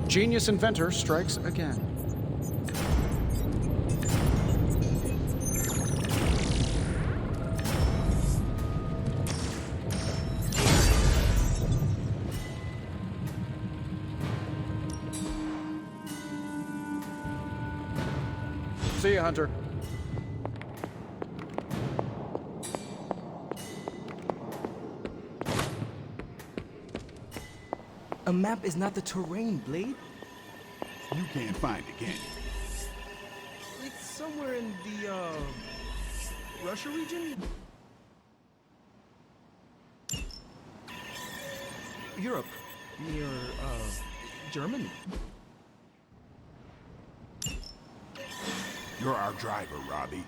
Genius inventor strikes again. See you, Hunter. A map is not the terrain, Blade. You can't find it, can you? It's somewhere in the, Russia region? Europe. Near, Germany. You're our driver, Robbie.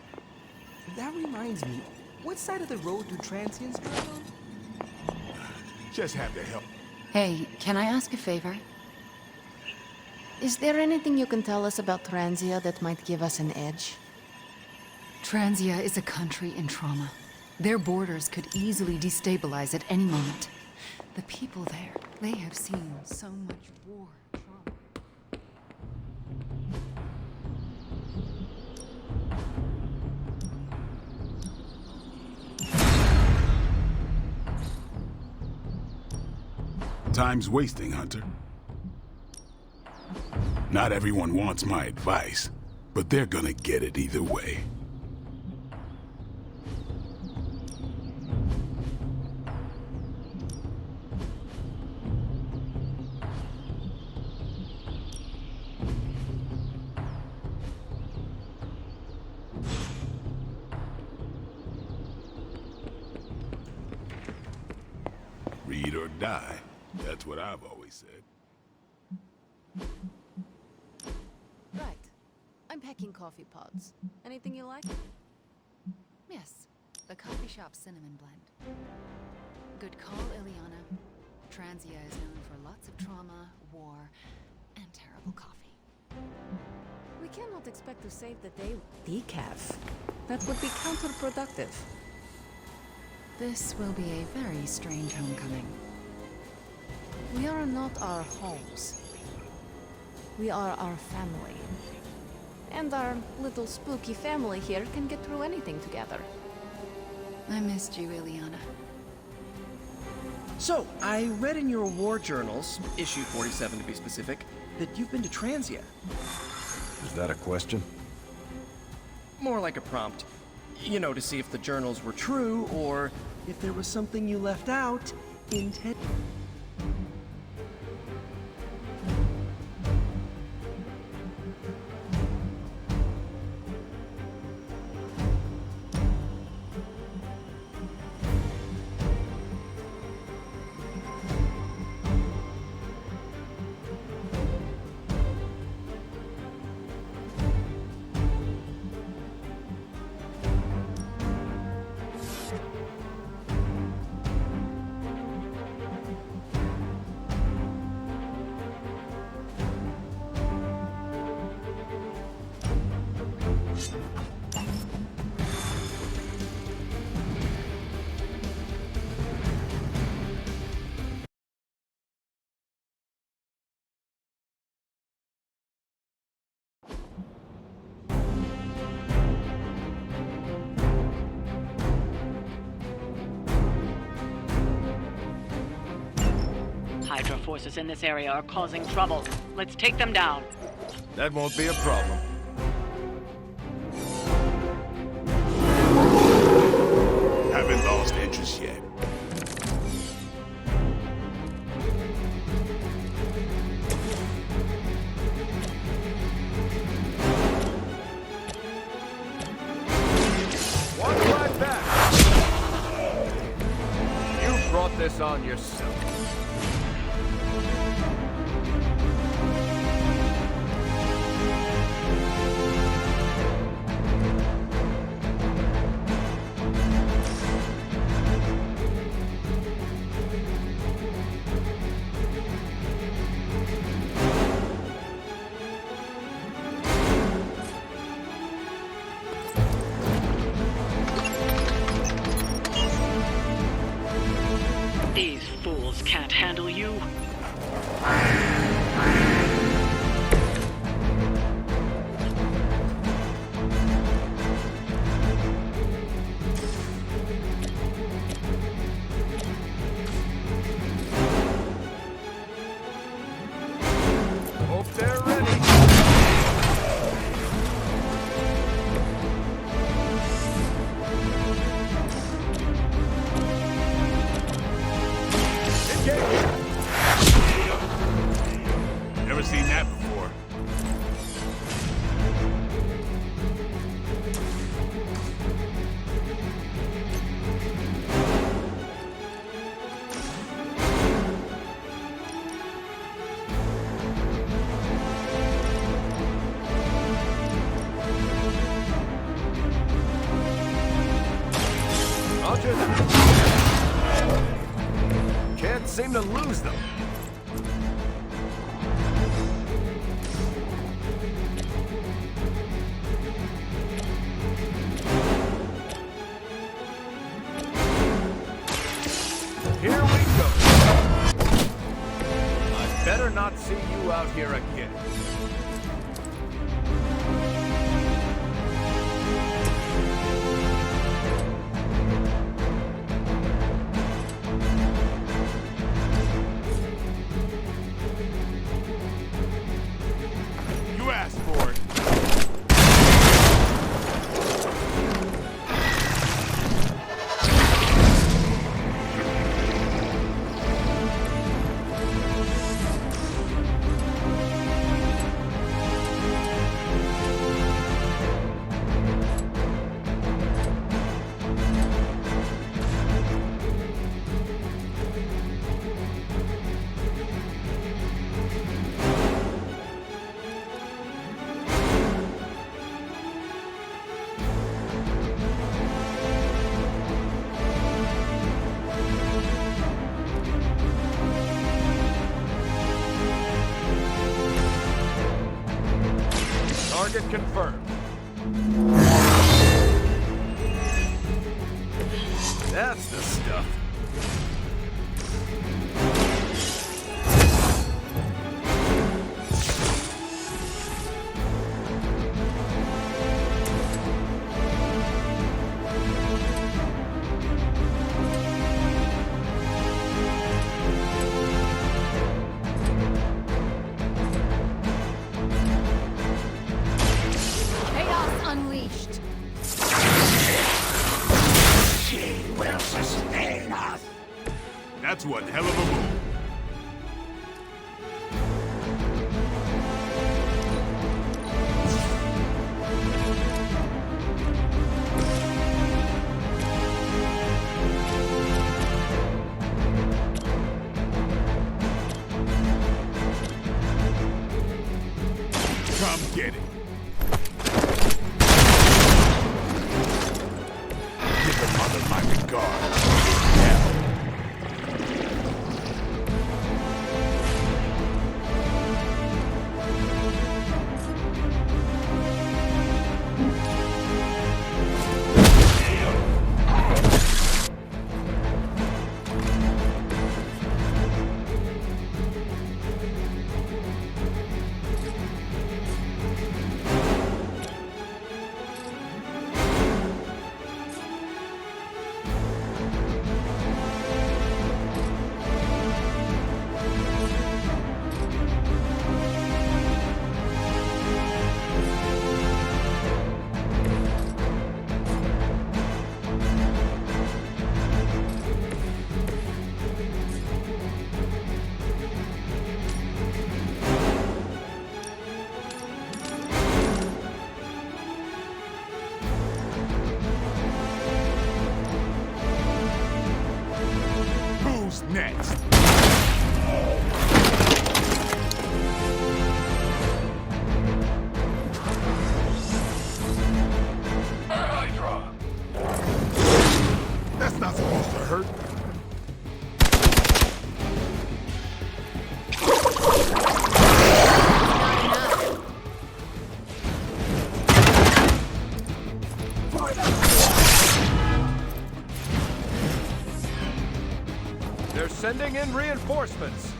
That reminds me, what side of the road do transients drive on? Just have to help. Hey, can I ask a favor? Is there anything you can tell us about Transia that might give us an edge? Transia is a country in trauma. Their borders could easily destabilize at any moment. The people there, they have seen so much war. Time's wasting, Hunter. Not everyone wants my advice, but they're gonna get it either way. Read or die. That's what I've always said. Right. I'm packing coffee pods. Anything you like? Yes, the coffee shop cinnamon blend. Good call, Ileana. Transia is known for lots of trauma, war, and terrible coffee. We cannot expect to save the day with decaf. That would be counterproductive. This will be a very strange homecoming. We are not our homes. We are our family. And our little spooky family here can get through anything together. I missed you, Ileana. So, I read in your war journals, issue 47 to be specific, that you've been to Transia. Is that a question? More like a prompt. You know, to see if the journals were true, or if there was something you left out intent. Hydra forces in this area are causing trouble. Let's take them down. That won't be a problem. Haven't lost interest yet. Watch my back! You brought this on yourself. These fools can't handle you. Hope they're ready. Never seen that before. Roger that. Can't seem to lose them. Here we go. I better not see you out here again. You asked for it. Target confirmed. That's the stuff. Chaos unleashed. She will sustain us. That's one hell of a move. Come get it. Give the mother my regard. Hell. next? Hydra! That's not supposed to hurt. They're sending in reinforcements.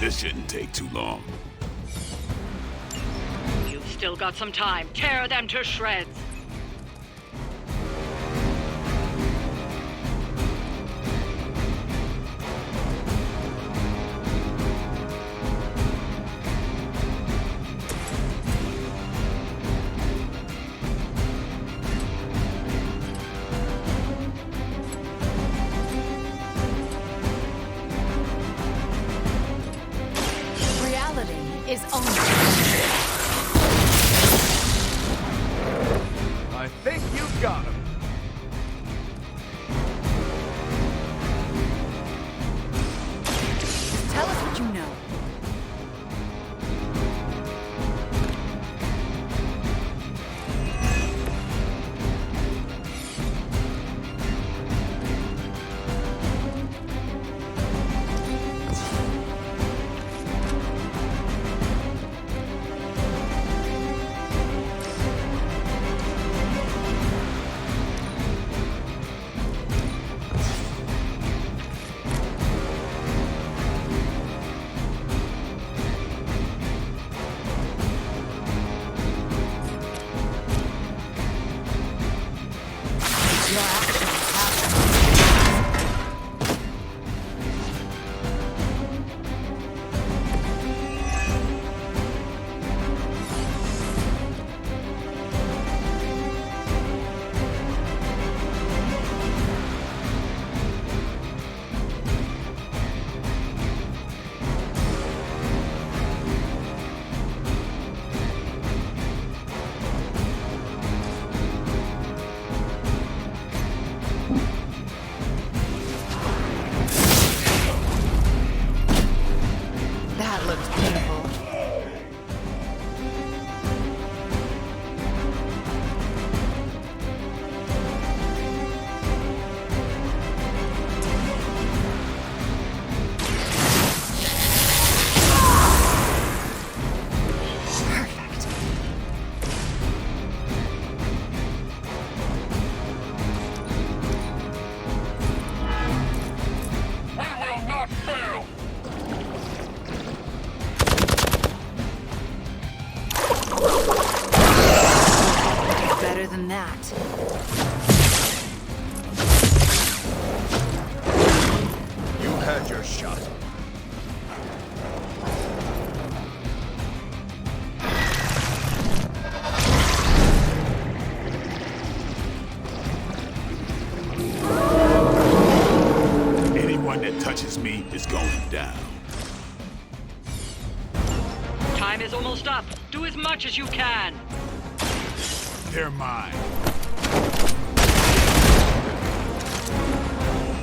This shouldn't take too long. You've still got some time. Tear them to shreds. Is only. I think you've got him. Tell us what you know. Me is going down. Time is almost up. Do as much as you can. They're mine.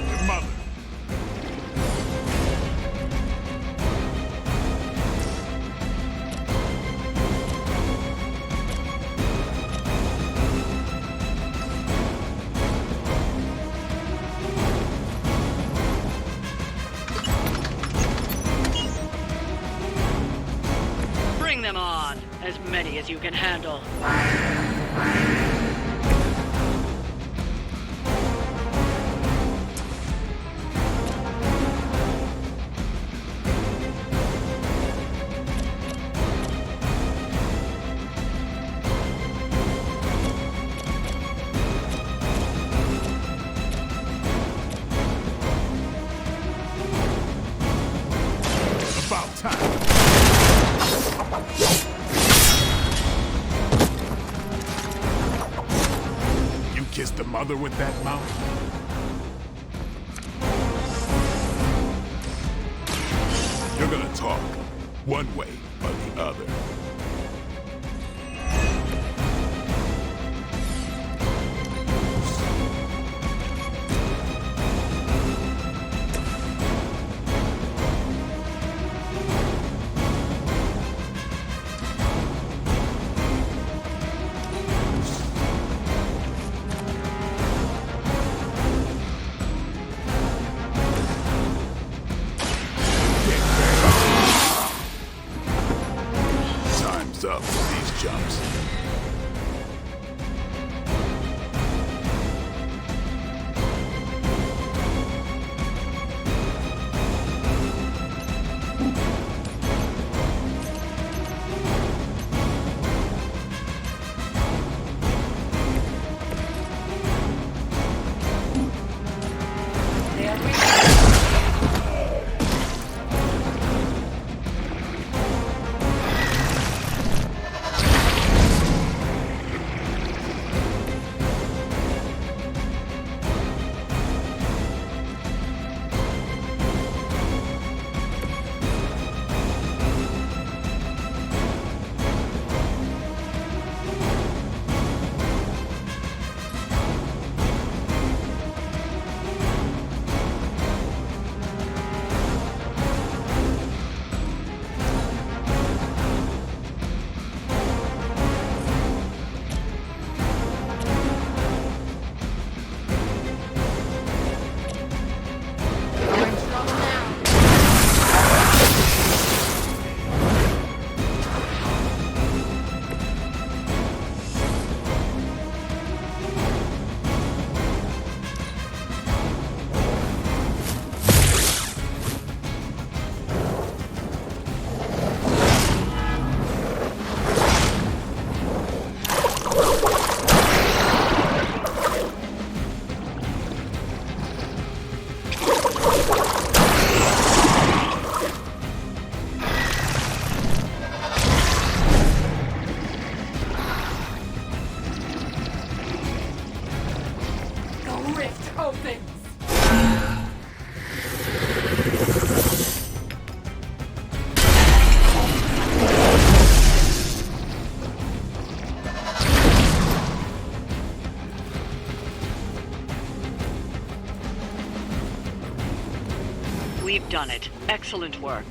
Your mother. Them on, as many as you can handle. About time. You kissed the mother with that mouth? one way or the other. Time's up for these jumps. rift opens! We've done it. Excellent work.